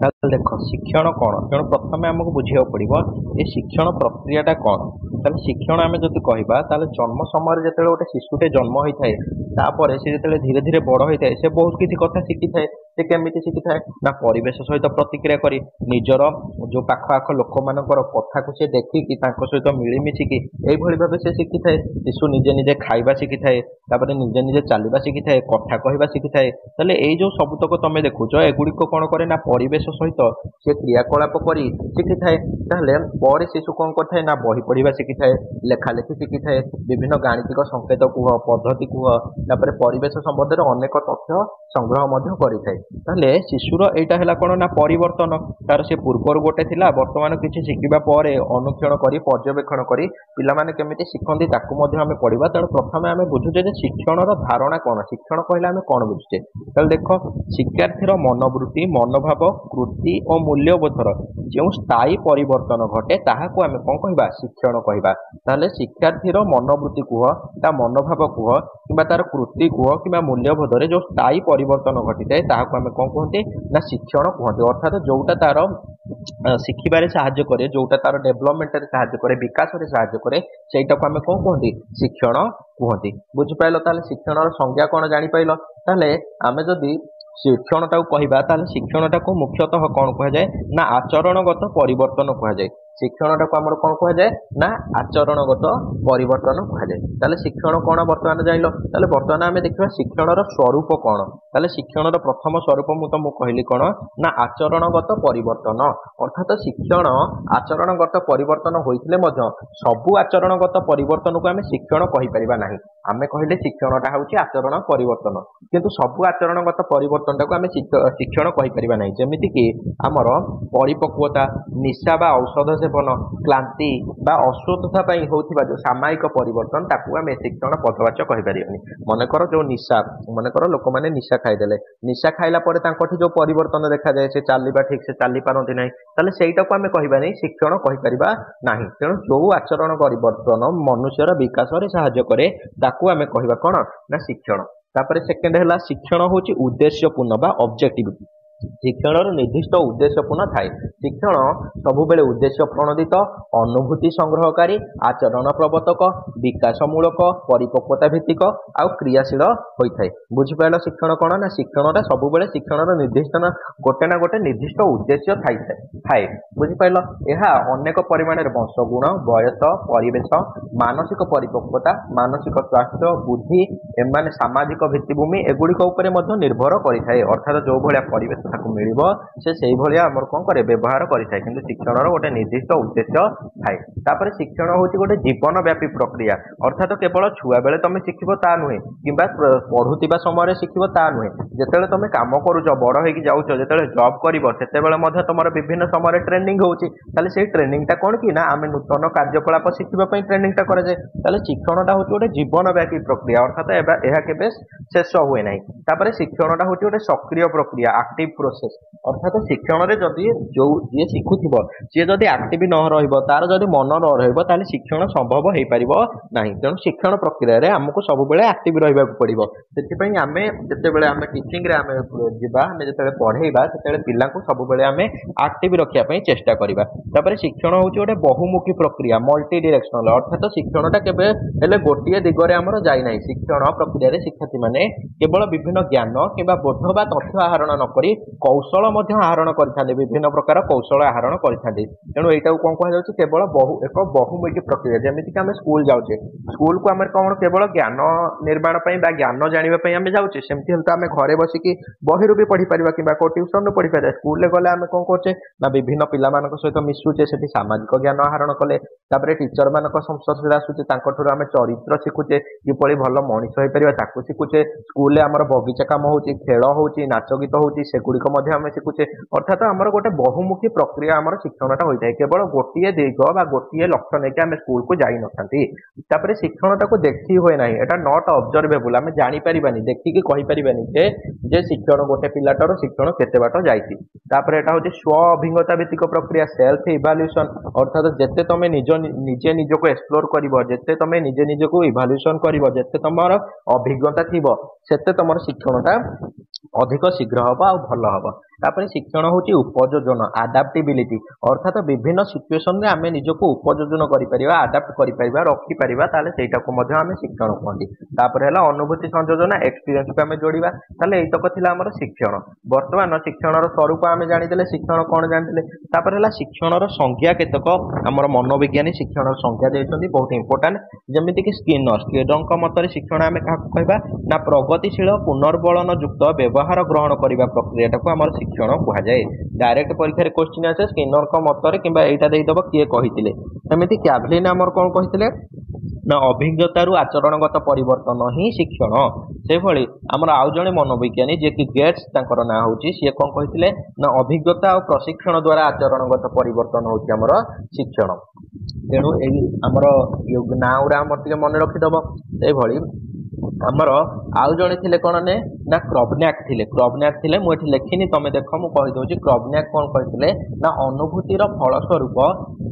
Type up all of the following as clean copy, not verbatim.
ତାହେଲେ ଦେଖ ଶିକ୍ଷଣ କଣ ତେଣୁ ପ୍ରଥମେ ଆମକୁ ବୁଝିବାକୁ ପଡିବ ଏ ଶିକ୍ଷଣ ପ୍ରକ୍ରିୟାଟା କଣ। ତାହେଲେ ଶିକ୍ଷଣ ଆମେ ଯଦି କହିବା ତାହେଲେ ଜନ୍ମ ସମୟରେ ଯେତେବେଳେ ଗୋଟେ ଶିଶୁଟେ ଜନ୍ମ ହେଇଥାଏ ତାପରେ ସେ ଯେତେବେଳେ ଧୀରେ ଧୀରେ ବଡ ହେଇଥାଏ ସେ ବହୁତ କିଛି କଥା ଶିଖିଥାଏ। ସେ କେମିତି ଶିଖିଥାଏ ନା ପରିବେଶ ସହିତ ପ୍ରତିକ୍ରିୟା କରି ନିଜର ଯୋଉ ପାଖ ଆଖ ଲୋକମାନଙ୍କର କଥାକୁ ସେ ଦେଖିକି ତାଙ୍କ ସହିତ ମିଳିମିଶିକି ଏଇଭଳି ଭାବେ ସେ ଶିଖିଥାଏ। ଶିଶୁ ନିଜେ ନିଜେ ଖାଇବା ଶିଖିଥାଏ, ତାପରେ ନିଜେ ନିଜେ ଚାଲିବା ଶିଖିଥାଏ, କଥା କହିବା ଶିଖିଥାଏ। ତାହେଲେ ଏଇ ଯୋଉ ସବୁତକ ତମେ ଦେଖୁଛ ଏଗୁଡିକ କଣ କରେ ନା ପରିବେଶ ସହିତ ସେ କ୍ରିୟାକଳାପ କରି ଶିଖିଥାଏ। ତାହେଲେ ପରେ ଶିଶୁ କଣ କରିଥାଏ ନା ବହି ପଢିବା ଶିଖିଥାଏ, ଲେଖା ଲେଖି ଶିଖିଥାଏ, ବିଭିନ୍ନ ଗାଣିତିକ ସଂକେତ କୁହ, ପଦ୍ଧତି କୁହ, ତାପରେ ପରିବେଶ ସମ୍ବନ୍ଧରେ ଅନେକ ତଥ୍ୟ ସଂଗ୍ରହ ମଧ୍ୟ କରିଥାଏ। ତାହେଲେ ଶିଶୁର ଏଇଟା ହେଲା କଣ ନା ପରିବର୍ତ୍ତନ। ତାର ସେ ପୂର୍ବରୁ ଗୋଟେ ଥିଲା, ବର୍ତ୍ତମାନ କିଛି ଶିଖିବା ପରେ ଅନୁକ୍ଷଣ କରି ପର୍ଯ୍ୟବେକ୍ଷଣ କରି ପିଲାମାନେ କେମିତି ଶିଖନ୍ତି ତାକୁ ମଧ୍ୟ ଆମେ ପଢିବା। ତେଣୁ ପ୍ରଥମେ ଆମେ ବୁଝୁଛେ ଯେ ଶିକ୍ଷଣର ଧାରଣା କଣ। ଶିକ୍ଷଣ କହିଲେ ଆମେ କଣ ବୁଝୁଛେ। ତାହେଲେ ଦେଖ ଶିକ୍ଷାର୍ଥୀର ମନୋବୃତ୍ତି, ମନୋଭାବ, କୃତି ଓ ମୂଲ୍ୟବୋଧର ଯେଉଁ ସ୍ଥାୟୀ ପରିବର୍ତ୍ତନ ଘଟେ ତାହାକୁ ଆମେ କଣ କହିବା ଶିକ୍ଷଣ କହିବା। ତାହେଲେ ଶିକ୍ଷାର୍ଥୀର ମନୋବୃତ୍ତି କୁହ, ତା ମନୋଭାବ କୁହ, କିମ୍ବା ତାର କୃତି କୁହ କିମ୍ବା ମୂଲ୍ୟବୋଧରେ ଯୋଉ ସ୍ଥାୟୀ ପରିବର୍ତ୍ତନ ଘଟିଥାଏ ତାହାକୁ ଆମେ କଣ କୁହନ୍ତି ନା ଶିକ୍ଷଣ କୁହନ୍ତି। ଅର୍ଥାତ ଯୋଉଟା ତାର ଶିଖିବାରେ ସାହାଯ୍ୟ କରେ, ଯୋଉଟା ତାର ଡେଭଲପମେଣ୍ଟରେ ସାହାଯ୍ୟ କରେ, ବିକାଶରେ ସାହାଯ୍ୟ କରେ, ସେଇଟାକୁ ଆମେ କଣ କୁହନ୍ତି ଶିକ୍ଷଣ କୁହନ୍ତି। ବୁଝିପାରିଲ। ତାହେଲେ ଶିକ୍ଷଣର ସଂଜ୍ଞା କଣ ଜାଣିପାରିଲ। ତାହେଲେ ଆମେ ଯଦି ଶିକ୍ଷଣଟାକୁ କହିବା ତାହେଲେ ଶିକ୍ଷଣଟାକୁ ମୁଖ୍ୟତଃ କଣ କୁହାଯାଏ ନା ଆଚରଣଗତ ପରିବର୍ତ୍ତନ କୁହାଯାଏ। ଶିକ୍ଷଣଟାକୁ ଆମର କଣ କୁହାଯାଏ ନା ଆଚରଣଗତ ପରିବର୍ତ୍ତନ କୁହାଯାଏ। ତାହେଲେ ଶିକ୍ଷଣ କଣ ବର୍ତ୍ତମାନ ଜାଣିଲ। ତାହେଲେ ବର୍ତ୍ତମାନ ଆମେ ଦେଖିବା ଶିକ୍ଷଣର ସ୍ୱରୂପ କଣ। ତାହେଲେ ଶିକ୍ଷଣର ପ୍ରଥମ ସ୍ୱରୂପ ମୁଁ ତମକୁ କହିଲି କଣ ନା ଆଚରଣଗତ ପରିବର୍ତ୍ତନ। ଅର୍ଥାତ ଶିକ୍ଷଣ ଆଚରଣଗତ ପରିବର୍ତ୍ତନ ହୋଇଥିଲେ ମଧ୍ୟ ସବୁ ଆଚରଣଗତ ପରିବର୍ତ୍ତନକୁ ଆମେ ଶିକ୍ଷଣ କହିପାରିବା ନାହିଁ। ଆମେ କହିଲେ ଶିକ୍ଷଣଟା ହଉଛି ଆଚରଣ ପରିବର୍ତ୍ତନ, କିନ୍ତୁ ସବୁ ଆଚରଣଗତ ପରିବର୍ତ୍ତନଟାକୁ ଆମେ ଶିକ୍ଷଣ କହିପାରିବା ନାହିଁ। ଯେମିତିକି ଆମର ପରିପକ୍ୱତା, ନିଶା ବା ଔଷଧ ସେବନ, କ୍ଳାନ୍ତି ବା ଅସୁସ୍ଥତା ପାଇଁ ହେଉଥିବା ଯୋଉ ସାମୟିକ ପରିବର୍ତ୍ତନ ତାକୁ ଆମେ ଶିକ୍ଷଣ ପଦବାଚ୍ୟ କହିପାରିବାନି। ମନେକର ଯୋଉ ନିଶା, ମନେକର ଲୋକମାନେ ନିଶା ଖାଇଦେଲେ, ନିଶା ଖାଇଲା ପରେ ତାଙ୍କଠି ଯୋଉ ପରିବର୍ତ୍ତନ ଦେଖାଯାଏ, ସେ ଚାଲିବା ଠିକ ସେ ଚାଲି ପାରନ୍ତି ନାହିଁ, ତାହେଲେ ସେଇଟାକୁ ଆମେ କହିବାନି ଶିକ୍ଷଣ କହିପାରିବା ନାହିଁ। ତେଣୁ ଯୋଉ ଆଚରଣ ପରିବର୍ତ୍ତନ ମନୁଷ୍ୟର ବିକାଶରେ ସାହାଯ୍ୟ କରେ ତାକୁ ଆମେ କହିବା କଣ ନା ଶିକ୍ଷଣ। ତାପରେ ସେକେଣ୍ଡ ହେଲା ଶିକ୍ଷଣ ହଉଛି ଉଦ୍ଦେଶ୍ୟପୂର୍ଣ୍ଣ ବା ଅବଜେକ୍ଟିଭ। ଶିକ୍ଷଣର ନିର୍ଦ୍ଦିଷ୍ଟ ଉଦ୍ଦେଶ୍ୟପୂର୍ଣ୍ଣ ଥାଏ। ଶିକ୍ଷଣ ସବୁବେଳେ ଉଦ୍ଦେଶ୍ୟ ପ୍ରଣୋଦିତ, ଅନୁଭୂତି ସଂଗ୍ରହକାରୀ, ଆଚରଣ ପ୍ରବର୍ତ୍ତକ, ବିକାଶ ମୂଳକ, ପରିପକ୍ୱତା ଭିତ୍ତିକ ଆଉ କ୍ରିୟାଶୀଳ ହୋଇଥାଏ। ବୁଝିପାରିଲ ଶିକ୍ଷଣ କଣ ନା ଶିକ୍ଷଣଟା ସବୁବେଳେ ଶିକ୍ଷଣର ନିର୍ଦ୍ଦିଷ୍ଟ ଗୋଟେ ନା ଗୋଟେ ନିର୍ଦ୍ଦିଷ୍ଟ ଉଦ୍ଦେଶ୍ୟ ଥାଏ। ବୁଝିପାରିଲ। ଏହା ଅନେକ ପରିମାଣରେ ବଂଶଗୁଣ, ବୟସ, ପରିବେଶ, ମାନସିକ ପରିପକ୍ୱତା, ମାନସିକ ସ୍ୱାସ୍ଥ୍ୟ, ବୁଦ୍ଧି, ଏମାନେ ସାମାଜିକ ଭିତ୍ତିଭୂମି ଏଗୁଡିକ ଉପରେ ମଧ୍ୟ ନିର୍ଭର କରିଥାଏ। ଅର୍ଥାତ ଯୋଉ ଭଳିଆ ପରିବେଶ ତାକୁ ମିଳିବ ସେ ସେଇଭଳିଆ ଆମର କଣ କରେ ବ୍ୟବହାର କରିଥାଏ। କିନ୍ତୁ ଶିକ୍ଷଣର ଗୋଟେ ନିର୍ଦ୍ଦିଷ୍ଟ ଉଦ୍ଦେଶ୍ୟ ଥାଏ। ତାପରେ ଶିକ୍ଷଣ ହଉଛି ଗୋଟେ ଜୀବନ ବ୍ୟାପୀ ପ୍ରକ୍ରିୟା। ଅର୍ଥାତ କେବଳ ଛୁଆ ବେଳେ ତମେ ଶିଖିବ ତା ନୁହେଁ, କିମ୍ବା ପଢୁଥିବା ସମୟରେ ଶିଖିବ ତା ନୁହେଁ। ଯେତେବେଳେ ତମେ କାମ କରୁଛ, ବଡ ହେଇକି ଯାଉଛ, ଯେତେବେଳେ ଜବ୍ କରିବ ସେତେବେଳେ ମଧ୍ୟ ତମର ବିଭିନ୍ନ ସମୟରେ ଟ୍ରେନିଂ ହଉଛି। ତାହେଲେ ସେଇ ଟ୍ରେନିଂଟା କଣ କି ନା ଆମେ ନୂତନ କାର୍ଯ୍ୟକଳାପ ଶିଖିବା ପାଇଁ ଟ୍ରେନିଂଟା କରାଯାଏ। ତାହେଲେ ଶିକ୍ଷଣଟା ହଉଛି ଗୋଟେ ଜୀବନ ବ୍ୟାପୀ ପ୍ରକ୍ରିୟା। ଅର୍ଥାତ ଏହା କେବେ ଶେଷ ହୁଏ ନାହିଁ। ତାପରେ ଶିକ୍ଷଣଟା ହଉଛି ଗୋଟେ ସକ୍ରିୟ ପ୍ରକ୍ରିୟା, ଆକ୍ଟିଭ ପ୍ରୋସେସ। ଅର୍ଥାତ ଶିକ୍ଷଣରେ ଯଦି ଯୋଉ ଯିଏ ଶିଖୁଥିବ ସିଏ ଯଦି ଆକ୍ଟିଭ ନ ରହିବ, ତାର ଯଦି ମନ ନ ରହିବ, ତାହେଲେ ଶିକ୍ଷଣ ସମ୍ଭବ ହେଇପାରିବ ନାହିଁ। ତେଣୁ ଶିକ୍ଷଣ ପ୍ରକ୍ରିୟାରେ ଆମକୁ ସବୁବେଳେ ଆକ୍ଟିଭ ରହିବାକୁ ପଡିବ। ସେଥିପାଇଁ ଆମେ ଯେତେବେଳେ ଆମେ ଟିଚିଂରେ ଆମେ ଯିବା, ଆମେ ଯେତେବେଳେ ପଢେଇବା, ସେତେବେଳେ ପିଲାଙ୍କୁ ସବୁବେଳେ ଆମେ ଆକ୍ଟିଭ ରଖିବା ପାଇଁ ଚେଷ୍ଟା କରିବା। ତାପରେ ଶିକ୍ଷଣ ହଉଛି ଗୋଟେ ବହୁମୁଖୀ ପ୍ରକ୍ରିୟା, ମଲ୍ଟି ଡିରେକ୍ସନାଲ। ଅର୍ଥାତ ଶିକ୍ଷଣଟା କେବେ ହେଲେ ଗୋଟିଏ ଦିଗରେ ଆମର ଯାଇନାହିଁ। ଶିକ୍ଷଣ ପ୍ରକ୍ରିୟାରେ ଶିକ୍ଷାର୍ଥୀମାନେ କେବଳ ବିଭିନ୍ନ ଜ୍ଞାନ କିମ୍ବା ବୋଧ ବା ତଥ୍ୟ ଆହରଣ ନ କରି କୌଶଳ ମଧ୍ୟ ଆହରଣ କରିଥାନ୍ତି, ବିଭିନ୍ନ ପ୍ରକାର କୌଶଳ ଆହରଣ କରିଥାନ୍ତି। ତେଣୁ ଏଇଟାକୁ କଣ କୁହାଯାଉଛି କେବଳ ଏକ ବହୁମୁଖୀ ପ୍ରକ୍ରିୟା। ଯେମିତିକି ଆମେ ସ୍କୁଲ ଯାଉଛେ, ସ୍କୁଲକୁ ଆମେ କଣ କେବଳ ଜ୍ଞାନ ନିର୍ମାଣ ପାଇଁ ବା ଜ୍ଞାନ ଜାଣିବା ପାଇଁ ଆମେ ଯାଉଛେ। ସେମିତି ହେଲେ ତ ଆମେ ଘରେ ବସିକି ବହିରୁ ବି ପଢିପାରିବା କିମ୍ବା କୋଉ ଟ୍ୟୁସନରୁ ପଢିପାରିବା। ସ୍କୁଲରେ ଗଲେ ଆମେ କଣ କରୁଛେ ନା ବିଭିନ୍ନ ପିଲାମାନଙ୍କ ସହିତ ମିଶୁଛେ, ସେଠି ସାମାଜିକ ଜ୍ଞାନ ଆହରଣ କଲେ, ତାପରେ ଟିଚର ମାନଙ୍କ ସଂସ୍ପର୍ଶରେ ଆସୁଛେ, ତାଙ୍କଠାରୁ ଆମେ ଚରିତ୍ର ଶିଖୁଛେ, କିଭଳି ଭଲ ମଣିଷ ହେଇପାରିବା ତାକୁ ଶିଖୁଛେ। ସ୍କୁଲରେ ଆମର ବଗିଚା କାମ ହଉଛି, ଖେଳ ହଉଛି, ନାଚ ଗୀତ ହଉଛି, ସେଗୁଡିକ ମଧ୍ୟ ଆମେ ଶିଖୁଛେ। ଅର୍ଥାତ ଆମର ଗୋଟେ ବହୁମୁଖୀ ପ୍ରକ୍ରିୟା ଆମର ଶିକ୍ଷଣଟା ହୋଇଥାଏ। କେବଳ ଗୋଟିଏ ଦିଗ ବା ଗୋଟିଏ ଲକ୍ଷ୍ୟ ନେଇକି ଆମେ ସ୍କୁଲକୁ ଯାଇନଥାନ୍ତି। ତାପରେ ଶିକ୍ଷଣଟାକୁ ଦେଖି ହୁଏ ନାହିଁ, ଏଟା ନଟ ଅବଜର୍ଭେବୁଲ। ଆମେ ଜାଣିପାରିବାନି, ଦେଖିକି କହିପାରିବାନି ଯେ ଶିକ୍ଷଣ ଗୋଟେ ପିଲାଟାର ଶିକ୍ଷଣ କେତେ ବାଟ ଯାଇଛି। ତାପରେ ଏଟା ହଉଛି ସ୍ୱ ଅଭିଜ୍ଞତା ଭିତ୍ତିକ ପ୍ରକ୍ରିୟା, ସେଲ୍ଫ ଇଭାଲ୍ୟୁସନ। ଅର୍ଥାତ ଯେତେ ତମେ ନିଜେ ନିଜକୁ ଏକ୍ସପ୍ଲୋର କରିବ, ଯେତେ ତମେ ନିଜେ ନିଜକୁ ଇଭାଲ୍ୟୁସନ କରିବ, ଯେତେ ତମର ଅଭିଜ୍ଞତା ଥିବ, ସେତେ ତମର ଶିକ୍ଷଣଟା ଅଧିକ ଶୀଘ୍ର ହବ ଆଉ ଭଲ ହବ। तापर शिक्षण होची उपयोजन आडाप्टिबिलिटी अर्थात विभिन्न सिचुएशन रे आमे निजको उपयोजन करि परिबा आडाप्ट करि परिबा रखि परिबा ताले सेटाको मध्ये आमे शिक्षण कहंती। तापर हैला अनुभूति संयोजन एक्सपीरियंस को आमे जोड़िबा ताले एतक थिला हमर शिक्षण। वर्तमान शिक्षणर स्वरूप आमे जानि देले शिक्षण कोन जानि देले। तापर हैला शिक्षणर संज्ञा केतक हमर मनोविज्ञानी शिक्षणर संज्ञा देछन्ती बहुत इंपोर्टेंट जेमिति कि स्किनर मतरे शिक्षण आमे काहको कहबा ना प्रगतिशील पुनर्बलन युक्त व्यवहार ग्रहण करिबा प्रक्रियाटाको हमर शिक्षण कुहा जाए। डायरेक्ट परीक्षा रे क्वेश्चन आसे स्किनर को मतरे किबा एटा देई दबो किए कहितिले एमिति कैवलिन हमर कोन कहितिले ना अभिज्ञतारू आचरणगत परिवर्तन ही शिक्षण। से भली हमर आउ जणे मनोविज्ञानी जे कि गेट्स तांकर ना होची से कोन कहितिले ना अभिज्ञता और प्रशिक्षण द्वारा आचरणगत परिवर्तन होची हमर शिक्षण। तेणु एई हमर नाउरा हमर टिके मन रखि दबो। से भली हमर आउ जणे थिले कोन ने ना क्रॉबनैक थिले मु एठी लेखिनी तमे देखो मु कहि दोची क्रॉबनैक कोन कहिथिले ना अनुभूतिर फल स्वरूप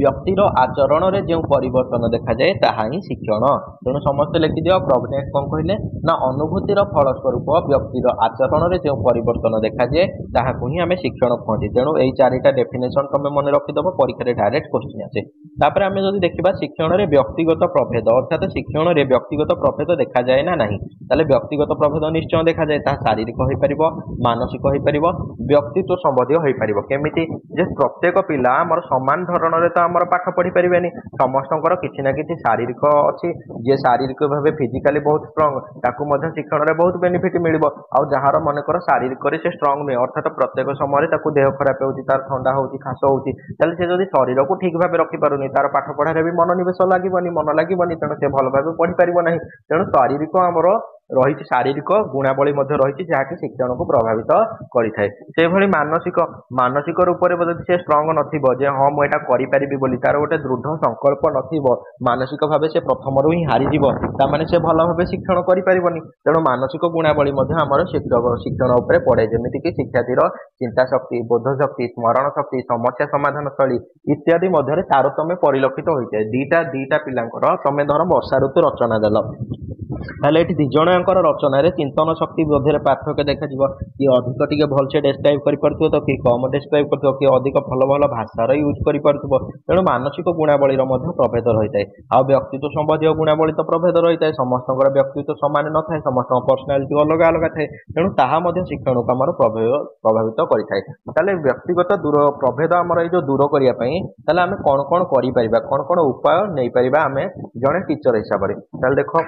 व्यक्तिर आचरण रे जे परिवर्तन देखा जाए ताहा ही शिक्षण। तेणु समस्त लिखि दियो क्रॉबनैक कोन कहिले ना अनुभूतिर फल स्वरूप व्यक्तिर आचरण रे जे परिवर्तन देखा जाए ताहा को ही हमें शिक्षण कहंती। तेणु एई चारिटा डेफिनेशन तमे मन रखि दबो परीक्षा रे डायरेक्ट क्वेश्चन आसे। तापर हमें जदि देखिबा शिक्षण रे व्यक्तिगत प्रभेद अर्थात शिक्षण रे व्यक्तिगत प्रभेद देखा जाए ना नहीं ताले व्यक्तिगत प्रभेद निश्चय देखा जाए ता शारीरिक होई परिबो मानसिक होई परिबो व्यक्तित्व संबंधी होई परिबो। केमिति जे प्रत्येक पिला हमर समान धरण रे त हमर पाठ पढ़ी परिबेनी समस्तंकर किछि ना किछि शारीरिक अछि जे शारीरिक भाबे फिजिकली बहुत स्ट्रांग ताकू मध्ये शिक्षण रे बहुत बेनिफिट मिलिबो। आ जहार मन कर शारीरिक रे से स्ट्रांग नै अर्थात प्रत्येक समय रे ताकू देह खराब होउची तार ठंडा होउची खास होउची ताले से जदि शरीर को ठीक भाबे रखि पारुनी तार पाठ पढ़ा रे भी मनोनिवेश लागिबनी मन लागिबनी तेणु से भल भाबे पढ़ी परिबो नाही। तेणु शारीरिक हमर रही शारीरिक गुणावली रही जहाँकि शिक्षण को प्रभावित करें। से भली मानसिक रूप से जब से स्ट्रंग नथिबो जे हाँ मुझे करी बोली तार गोटे दृढ़ संकल्प नथिबो मानसिक भाव से प्रथम ही हारीजिव ताने से भल भाव शिक्षण करें। तेणु मानसिक गुणावली आमर शिक्षण उपर पड़े जमीक शिक्षार्थीर चिंता शक्ति बोध शक्ति स्मरण शक्ति समस्या समाधान शैली इत्यादि मध्य तारतम्य परिलक्षित होता है। दीटा पिलांकर तमे धर वर्षा ऋतु रचना देल ताले एठी दिजणकर रचना रे चिंतन शक्ति मध्य पार्थक्य देखा कि अधिक टिके भलसे डेस्क्राइब करि परथुव तो कि कम डेस्क्राइब करथुव कि अधिक भल भाषार यूज करि परथुव। तेणु मानसिक गुणावलीर मध्य प्रभेद रही है। आ व्यक्तित्व संबंधी गुणावली तो प्रभेद रही है समस्तଙ୍କର व्यक्तित्व समान न थाए समस्त पर्सनालिटी अलग अलग थाए। तेणु ताहा मध्य शिक्षण को आमर प्रभावित करिथाए। ताले व्यक्तिगत दूर प्रभेद आमर ए जो दूर करिया पई ताले आमे कोन कोन करि परिबा कोन कोन उपाय नै परिबा आमे जणे टीचर हिसाब रे। ताले देखो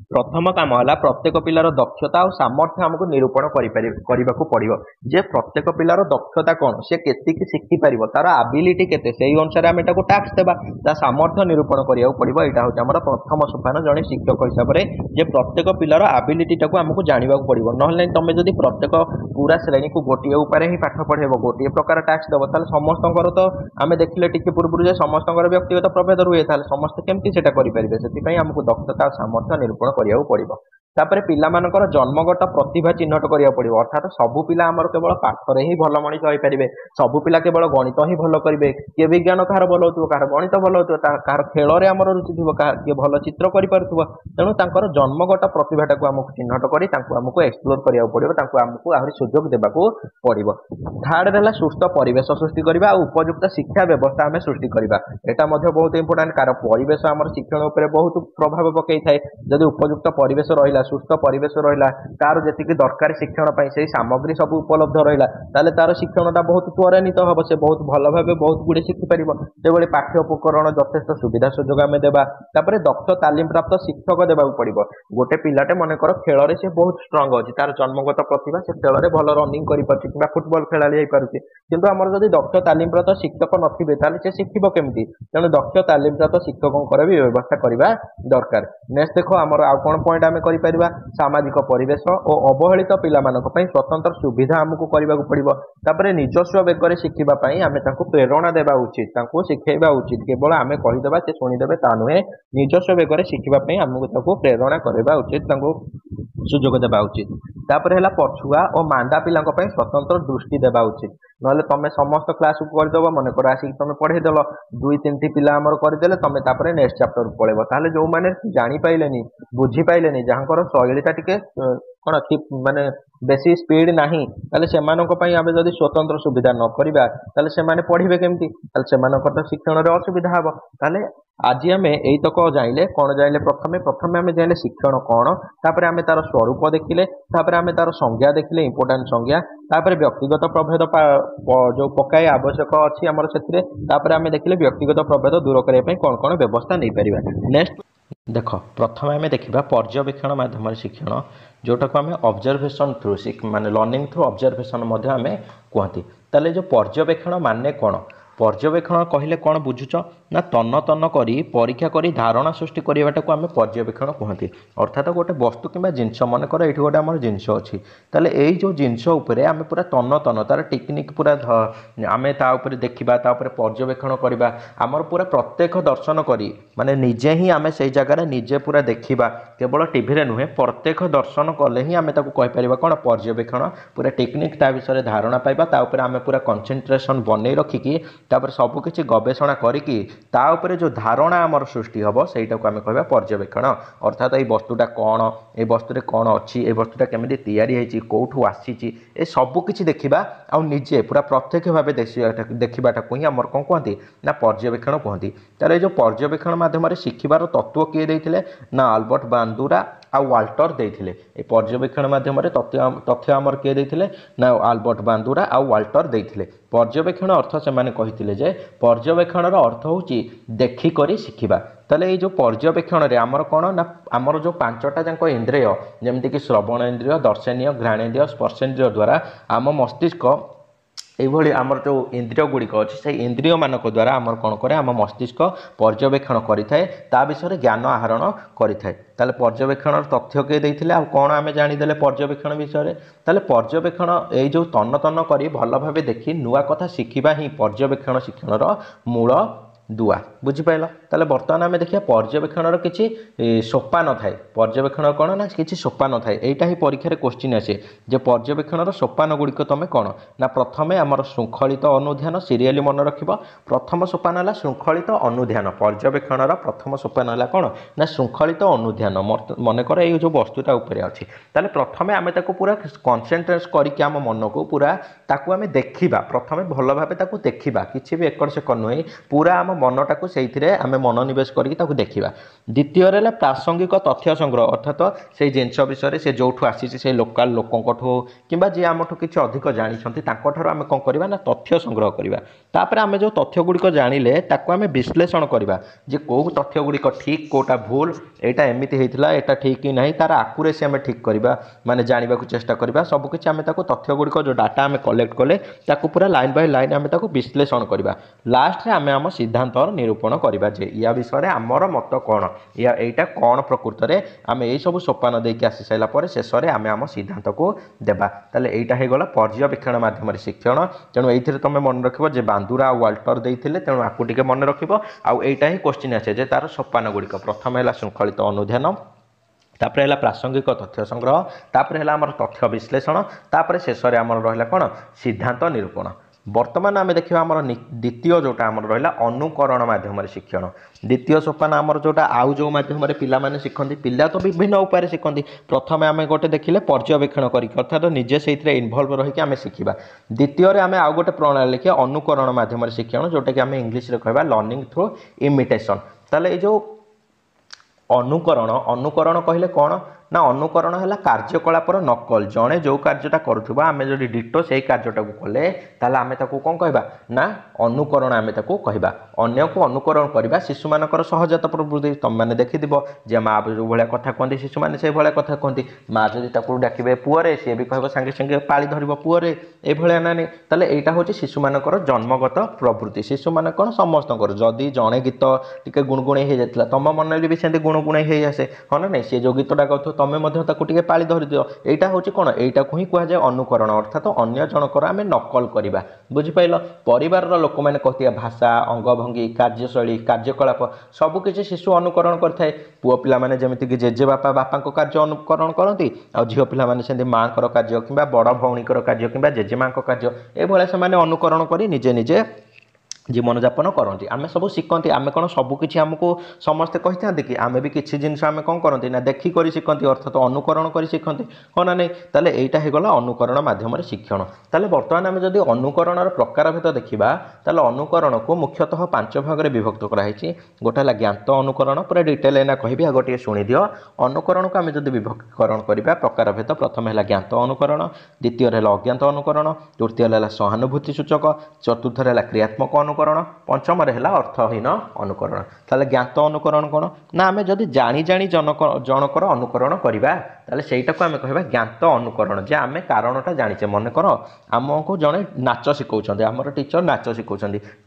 प्रथम काम है प्रत्येक पिलार दक्षता और सामर्थ्य आमको निरूपण करने पड़ो जे प्रत्येक पिलार दक्षता कौन से केतिकी शिखि पार तार आबिलिटी केते से अनुसार आम एटा टास्क देबा ता सामर्थ्य निरूपण करिया पड़ो। यहाँ हूँ आम प्रथम सोपान जड़े शिक्षक हिसाब से जे प्रत्येक पिलार आबिलिटीटा को आमको जाना पड़ो ना तुम जब प्रत्येक पूरा श्रेणी को गोटे उपर ही पाठ पढ़ेब गोटे प्रकार टास्क देव ताल समस्त तो आम देखिले टिके पूर्व समस्त व्यक्तिगत प्रभेद रुए समस्त केमती से करेंगे से आमको दक्षता और सामर्थ्य निरूपण करिया पड़ो। तापर पिलामानकर जन्मगत प्रतिभा चिन्हट करिया पड़ो अर्थात सबू पिला आमर केवल पाठरे ही भल मनीष हो पारे सबू पिला केवल गणित ही भल करेंगे किए विज्ञान कहार भल हो कहार गणित भल हो कहार खेल में आमर रुचि थी किए भल चित्र करूँ तेणु तांकर जन्मगत प्रतिभाटा को आमको चिन्हट करी आमको एक्सप्लोर करिया पड़ो आमको आहरी सुजोग देवाक पड़ो। थर्ड है सुस्थ परिवेश सृष्टि करवा उपयुक्त शिक्षा व्यवस्था आम सृष्टि करवा एटा बहुत इंपोर्टेंट कारण परिवेश आमर शिक्षण उपर बहुत प्रभाव पकई थाए। जदि उपयुक्त परिवेश रहा सुस्थ परिवेश रहा तार जी दरकार शिक्षण से सामग्री सब उपलब्ध रहा ताले तार शिक्षणटा बहुत त्वरान्वित हम से बहुत भल भाव बहुत गुड़े शिखिपर से पाठ्य उपकरण यथेष सुविधा सुजोग आम देवा दक्ष तालीम प्राप्त शिक्षक देवाक पड़ो। गोटे पिलाटे मनकर खेल में से बहुत स्ट्रंग अच्छी तार जन्मगत प्रतिभा से खेल में भल रनिंग कर फुटबल खेला पारे किंतु आमर जब दक्ष तालीम प्राप्त शिक्षक नथिबे ताले से शिखिब केमती तेणु दक्ष तालीम प्राप्त शिक्षकों भी व्यवस्था करवा दरकार। नेक्स्ट देखो आमर आउ कौन पॉइंट आम कर सामाजिक परिवेश और अवहेलित पिलामानक स्वतंत्र सुविधा आमको करने पड़ो। तापर निजस्व बेगर शिखापी आम प्रेरणा देवा उचित शिखेबा उचित केवल आम कहीदेवा से शुणिदेवे ता नुहे निजस्व बेगर शिखापी आमको प्रेरणा करवा उचित सुजोग देवा उचित। तापर है पछुआ और मांदा पिला स्वतंत्र दृष्टि देवा उचित ना तुम समस्त क्लास को करदेव मनकर आसिक तुम पढ़ेदेल दुई तीन पिला आमर करदे तुम तापर नेक्स्ट चैप्टर पड़ेब ताले जो मैंने जानी पाइलेनी बुझी पाइलेनी जहाँकर शैलीटा टिके कौन ठीक माने बेसी स्पीड नहीं ताले सेमानक पई आबे जदि स्वतंत्र सुविधा न करिबा ताले सेमाने पढ़िबे केमती ताले सेमानक तो शिक्षण रे असुविधा हबो ताले आज आम यतक जाइले कौन जाइले प्रथमे प्रथमे आम जाइले शिक्षण कौन तापर आम तार स्वरूप देखिले तापर आम तार संज्ञा देखिले इंपोर्टाट संज्ञा तापर व्यक्तिगत प्रभेद जो पकाए आवश्यक अच्छी आमर से तापर आम देखिले व्यक्तिगत प्रभेद दूर करने कौन कौन व्यवस्था नहीं पारिबा नेक्स्ट देख प्रथम आम देखा पर्यवेक्षण माध्यम शिक्षण जोटा को आम ऑब्जर्वेशन थ्रू माने लर्निंग थ्रू ऑब्जर्वेशन आम कहती ताले जो पर्यवेक्षण माने कौन पर्यवेक्षण कहले कौन बुझुच ना तन्न तन्न करी परीक्षा करी धारणा सृष्टि करवाटा को आम पर्यवेक्षण कहती अर्थात गोटे वस्तु कि जिनस मनकर ये गोटे आम जिनस अच्छी ताले यही जो जिनस उपरे आम पूरा तन्न तन्न तार टेक्निक पूरा आम ताऊपर देखा पर्यवेक्षण करवा आमर पूरा प्रत्येक दर्शन करी माने निजे ही आम से जगार निजे पूरा देखा केवल टीवी नुहे प्रत्येक दर्शन कले ही आम कहीपर कौन पर्यवेक्षण पूरा टेक्निक ता विषय धारणा पाइबा ताऊपर आम पूरा कंसंट्रेशन बनै रखिकी तापर सबकि गवेषणा करिकी ता उपरे जो धारणा आमर सृष्टि हम सहीटा को आम कह पर्यवेक्षण अर्थात ये वस्तुटा कौन ये वस्तु कौन अच्छी ये वस्तुटा केमी तैयारी कौठू आसी ए सबकि देखा आउ निजे पूरा प्रत्यक्ष भाव देखा को ही आमर कौन कहती ना पर्यवेक्षण कहती तार जो पर्यवेक्षण माध्यम शिखिबार तत्व किए देते ना आल्बर्ट बांदुरा आ वाल्टर देते ये पर्यवेक्षण माध्यम तथ्य आमर किए देते ना आल्बर्ट बांदुरा आ वाल्टर देते पर्यवेक्षण अर्थ से माने कही जे पर्यवेक्षण अर्थ हूँ देखिक शिखा ताले ये जो पर्यवेक्षण रे आमर कौन ना आमर जो पांचटा जाक इंद्रिय जमीक श्रवण इंद्रिय दर्शनीय घ्राणेन्द्रिय स्पर्शेन्द्रिय द्वारा आम मस्तिष्क यही आमर जो इंद्रिय गुड़िक अच्छे से इंद्रिय मानक द्वारा आमर कौन करे आम मस्तिष्क पर्यवेक्षण करें ता विषय ज्ञान आहरण करें ताले पर्यवेक्षण तथ्य किए देते आ कौन आम जानीदे पर्यवेक्षण विषय ताले पर्यवेक्षण ये जो तन्न तन्न कर भल भाव देखी नुआ कथा शिखा ही पर्यवेक्षण शिक्षण मूल दुआ बुझिपाल ताले बर्तमान आम देखिए पर्यवेक्षण किसी सोपान थाए पर्यवेक्षण कौन ना किसी सोपान थाए यहाँ ही परीक्षा क्वेश्चन आसे जे पर्यवेक्षण सोपान गुड़िक तुम कौन ना प्रथमे आमर श्रृंखलित अनुध्यान सीरियली मन रख प्रथम सोपान है श्रृंखलित अनुध्यान पर्यवेक्षण प्रथम सोपान है कौन ना श्रृंखलित अनुध्यान मनकर ये जो वस्तुटा उपरे अच्छी ताले प्रथमे आम पूरा कनसेंट्रेट करके आम मन को पूरा ताकू आम देखा प्रथमे भल भाव देखा किसी भी एकड़ सेकंड नुहे पूरा आम मनटा को से आम मनोनिवेश करके देखा द्वितीय प्रासंगिक तथ्य संग्रह अर्थात से जिनस विषय से जो आसी से लोकाल लोकों कि जी आम किसी अधिक जानी आम कौन करवा ना तथ्य संग्रह करवा तापर आम जो तथ्य गुड़िक जानिले ताको आम विश्लेषण करवा जे कौ तथ्य गुड़िक ठीक कोटा भूल यहाँ एमती होता है ठीक ही ना तार आकुरेसी आम ठीक करवा माने जानवा चेष्टा करवा सबकि आम तथ्य गुड़िक जो डाटा आम कलेक्ट कले पूरा लाइन बाय लाइन आम विश्लेषण करवा लास्ट रे आम आम सिद्धांत निरूपण करवा जे या विषय आमर मत कौन या यहाँ कौन प्रकृत में आम यही सब सोपान देकी आसी सारापर शेष में आम आम सिद्धांत को देवा ताले यहाँ होगला पर्यवेक्षण माध्यम शिक्षण तेणु ये तुम मन रख जे बांदुरा वाल्टर देते तेणु आपको टे मन रख आउ यहाँ ही क्वेश्चन आसे जे तार सोपान गुड़िक प्रथम है श्रृंखलित अनुध्यान तापर है प्रासंगिक तथ्य संग्रह तापर है आमर तथ्य विश्लेषण तापर शेष में आमर रहा कौन सिद्धांत निरूपण बर्तमान आम देखा आम द्वितीय जोटा आम रहा अनुकरण माध्यम शिक्षण द्वितीय सोपान आमर जोटा आउ जो माध्यम पिलाने शिखती पिला तो विभिन्न उपाय शिखती प्रथम आम गोटे देखिले पर्यवेक्षण करके अर्थात निजे से इनवल्व रही आम शिखा द्वितीय आम आउ गोटे प्रणाली लिखिए अनुकरण माध्यम शिक्षण जोटा कि आम इंग्लीश कह लर्निंग थ्रू इमिटेशन ताले जो अनुकरण अनुकरण कहले कौन ना अनुकरण है कार्यकलापर नकल जड़े जो कार्यटा करुवा आम जो डिटो से कार्यटा को कले ताले आम कौन कहवा ना अनुकरण आम कहवा अन्य को अनुकरण करवा शिशु मानकर सहजात प्रवृत्ति तुम मैंने देखि जे माँ जो भाया कथा कहती शिशु मैंने से भाया कथा कहती माँ जब डाके पुअरे सी भी कह सागे सागे पाली धर पुअरे ये ना ताले यहाँ हूँ शिशु मानकर जन्मगत प्रवृत्ति शिशु मान कौन समस्त जदि जड़े गीत टी गुणगुणे हो जाता तुम मन भी सेमती गुणगुणे हो आसे हाँ ना नहीं सी जो गीतटा गाँव तुम्हें पाली धरी दियो यहाँ हूँ कौन यहाँ को ही कहुए अनुकरण अर्थात अन्य जनकर आम नकल करवा बुझिपाल परिवार लोक मैंने कहते भाषा अंगभंगी कार्यशैली कार्यकलाप सबकि शिशु अनुकरण करए पुओ पिला जमीक जेजे बापा बापा कार्य अनुकरण करती आ झील पिला माँ कार्य कि बड़ भौणीकर कार्य कि जेजेमा कार्य ये से अनुकरण कर निजे निजे जीवनयापन करती आम सब शिखती आम कौन सबकि आमको समस्ते कही था कि आम भी किसी जिनस आम कौन करती ना देखिक शिखती अर्थात अनुकरण कर शिखती हाँ ना नहीं ताले यहीटा होगला अनुकरण मध्यम शिक्षण ताले बर्तमान आम जदि अनुकरण प्रकार भेद देखा ताले अनुकरण को मुख्यतः 5 भाग में विभक्त कराई गोटे है ज्ञात अनुकरण पूरा डिटेल एना कहि आग टे शुणी दियो अनुकरण को आम जब विभक्तीकरण करवा प्रकार भेद प्रथम है ज्ञात अनुकरण द्वितीय है अज्ञात अनुकरण तृतीय है सहानुभूति सूचक चतुर्थ है क्रियात्मक अनुकरण पंचम है अर्थहीन अनुकरण ताले ज्ञात अनुकरण कौन ना आम जदि जानी जानी जनकर अनुकरण करवा ताले सेटा को आम कह ज्ञात अनुकरण जे आम कारणटा जानीचे मनकर आमको जड़े नाच शिखौं आमर टीचर नाच शिखौं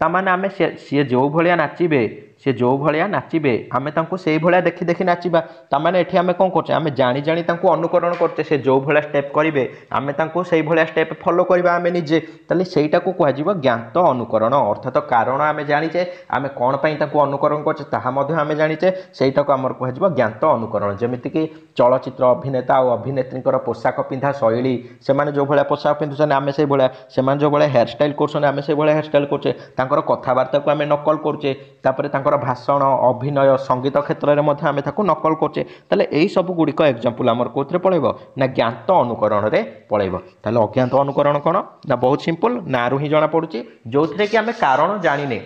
ताने आम सी जो भाया नाचे सी जो भाया नाचे आम से भाया देखी देखी नाचा ताने ये आम कौन कर आम जानी जानी अनुकरण करते से जो भाया स्टेप करेंगे आम से भाया स्टेप फॉलो करवा आम निजे ताले सेटा को कह ज्ञात अनुकरण अर्थात कारण आम जानीचे आम कौन पाई अनुकरण करते आम जानीचे सेटा को आम कह ज्ञात अनुकरण जमीक चलचित्र अभिनेता और अभिनेत्री पोशाक पिंधा शैली से जो भाया पोशाक पिंधुन आम से भाया से जो भाया हेयर स्टाइल कर से भाया हेयर स्टाइल करचे कथबार्ता को आम नकल करुचे भाषण अभिनय संगीत क्षेत्र में आम नकल करचे ताले यही सब गुड़िक एग्जांपल आमर कौन पड़ेब ना ज्ञात अनुकरण में पड़ेब ताले अज्ञात अनुकरण कौन ना बहुत सिंपल ना ही जना पड़ुची जो थे कि आम कारण जाने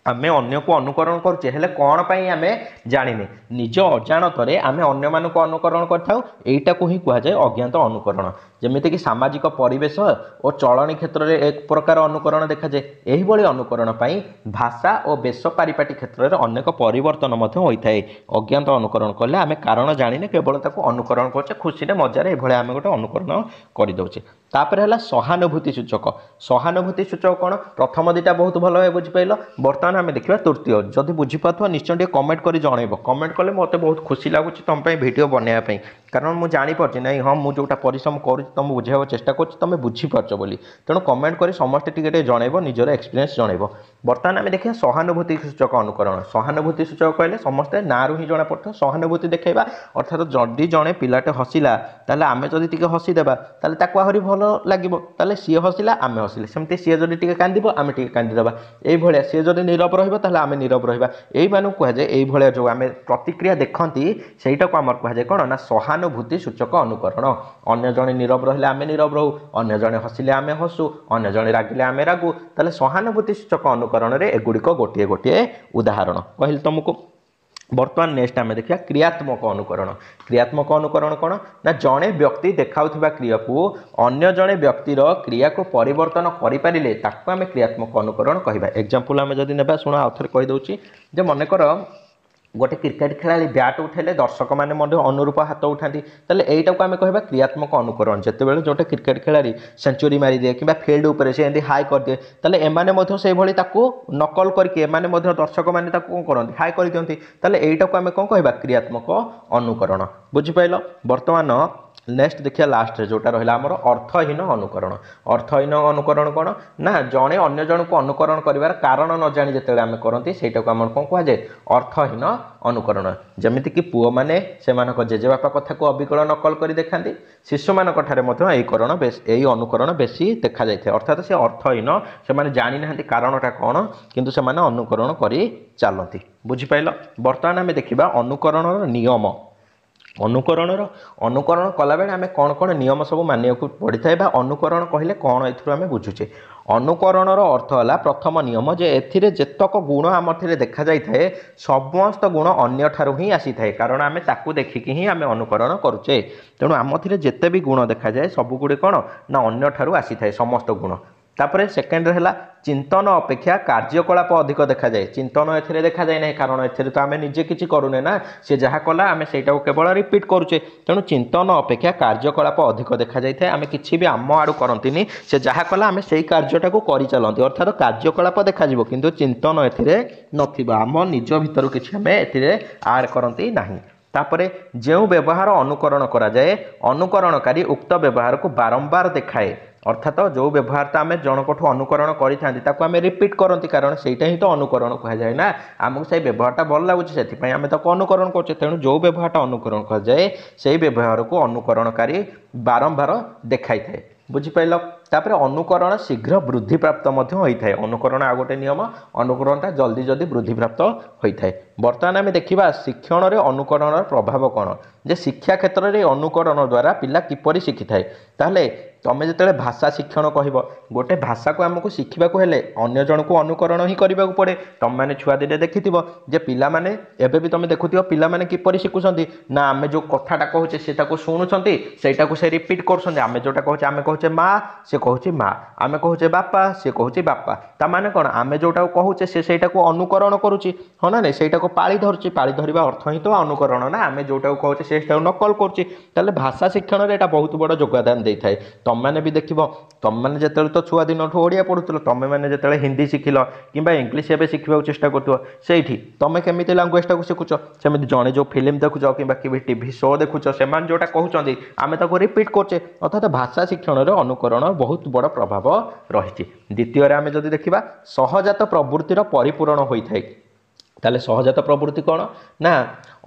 आम अन्य को अनुकरण करुचे हेले कौन पाई आम जाने निज अजाणत आम अन्य मानक अनुकरण करटा को ही कहुए अज्ञात अनुकरण जमीक सामाजिक परिवेश और चलनी क्षेत्र में एक प्रकार अनुकरण देखा जाए यही अनुकरण पाई भाषा और बेश पारिपाटी क्षेत्र में अनेक परिवर्तन होता है अज्ञात अनुकरण कले आम कारण जाने केवल अनुकरण करचे खुशी मजार ये आम गोटे अनुकरण करदे तापर है सहानुभूति सूचक कौन प्रथम दुटा बहुत भल भाव बुझीपाल बर्तमान आम देखा तृतीय जदि बुझीपार निश्चय टे कमेंट कर जनइब कमेंट कले मत बहुत खुशी लगुच तुम भिडियो बनवाई कारण मुझे जापी ना हाँ मुझे जोटा परिश्रम कर तुम बुझाइबा चेष्टा कर तुम बुझीपार बोली तेणु कमेंट कर समस्ते टे जनइब निजर एक्सपीरियंस जनइब बर्तमान आम देखा सहानुभूति सूचक अनुकरण सहानुभूति सूचक कहले समस्ते ना ही जना पड़ता सहानुभूति देखा अर्थात जदि जड़े पिलाटे हसिला ताले आम जदि टी हसीदेबा ताले आहरी भल लगे सी हसिला आम हसिले सेमती सी जदि टी कांदीब आम टी कांदीदेबा ये सी जदि नीरव रहा आम नीरव रहा यही मानक कहुए ये जो आम प्रतिक्रिया देखती सहीटा को आम कहुए कौन ना सहानुभूति सूचक अनुकरण अन्य जड़े नीरव रहिले आम नीरव रहू अन्य जड़े हसिले आम हसू अन्य जड़े रागिले आम रागू ताले सहानुभूति सूचक अनुकरण में एगुड़िक गोटे गोटे उदाहरण कहली तुमको बर्तमान नेक्स्ट आम देखा क्रियात्मक अनुकरण कौन ना जड़े व्यक्ति देखाउथिबा क्रिया को अन्य जड़े व्यक्तिर क्रिया को परिवर्तन करें ताको आम क्रियात्मक अनुकरण कहबा एग्जांपल आम जदि नेबा शुण आउ थे कहीदे जे मनकर गोटे क्रिकेट खेलाड़ी बैट उठेले दर्शक मैंने अनुरूप हाथ उठाती ताले यहीटा को आम कह क्रियात्मक अनुकरण जितेबाला जोटे क्रिकेट खेलाड़ी सेंचुरी मारी दिए कि फील्ड उपर से एमती हाई कर दिए ताले एमाने से नकल करके दर्शक मैंने कौन करते हाई कर दिखती ताले यहीटा को आम कौन कह क्रियात्मक अनुकरण बुझिपाल बर्तमान नेक्स्ट देखिए लास्ट जोटा रहा आमर अर्थहीन अनुकरण कौन ना जड़े अन्य जन को अनुकरण कर कारण न जानी जिते आम करती से आम कौन कहुए अर्थहीन अनुकरण जमीती कि पुओ मैंने से जेजेबापा कथा को अविकल नकल कर देखा शिशु मानक यही अनुकरण बेसी देखा जाए अर्थात से अर्थहीन से जानी ना कारणटा कौन किंतु से अनुकरण कर चलती बुझिपाल बर्तमान आम देखा अनुकरण नियम अनुकरण कला बेले आम कौन कौन नियम सब मानिया पड़ी था अनुकरण कहले कौन एम बुझुचे अनुकरण अर्थ है प्रथम नियम जे एथिरे जेतक गुण आम देखा जाए समस्त गुण अन्य ठारू ही आसी थाए कारण आम ताकू देखिकी ही आम अनुकरण करुचे तेणु आम जिते भी गुण देखा जाए सब गुड़े कौन ना अन्य ठारू आसी थाए समस्त गुण तापर सेकेंड है चिंतन अपेक्षा कार्यकलाप अधिक देखा जाए चिंतन ए देखा जाए ना कारण ए तो आम निजे किसी करूने ना सी जहाँ कला आम से केवल रिपीट करुचे तेणु चिंतन अपेक्षा कार्यकलाप अधिक देखा जाए आम कि भी आम आड़ू करती से जहाँ कला आम से कार्यटा को कर चलती अर्थात कार्यकलाप देखा किंतु चिंतन ए नाम निज भर किसी आम एड करती ना तापरे जो व्यवहार अनुकरण करा जाए अनुकरणकारी उक्त व्यवहार को बारंबार देखाए अर्थात जो व्यवहार आम जनक अनुकरण करें रिपीट करती कारण सेटा ही तो अनुकरण कहुए ना आमको से व्यवहारटा भल लगुच से आम अनुकरण कर तेणु जो व्यवहारटा अनुकरण कराए से व्यवहार को अनुकरणकारी बारंबार देखाई थाए बुझिपाल तापर अनुकरण शीघ्र वृद्धि प्राप्त होता है अनुकरण आ गोटे नियम अनुकरणटा जल्दी जल्दी वृद्धि प्राप्त होता है। बर्तमान आम देखा शिक्षण में अनुकरण प्रभाव कौन जे शिक्षा क्षेत्र में अनुकरण द्वारा पिला किपरि शिखि थाए ताहले तमें जिते भाषा शिक्षण कह गोटे भाषा को आमको शिखा हेले अन्य जन को अनुकरण ही करने पड़े। तुम मैंने छुआ दिने देखि जे पिला माने एबे भी तुम देखुव पिला माने किपरि शिखुंट ना आम जो कथाटा कहूचे से शुणुंट से रिपीट कर आम जोटा कहचे आम कहचे माँ से कहूँ माँ आम कहूचे बापा से कहूँ बापा ता माने कौन आम जोटा कहूचे से अनुकरण करुच्ची हाँ ना नहीं से पाली धरुच्ची पाली धरवा अर्थ ही तो अनुकरण ना आम जोटा कहूचे से नकल करुच्ची भाषा शिक्षण में बहुत बड़ योगदान दे थाए। तुम मैंने भी देख तुम मैंने जिते तो छुआ दिन ओडिया पढ़ुल तुम मैंने जो हिंदी शिखिल कि इंग्लीश एवं शिखा चेष्टा कर तुम केमी लांगुएज टाक शिखुच सेम जड़े जो फिल्म देखुच कि टीवी शो देखुच से जोटा कहते आम रिपीट करचे अर्थात भाषा शिक्षण में अनुकरण बहुत बड़ प्रभाव रही। द्वितीय आम जब देखा सहजात प्रवृत्तिर परिपूरण होता है ताले सहजात प्रवृत्ति कौन ना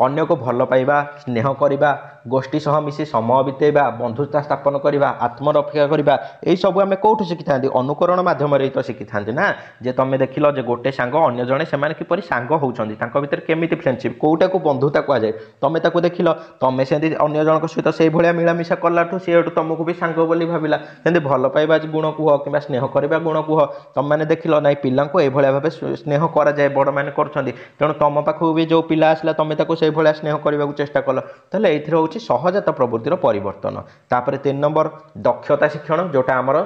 अन्य को भल पाइबा स्नेह करवा गोष्ठी सह मिसी समय बितेबा बंधुता स्थापन करवा आत्मरक्षा करवा यही सब आम कौटू शिखी था अनुकरण मध्यम तो शिखी था ना जे तुम देखिल जे गोटे सांग अन्य जड़े से किपरि सांग होती भितर केमी फ्रेंडशिप कौटा को बंधुता कहुए तुम ताको देखिल तुम से अन्य जन सहित से भाया मिलामिशा कलाठू सी तुमको भी सांग बोली भाविला सेमती भल पाइबा गुण कह कि स्नेह करवा गुण कह तुम मैंने देखिल ना पिला भाव स्नेह कराए बड़ मैंने कर तेणु तुम पाखु भी जो पिला आसला तुम से भाया स्नेह करने को चेष्टा कल ताले ये हूँ सहजात प्रवृत्तिर परिवर्तन। तापर 3 नंबर दक्षता शिक्षण जोटा आमर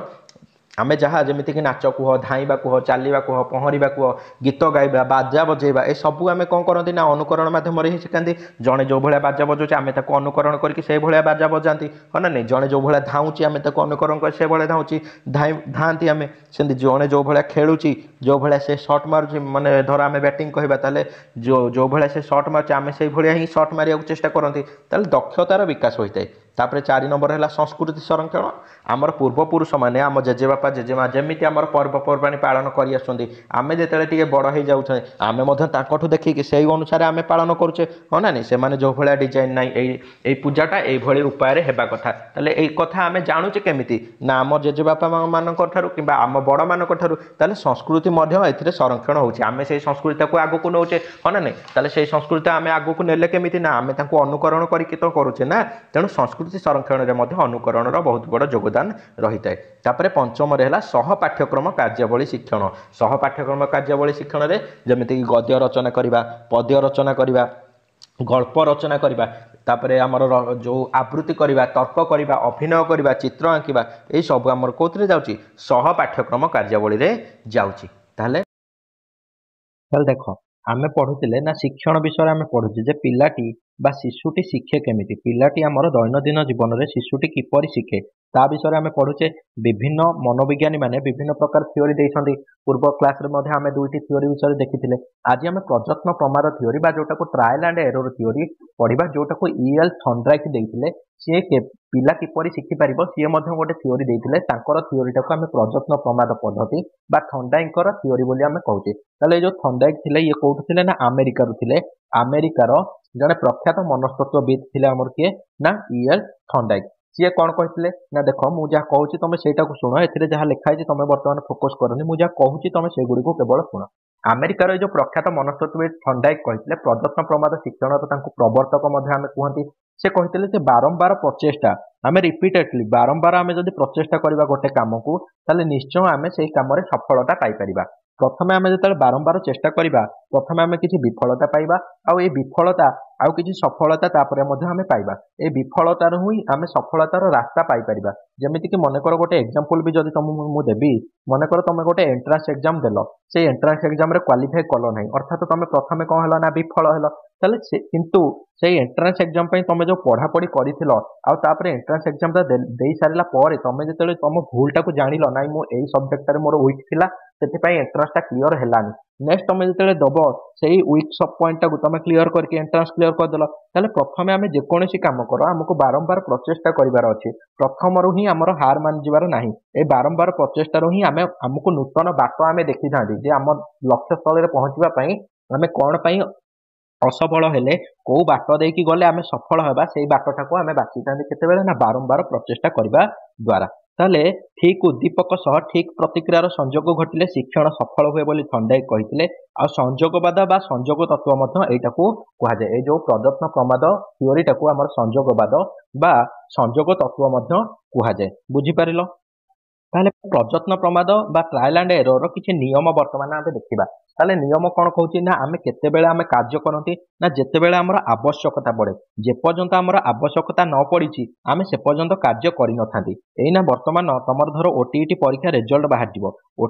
आमे जहाँ जमीक नाच कह धाइबा कह चलवा कह पहरवा कह गीत गाइबा बाजा बजेबा ए सबू आम कौन करती ना अनुकरण मध्यम ही शिखाती जड़े जो भाया बाजा बजाऊे आम अनुकरण करके बाजा बजाती हाँ ना नहीं जड़े जो भाया धाऊँची आम अनुकरण कर से भाया धाऊँची धाँती आम से जड़े जो भाया खेलुची जो भाया से सर्ट मारुची माने धर आम बैटिंग कहवा ताले जो भाया से सर्ट मारुचे आम से भाया ही सर्ट मारिया चेष्टा करती ताले दक्षतार विकास होता है। तापर 4 नंबर है संस्कृति संरक्षण आमर पूर्वपुरुष मैंने आम जेजेबापा जेजेमा जमी आम पर्वपर्वाणी पालन करें जिते बड़ हो जाऊे आम देखिए से अनुसार आम पालन करुचे हाँ ना नहीं से जो भाया डिजाइन ना यही पूजाटा यही उपाय होगा कथा ताले यही कथा आम जानूचे केमी ना आम जेजेबापा मान कि आम बड़ मान संस्कृति ए संरक्षण होची आम से संस्कृति को आगक नौचे हाँ ना नहीं ताले से संस्कृति आम आगक नेले केमी ना आम अनुकरण करके तो करुचे ना तेणु संस्कृति संरक्षण में अनुकरण बहुत बड़ योगदान रही है। तापर 5 है सह पाठ्यक्रम कार्यावली शिक्षण सह पाठ्यक्रम कार्यावली शिक्षण में जमीक गद्य रचना करवा पद्य रचना करवा गल्प रचना करवा तापर आमर जो आवृत्ति करवा तर्क करवा अभिनय करवा चित्र आंकिबा ये सब आमर कौन जाऊँगी सह पाठ्यक्रम कार्यावली जाऊँगी। ताहले देख आमे पढ़ुले ना शिक्षण विषय आमे पढ़ुचे जे पिलाटी बा शिशुटी शिखे केमिति पिलाटी आमर दैनंदिन जीवन में शिशुटी किपरि शिखे ता विषय आमे पढ़ुचे विभिन्न मनोविज्ञानी माने विभिन्न प्रकार थ्योरी देइछन्ति पूर्व क्लास रे मध्ये आमे दुईटी थ्योरी विषय देखिथिले आज आमे प्रयत्न प्रमाद थ्योरी बा जोटा को ट्रायल एंड एरर थ्योरी पढ़िबा जोटा को ईएल थंड्राइक देइथिले सी पिला किपरि शिखि पारिबो सी मध्ये गोटे थ्योरी देइथिले तांकर थ्योरीटा को आमे प्रयत्न प्रमाद पद्धति बा थंड्राइकर थ्योरी बोली आमे कहूचे ताले जो थंड्राइक थिले ये कोउठ थिले ना अमेरिका रु थिले अमेरिकार जड़े प्रख्यात मनस्तत्वविद थिले आमर किए ना ईएल थंडाइक सी कौन कहते ना देख मुझे कहूँ तुम से शुण ए जहाँ लिखाई तुम बर्तमान फोकस करनी मुझे कहूँ तुम से गुड़ी को केवल शुण अमेरिकार जो प्रख्यात मनस्तत्वविद थंडाइक कहते प्रदत्न प्रमाद शिक्षण प्रवर्तक आम कहते से कहते बारंबार प्रचेषा आम रिपीटेडली बारंबार आम जब प्रचेषा करवा गोटे कम को निश्चय आम से कम सफलता पाइपर प्रथम आम जो बारंबार चेष्टा करवा प्रथम आम किसी विफलता पाइबा आउ ये विफलता आउ किसी सफलता आम पाइबा ये विफलतार ही आम सफलतार रास्ता पाइपर जमीक मनकर गोटे एग्जांपल भी जब तुम मुझे देवी मनकर तुम गोटे एंट्रांस एग्जाम देल से एंट्रांस एग्जाम क्वालिफाई कल ना अर्थात तुम प्रथम कौन है ना विफल है किंतु से एंट्रांस एग्जाम तुम जो पढ़ापढ़ी कर एंट्रांस एग्जाम दे सारा तुम जो तुम भूलटा को जान ना मुझे सब्जेक्ट मोर वीक थी से एंट्रांसटा क्लीयर है नेक्स्ट तुम जो दब से वीक सब पॉइंटा को तुम क्लीयर करके एंट्रांस क्लीयर करदेल प्रथम आम जेकोसी कम कर आमको बारंबार प्रचेषा करार अच्छे प्रथम रू ही आमर हार मान जीवार ना ये बारंबार प्रचेषार ही आमको नूतन बाट आम देखी था आम लक्ष्य स्थल पहुँचापी आम कौन असफल हेले कौ बाट देकी गले आम सफल होगा से बाटा को आम बाछी था केते ना बारंबार प्रचेषा करने द्वारा ତାହେଲେ ଠିକ୍ ଉଦ୍ଦୀପକ ସହ ଠିକ୍ ପ୍ରତିକ୍ରିୟାର ସଂଯୋଗ ଘଟିଲେ ଶିକ୍ଷଣ ସଫଳ ହୁଏ ବୋଲି ଥର୍ନଡାଇକ୍ କହିଥିଲେ। ଆଉ ସଂଯୋଗବାଦ ବା ସଂଯୋଗ ତତ୍ତ୍ୱ ମଧ୍ୟ ଏଇଟାକୁ କୁହାଯାଏ। ଏଇ ଯୋଉ ପ୍ରଯତ୍ନ ପ୍ରମାଦ ଥିଓରିଟାକୁ ଆମର ସଂଯୋଗବାଦ ବା ସଂଯୋଗ ତତ୍ତ୍ୱ ମଧ୍ୟ କୁହାଯାଏ। ବୁଝିପାରିଲ? ତାହେଲେ ପ୍ରଯତ୍ନ ପ୍ରମାଦ ବା ଟ୍ରାଏଲ ଆଣ୍ଡ ଏରର କିଛି ନିୟମ ବର୍ତ୍ତମାନ ଆମେ ଦେଖିବା। ତାହେଲେ ନିୟମ କ'ଣ କହୁଛି ନା ଆମେ କେତେବେଳେ ଆମେ କାର୍ଯ୍ୟ କରନ୍ତି ନା ଯେତେବେଳେ ଆମର ଆବଶ୍ୟକତା ପଡ଼େ। ଯେପର୍ଯ୍ୟନ୍ତ ଆମର ଆବଶ୍ୟକତା ନ ପଡ଼ିଛି ଆମେ ସେ ପର୍ଯ୍ୟନ୍ତ କାର୍ଯ୍ୟ କରିନଥାନ୍ତି। ଏଇନା ବର୍ତ୍ତମାନ ତମର ଧର ଓଟିଇଟି ପରୀକ୍ଷା ରେଜଲ୍ଟ ବାହାରିଯିବ।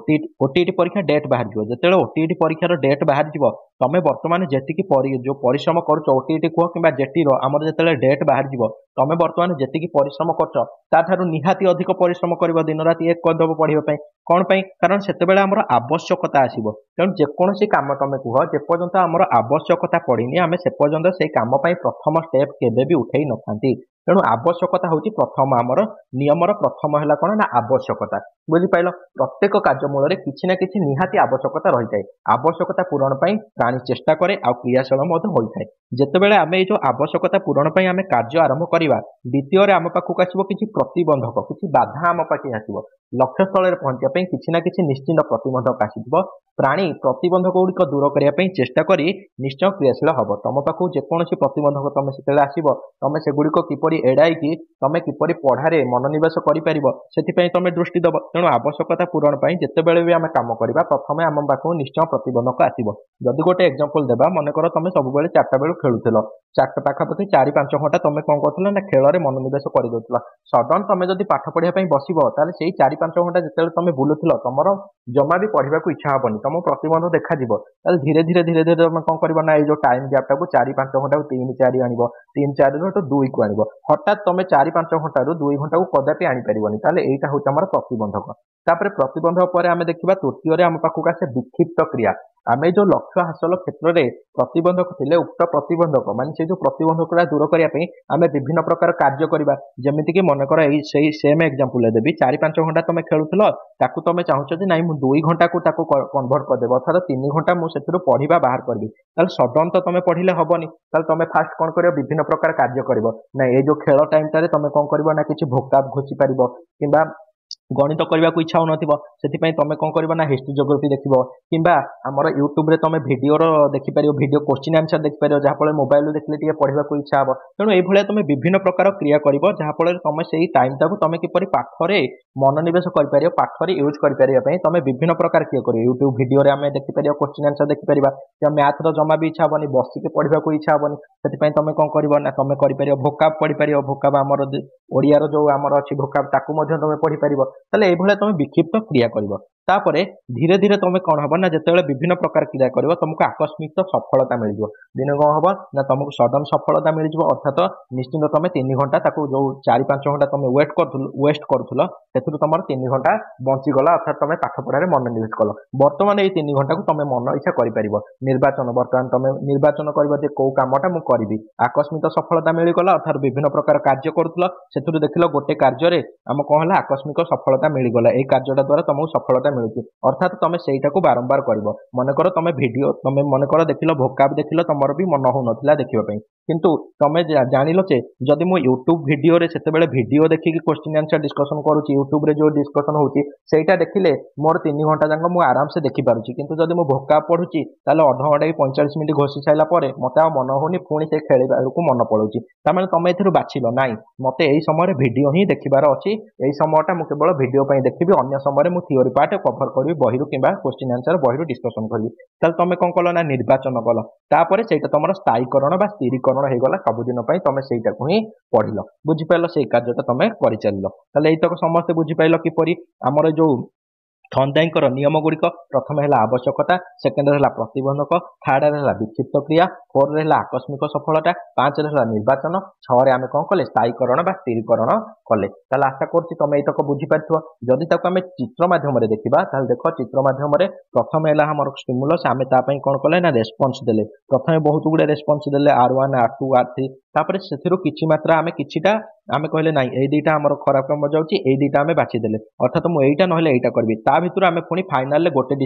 ଓଟିଇଟି ପରୀକ୍ଷା ଡେଟ୍ ବାହାରିଯିବ। ଯେତେବେଳେ ଓଟିଇଟି ପରୀକ୍ଷାର ଡେଟ୍ ବାହାରିଯିବ ତମେ ବର୍ତ୍ତମାନ ଯେତିକି ଯୋଉ ପରିଶ୍ରମ କରୁଛ ଓଟିଇଟି କୁହ କିମ୍ବା ଜେଟିର ଆମର ଯେତେବେଳେ ଡେଟ୍ ବାହାରିଯିବ ତମେ ବର୍ତ୍ତମାନ ଯେତିକି ପରିଶ୍ରମ କରୁଛ ତାଠାରୁ ନିହାତି ଅଧିକ ପରିଶ୍ରମ କରିବ। ଦିନ ରାତି ଏକ କରିଦେବ ପଢ଼ିବା ପାଇଁ। କ'ଣ ପାଇଁ? କାରଣ ସେତେବେଳେ ଆମର ଆବଶ୍ୟକତା ଆସିବ। ତେଣୁ ଯେକୌଣସି କାମ ତମେ କୁହ ଯେପର୍ଯ୍ୟନ୍ତ ଆମର ଆବଶ୍ୟକତା ପଡ଼ିନି ଆମେ ସେ ପର୍ଯ୍ୟନ୍ତ ସେଇ କାମ ପାଇଁ ପ୍ରଥମ ଷ୍ଟେପ୍ କେବେ ବି ଉଠେଇ ନଥାନ୍ତି। ତେଣୁ ଆବଶ୍ୟକତା ହେଉଛି ପ୍ରଥମ ଆମର ନିୟମର ପ୍ରଥମ ହେଲା କ'ଣ ନା ଆବଶ୍ୟକତା। ବୁଝିପାରିଲ? ପ୍ରତ୍ୟେକ କାର୍ଯ୍ୟ ମୂଳରେ କିଛି ନା କିଛି ନିହାତି ଆବଶ୍ୟକତା ରହିଥାଏ। ଆବଶ୍ୟକତା ପୂରଣ ପାଇଁ ପ୍ରାଣୀ ଚେଷ୍ଟା କରେ ଆଉ କ୍ରିୟାଶୀଳ ମଧ୍ୟ ହୋଇଥାଏ। ଯେତେବେଳେ ଆମେ ଏଇ ଯୋଉ ଆବଶ୍ୟକତା ପୂରଣ ପାଇଁ ଆମେ କାର୍ଯ୍ୟ ଆରମ୍ଭ କରିବା ଦ୍ୱିତୀୟରେ ଆମ ପାଖକୁ ଆସିବ କିଛି ପ୍ରତିବନ୍ଧକ, କିଛି ବାଧା ଆମ ପାଖରେ ଆସିବ। ଲକ୍ଷ୍ୟସ୍ଥଳରେ ପହଞ୍ଚିବା ପାଇଁ କିଛି ନା କିଛି ନିଶ୍ଚିନ୍ତ ପ୍ରତିବନ୍ଧକ ଆସିଯିବ। ପ୍ରାଣୀ ପ୍ରତିବନ୍ଧକ ଗୁଡ଼ିକ ଦୂର କରିବା ପାଇଁ ଚେଷ୍ଟା କରି ନିଶ୍ଚୟ କ୍ରିୟାଶୀଳ ହେବ। ତମ ପାଖକୁ ଯେକୌଣସି ପ୍ରତିବନ୍ଧକ ତମେ ସେତେବେଳେ ଆସିବ ତମେ ସେଗୁଡ଼ିକ କିପରି ଏଡ଼ାଇକି ତମେ କିପରି ପଢ଼ାରେ ମନୋନିବେଶ କରିପାରିବ ସେଥିପାଇଁ ତମେ ଦୃଷ୍ଟି ଦେବ। ତେଣୁ ଆବଶ୍ୟକତା ପୂରଣ ପାଇଁ ଯେତେବେଳେ ବି ଆମେ କାମ କରିବା ପ୍ରଥମେ ଆମ ପାଖକୁ ନିଶ୍ଚୟ ପ୍ରତିବନ୍ଧକ ଆସିବ। ଯଦି ଗୋଟେ ଏକ୍ସାମ୍ପଲ୍ ଦେବା, ମନେକର ତମେ ସବୁବେଳେ 4ଟା ବେଳୁ ଖେଳୁଥିଲ, ପାଖାପାଖି 4-5 ଘଣ୍ଟା ତମେ କ'ଣ କରୁଥିଲ ନା ଖେଳରେ ମନୋନିବେଶ କରିଦେଉଥିଲ। ସଡନ୍ ତମେ ଯଦି ପାଠ ପଢ଼ିବା ପାଇଁ ବସିବ ତାହେଲେ ସେଇ 4-5 ଘଣ୍ଟା ଯେତେବେଳେ ତମେ ବୁଲୁଥିଲ ତମର ଜମା ବି ପଢ଼ିବାକୁ ଇଚ୍ଛା ହେବନି। ତମକୁ ପ୍ରତିବନ୍ଧ ଦେଖାଯିବ। ତାହେଲେ ଧୀରେ ଧୀରେ ତମେ କ'ଣ କରିବ ନା ଏଇ ଯୋଉ ଟାଇମ୍ ଗ୍ୟାପ୍ଟାକୁ 4-5 ଘଣ୍ଟାକୁ 3-4 ଆଣିବ, 3-4ରୁ ଏଠୁ 2କୁ ଆଣିବ। ହଠାତ୍ ତମେ 4-5 ଘଣ୍ଟାରୁ 2 ଘଣ୍ଟାକୁ କଦାପି ଆଣିପାରିବନି। ତାହେଲେ ଏଇଟା ହେଉଛି ଆମର ପ୍ରତିବନ୍ଧକ। ତାପରେ ପ୍ରତିବନ୍ଧକ ପରେ ଆମେ ଦେଖିବା ତୃତୀୟରେ ଆମ ପାଖକୁ ଆସେ ବିକ୍ଷିପ୍ତ କ୍ରିୟା। ଆମେ ଯୋଉ ଲକ୍ଷ୍ୟ ହାସଲ କ୍ଷେତ୍ରରେ ପ୍ରତିବନ୍ଧକ ଥିଲେ ଉକ୍ତ ପ୍ରତିବନ୍ଧକ ମାନେ ସେ ଯୋଉ ପ୍ରତିବନ୍ଧକଟା ଦୂର କରିବା ପାଇଁ ଆମେ ବିଭିନ୍ନ ପ୍ରକାର କାର୍ଯ୍ୟ କରିବା। ଯେମିତିକି ମନେକର ଏଇ ସେଇ ସେମ୍ ଏକ୍ସାମ୍ପଲ୍ ଦେବି, 4-5 ଘଣ୍ଟା ତମେ ଖେଳୁଥିଲ ତାକୁ ତମେ ଚାହୁଁଛ ଯେ ନାଇଁ ମୁଁ 2 ଘଣ୍ଟାକୁ ତାକୁ କନଭର୍ଟ କରିଦେବ, ଅର୍ଥାৎ 3 ଘଣ୍ଟା ମୁଁ ସେଥିରୁ ପଢ଼ିବା ବାହାର କରିବି। ତାହେଲେ ସଡନ୍ ତ ତମେ ପଢ଼ିଲେ ହବନି। ତାହେଲେ ତମେ ଫାଷ୍ଟ କ'ଣ କରିବ ବିଭିନ୍ନ ପ୍ରକାର କାର୍ଯ୍ୟ କରିବ। ନା ଏଇ ଯୋଉ ଖେଳ ଟାଇମ୍ଟାରେ ତମେ କ'ଣ କରିବ ନା କିଛି ଭୋକାବ୍ ଘୋଷି ପାରିବ କିମ୍ବା ଗଣିତ କରିବାକୁ ଇଚ୍ଛା ହେଉନଥିବ ସେଥିପାଇଁ ତମେ କ'ଣ କରିବ ନା ହିଷ୍ଟ୍ରି ଜିଓଗ୍ରାଫି ଦେଖିବ କିମ୍ବା ଆମର ୟୁଟ୍ୟୁବରେ ତମେ ଭିଡ଼ିଓର ଦେଖିପାରିବ, ଭିଡ଼ିଓ କୋଶ୍ଚିନ୍ ଆନ୍ସର ଦେଖିପାରିବ, ଯାହାଫଳରେ ମୋବାଇଲରୁ ଦେଖିଲେ ଟିକେ ପଢ଼ିବାକୁ ଇଚ୍ଛା ହେବ। ତେଣୁ ଏଇଭଳିଆ ତମେ ବିଭିନ୍ନ ପ୍ରକାର କ୍ରିୟା କରିବ ଯାହାଫଳରେ ତମେ ସେଇ ଟାଇମ୍ଟାକୁ ତମେ କିପରି ପାଠରେ ମନୋନିବେଶ କରିପାରିବ, ପାଠରେ ୟୁଜ୍ କରିପାରିବା ପାଇଁ ତମେ ବିଭିନ୍ନ ପ୍ରକାର କ୍ରିୟା କରିବ। ୟୁଟ୍ୟୁବ ଭିଡ଼ିଓରେ ଆମେ ଦେଖିପାରିବା, କୋଶ୍ଚିନ୍ ଆନ୍ସର ଦେଖିପାରିବା। ମ୍ୟାଥର ଜମା ବି ଇଚ୍ଛା ହେବନି, ବସିକି ପଢ଼ିବାକୁ ଇଚ୍ଛା ହେବନି, ସେଥିପାଇଁ ତମେ କ'ଣ କରିବ ନା ତମେ କରିପାରିବ ଭୋକାବ୍ ପଢ଼ିପାରିବ। ଭୋକାବ୍ ଆମର ଓଡ଼ିଆର ଯୋଉ ଆମର ଅଛି ଭୋକାବ୍ ତାକୁ ମଧ୍ୟ ତମେ ପଢ଼ିପାରିବ। ତାହେଲେ ଏଇଭଳିଆ ତମେ ବିକ୍ଷିପ୍ତ କ୍ରିୟା କରିବ। ତାପରେ ଧୀରେ ଧୀରେ ତମେ କ'ଣ ହେବ ନା ଯେତେବେଳେ ବିଭିନ୍ନ ପ୍ରକାର କ୍ରିୟା କରିବ ତମକୁ ଆକସ୍ମିକ ସଫଳତା ମିଳିଯିବ। ଦିନେ କ'ଣ ହେବ ନା ତମକୁ ସଡନ୍ ସଫଳତା ମିଳିଯିବ, ଅର୍ଥାତ ନିଶ୍ଚିନ୍ତ ତମେ 3 ଘଣ୍ଟା ତାକୁ ଯୋଉ 4-5 ଘଣ୍ଟା ତମେ ୱେଷ୍ଟ କରୁଥିଲ ସେଥିରୁ ତମର 3 ଘଣ୍ଟା ବଞ୍ଚିଗଲା, ଅର୍ଥାତ ତମେ ପାଠ ପଢ଼ାରେ ମନୋନିବେଶ କଲ। ବର୍ତ୍ତମାନ ଏଇ 3 ଘଣ୍ଟାକୁ ତମେ ମନ ଇଚ୍ଛା କରିପାରିବ। ବର୍ତ୍ତମାନ ତମେ ନିର୍ବାଚନ କରିବ ଯେ କୋଉ କାମଟା ମୁଁ କରିବି। ଆକସ୍ମିକ ସଫଳତା ମିଳିଗଲା, ଅର୍ଥାତ ବିଭିନ୍ନ ପ୍ରକାର କାର୍ଯ୍ୟ କରୁଥିଲ ସେଥିରୁ ଦେଖିଲ ଗୋଟେ କାର୍ଯ୍ୟରେ ଆମ କ'ଣ ହେଲା ଆକସ୍ମିକ ସଫଳତା ମିଳିଗଲା। ଏଇ କାର୍ଯ୍ୟଟା ଦ୍ୱାରା ତମକୁ ସଫଳତା ମିଳୁଛି, ଅର୍ଥାତ ତମେ ସେଇଟାକୁ ବାରମ୍ବାର କରିବ। ମନେକର ତମେ ମନେକର ଦେଖିଲ ଭୋକାବ୍ ଦେଖିଲ ତମର ବି ମନ ହଉନଥିଲା ଦେଖିବା ପାଇଁ, କିନ୍ତୁ ତମେ ଜାଣିଲ ଯେ ଯଦି ମୁଁ ୟୁଟ୍ୟୁବ ଭିଡ଼ିଓରେ ସେତେବେଳେ ଭିଡ଼ିଓ ଦେଖିକି କୋଶ୍ଚିନ୍ ଆନ୍ସର ଡିସ୍କସନ୍ କରୁଛି, ୟୁଟ୍ୟୁବରେ ଯୋଉ ଡିସ୍କସନ୍ ହେଉଛି ସେଇଟା ଦେଖିଲେ ମୋର 3 ଘଣ୍ଟା ଯାକ ମୁଁ ଆରାମସେ ଦେଖିପାରୁଛି। କିନ୍ତୁ ଯଦି ମୁଁ ଭୋକାବ୍ ପଢ଼ୁଛି ତାହେଲେ ଅଧଘଣ୍ଟା କି 45 ମିନିଟ୍ ଘୋଷି ସାରିଲା ପରେ ମୋତେ ଆଉ ମନ ହଉନି, ପୁଣି ସେ ଖେଳିବାକୁ ମନ ପଳାଉଛି। ତାମାନେ ତମେ ଏଥିରୁ ବାଛିଲ ନାଇଁ ମୋତେ ଏଇ ସମୟରେ ଭିଡ଼ିଓ ହିଁ ଦେଖିବାର ଅଛି, ଏଇ ସମୟଟା ମୁଁ କେବଳ ଭିଡ଼ିଓ ପାଇଁ ଦେଖିବି, ଅନ୍ୟ ସମୟରେ ମୁଁ ଥିଓରି ପାର୍ଟ କଭର କରିବି ବହିରୁ କିମ୍ବା କୋଶ୍ଚିନ୍ ଆନ୍ସର ବହିରୁ ଡିସ୍କସନ୍ କରିବି। ତାହେଲେ ତମେ କ'ଣ କଲ ନା ନିର୍ବାଚନ କଲ। ତାପରେ ସେଇଟା ତମର ସ୍ଥାୟୀକରଣ ବା ସ୍ଥିରୀକରଣ ହେଇଗଲା, ସବୁଦିନ ପାଇଁ ତମେ ସେଇଟାକୁ ହିଁ ପଢ଼ିଲ। ବୁଝିପାରିଲ? ସେଇ କାର୍ଯ୍ୟଟା ତମେ କରିଚାଲିଲ। ତାହେଲେ ଏଇତକ ସମସ୍ତେ ବୁଝିପାରିଲ କିପରି ଆମର ଯୋଉ ଥର୍ନଡାଇକ୍‌ଙ୍କର ନିୟମ ଗୁଡ଼ିକ ପ୍ରଥମେ ହେଲା ଆବଶ୍ୟକତା, ସେକେଣ୍ଡରେ ହେଲା ପ୍ରତିବନ୍ଧକ, ଥାର୍ଡରେ ହେଲା ବିକ୍ଷିପ୍ତ କ୍ରିୟା, 4ରେ ହେଲା ଆକସ୍ମିକ ସଫଳତା, 5ରେ ହେଲା ନିର୍ବାଚନ, 6ରେ ଆମେ କ'ଣ କଲେ ସ୍ଥାୟୀକରଣ ବା ସ୍ଥିରୀକରଣ କଲେ। ତାହେଲେ ଆଶା କରୁଛି ତମେ ଏଇତକ ବୁଝିପାରିଥିବ। ଯଦି ତାକୁ ଆମେ ଚିତ୍ର ମାଧ୍ୟମରେ ଦେଖିବା ତାହେଲେ ଦେଖ ଚିତ୍ର ମାଧ୍ୟମରେ ପ୍ରଥମେ ହେଲା ଆମର ଷ୍ଟିମୁଲସ୍, ଆମେ ତା ପାଇଁ କ'ଣ କଲେ ନା ରେସ୍ପନ୍ସ ଦେଲେ। ପ୍ରଥମେ ବହୁତ ଗୁଡ଼ିଏ ରେସ୍ପନ୍ସ ଦେଲେ R1, R2, R3, ତାପରେ ସେଥିରୁ କିଛି ମାତ୍ରା ଆମେ କିଛିଟା आमे कहले नाई एई दुईटा हमर खराब काम जाउची एई दुईटा आमे बाछिदेले अर्थात मु एईटा नहले एईटा करबी ता भितरु आमे पुणी फाइनाल गोटे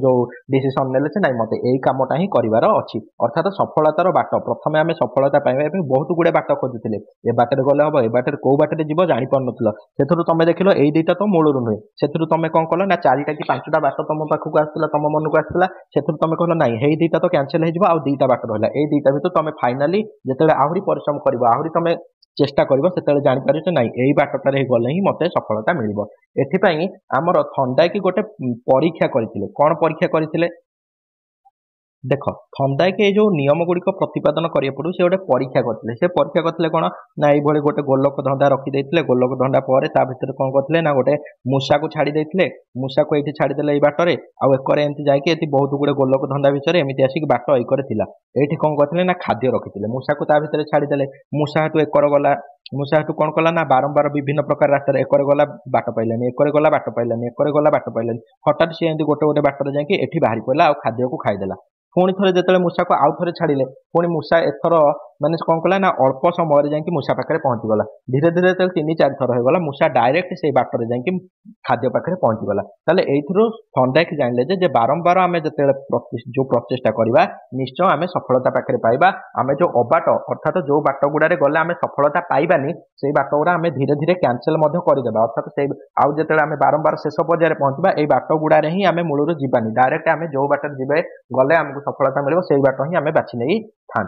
जो डिसिजन नेले से नाई मते एई कामटा ही करिवार अछि अर्थात सफलतार बाट प्रथमे आमे सफलता पाइबा एबे बहुत गुडे बाट खोजुथिले ए बाटरे गले हबो ए बाटरे को बाटरे जिवो जानि पारनथुल सेथुरु तमे देखिलो एई दुईटा तो मूलरु नुहे सेथुरु तमे कोन कलो ना चारिटा कि पांचटा बाट तम पाखकु आस्तला तम मनकु आस्तला सेथुरु तमे कहलो नाई हेई दुईटा तो कैंसिल हे जिवो आ दुईटा बाट रहला एई दुईटा भितर तमे फाइनाली जेतेबे आहुरी परिश्रम करिवो आहुरी तमे चेष्टा करिवो सेतेबे जानि पारिछ नाई एई बाटटारे गले ही मते सफलता मिलिबो एथिपई आमर थंडाई कि गोटे परीक्षा करथिले कोन परीक्षा करथिले देख थंडाई के जो नियम गुड़िक प्रतिपादन करिया पड़ू से गोटे परीक्षा करथिले से परीक्षा करथिले कोन ना एई भली गोटे गोलक धंदा रखि देथिले गोलक धंदा परे ता भितर कोन करथिले ना गोटे मूषा को छाड़ी देथिले मूषा को एठी छाड़ी देले एई बाटरे आ एकरे एंती जायके एठी बहुत गुडे गोलक धंदा भितर एमिति आसी बाट एकरे थिला एठी कोन करथिले ना खाद्य रखिथिले मूषा को ता भितर छाड़ी देले मूषा हेतु एकर गला मूषा हेतु कोन कला ना बारंबार विभिन्न प्रकार रास्ता एकर गला बाट पाइलानी एकर गला बाट पाइलानी एकर गला बाट पाइलानी हठात से एंती गोटे गोटे बाटरे जायके एठी बाहरी पइला आ खाद्य को खाइदेला पुणी थे जो मूषा को आउ थे छाड़े पुणी मूषा एथर माने कौन कला ना अल्प समय जाकि मूषा पाखे पहुंचीगला धीरे धीरे तीन चार थर होगा मूषा डायरेक्ट से बाटर जाकि खाद्य पाखे पहुंचीगला ताले एइथरो थंडाई जानले जे बारंबार आमे जते जो प्रचेष्टा करबा निश्चय आमे सफलता पाखे पाइबा आमे जो अबाट अर्थात जो बाट गुड़ारे गले आमे सफलता पाइबानी से बाट गुड़ा आमे धीरे धीरे कैंसिल करदेबा अर्थात से आउ जते आमे बारंबार शेष पर्यायर पहुंचबा ए बाट गुड़ारे ही आमे मूलरू जीवानी डायरेक्ट आमे जो बाटर जीवे गले आमको सफलता मिले से बाट ही आमे बाछि नहीं था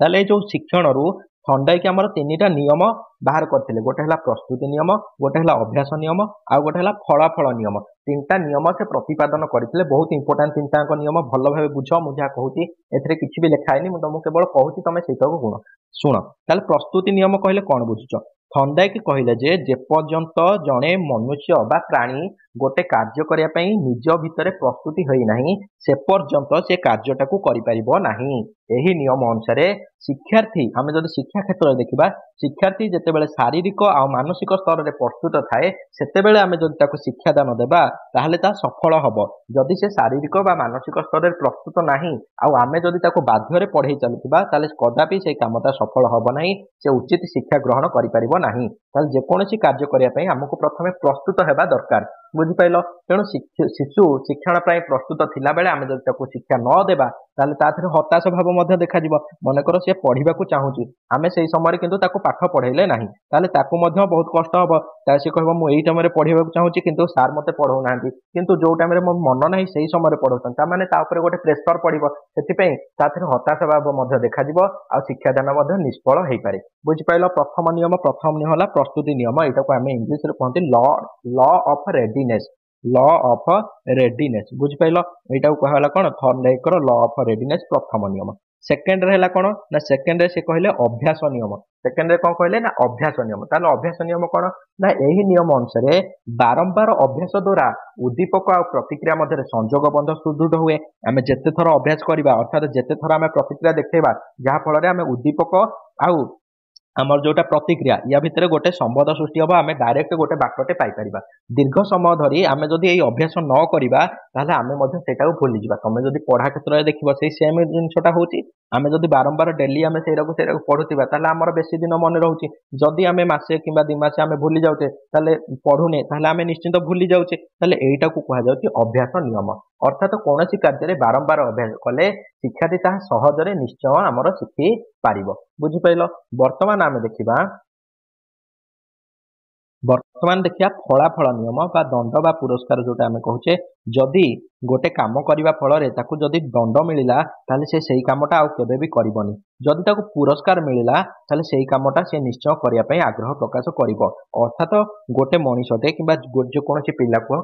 ताले जो शिक्षण रु थंडाई कि आमर तीन नियम बाहर करथिले गोटे हला प्रस्तुति नियम गोटे हला अभ्यास नियम आ गोटे हला फलाफल नियम तीनटा नियम से प्रतिपादन करथिले बहुत इंपोर्टेंट तीनटा नियम भल भाबे बुझ मु जा कहूची एथरे किछि भी लिखा हैनी मु तुमको केवल कहूची तमे सेटाको गुण सुन ताले प्रस्तुति नियम कहले कोन बुझुछ थंडाई कि कहले जे पर्यंत जणे मनुष्य बा प्राणी गोटे कार्य करिया पई निज भितरे प्रस्तुति होई नाही से पर्यंत से कार्यटाकू करि परिबो नाही एही नियम अनुसार शिक्षार्थी आमे जदि शिक्षा क्षेत्र में देखिबा शिक्षार्थी जेतेबेले शारीरिक आ मानसिक स्तर रे प्रस्तुत थाए सेतेबेले आमे जदि ताको शिक्षा दान देबा ताहले ता सफल हबो जदि से शारीरिक बा मानसिक स्तर रे प्रस्तुत नाही आ आमे जदि ताको बाध्य रे पढाई चलुथिबा ताले कदापि से कामटा सफल हबो नाही से उचित शिक्षा ग्रहण करि परिबो नाही ताले जे कोनोसी कार्य करिया पई हमकु प्रथमे प्रस्तुत हेबा दरकार बुझी पाइल तेणु शिशु शिक्षण प्राय प्रस्तुत थिला बेले आमे जदि ताको शिक्षा न देबा ताले ताथरे हताश भाव मध्य देखा जिवो मनकर से पढिबाकू चाहूची आमे सेही समय किंतु ताको पाठ पढाइले नाही ताले ताको मध्य बहुत कष्ट हबो ता से कहबो मु एई टाइम रे पढिबाकू चाहूची किंतु सार मते पढौ नांती किंतु जो टाइम रे मो मन नाही सेही समय रे पढौछन ता माने ता ऊपर गोटे प्रेशर पडिबो सेति पई ताथरे हताश भाव मध्य देखा जिवो आ शिक्षा दान मध्य निष्फल हेई पारे बुझी पाइल प्रथम नियम होला प्रस्तुति नियम एटा को आमे इंग्लिश रे कहंती law of readiness law of readiness बुझी पाइल एटा को कहला कोन थर्ड कर लॉ ऑफ रेडीनेस प्रथम नियम सेकेंड रे हला कोन ना सेकेंड रे से कहले अभ्यास नियम सेकेंड रे कोन कहले ना अभ्यास नियम ताले अभ्यास नियम कोन ना एही नियम अनुसार बारंबार अभ्यास द्वारा उद्दीपक आ प्रतिक्रिया मध्य संजोग बंध सुदृढ़ हुए आमे जेते थर अभ्यास करबा अर्थात जेते थर आमे प्रतिक्रिया देखैबा जहा फल रे आमे उद्दीपक आउ आमर जोटा प्रतिक्रिया या भितर गोटे संबंध सृष्टि हम आम डायरेक्ट गोटे बाटटे पाइपर दीर्घ समय धरी आम जदि यही अभ्यास न करवा आम से भूली जा तुम जब पढ़ा क्षेत्र में देखो से सेम जिनसा हूँ आम जब बारंबार डेली आम से पढ़ुवा आमर बेसी दिन मन रोचे जदि आम मसे कि 2 मास आम भूली जाऊे पढ़ुने आम निश्चिंत भूली जाऊे यहीटा को कहुच्छे अभ्यास नियम अर्थात कौन कार्य बारंबार अभ्यास कले शिक्षार्थी ताहा सहजरे निश्चय आमर शिखि पारिबो बुझिपाइल वर्तमान आम देखा वर्तमान देखिया फलाफल नियम बा दंड बा पुरस्कार जोटा आम कहूचे जदि गोटे काम करने फल जदि दंड मिलला ताले से सही कामटा आउ केबे भी करबनी जदि ताकू पुरस्कार मिलला ताले सही कामटा से निश्चय करिया पई आग्रह प्रकाश करिवो अर्थात गोटे मनीषटे किबा जेकोसी पिला कुह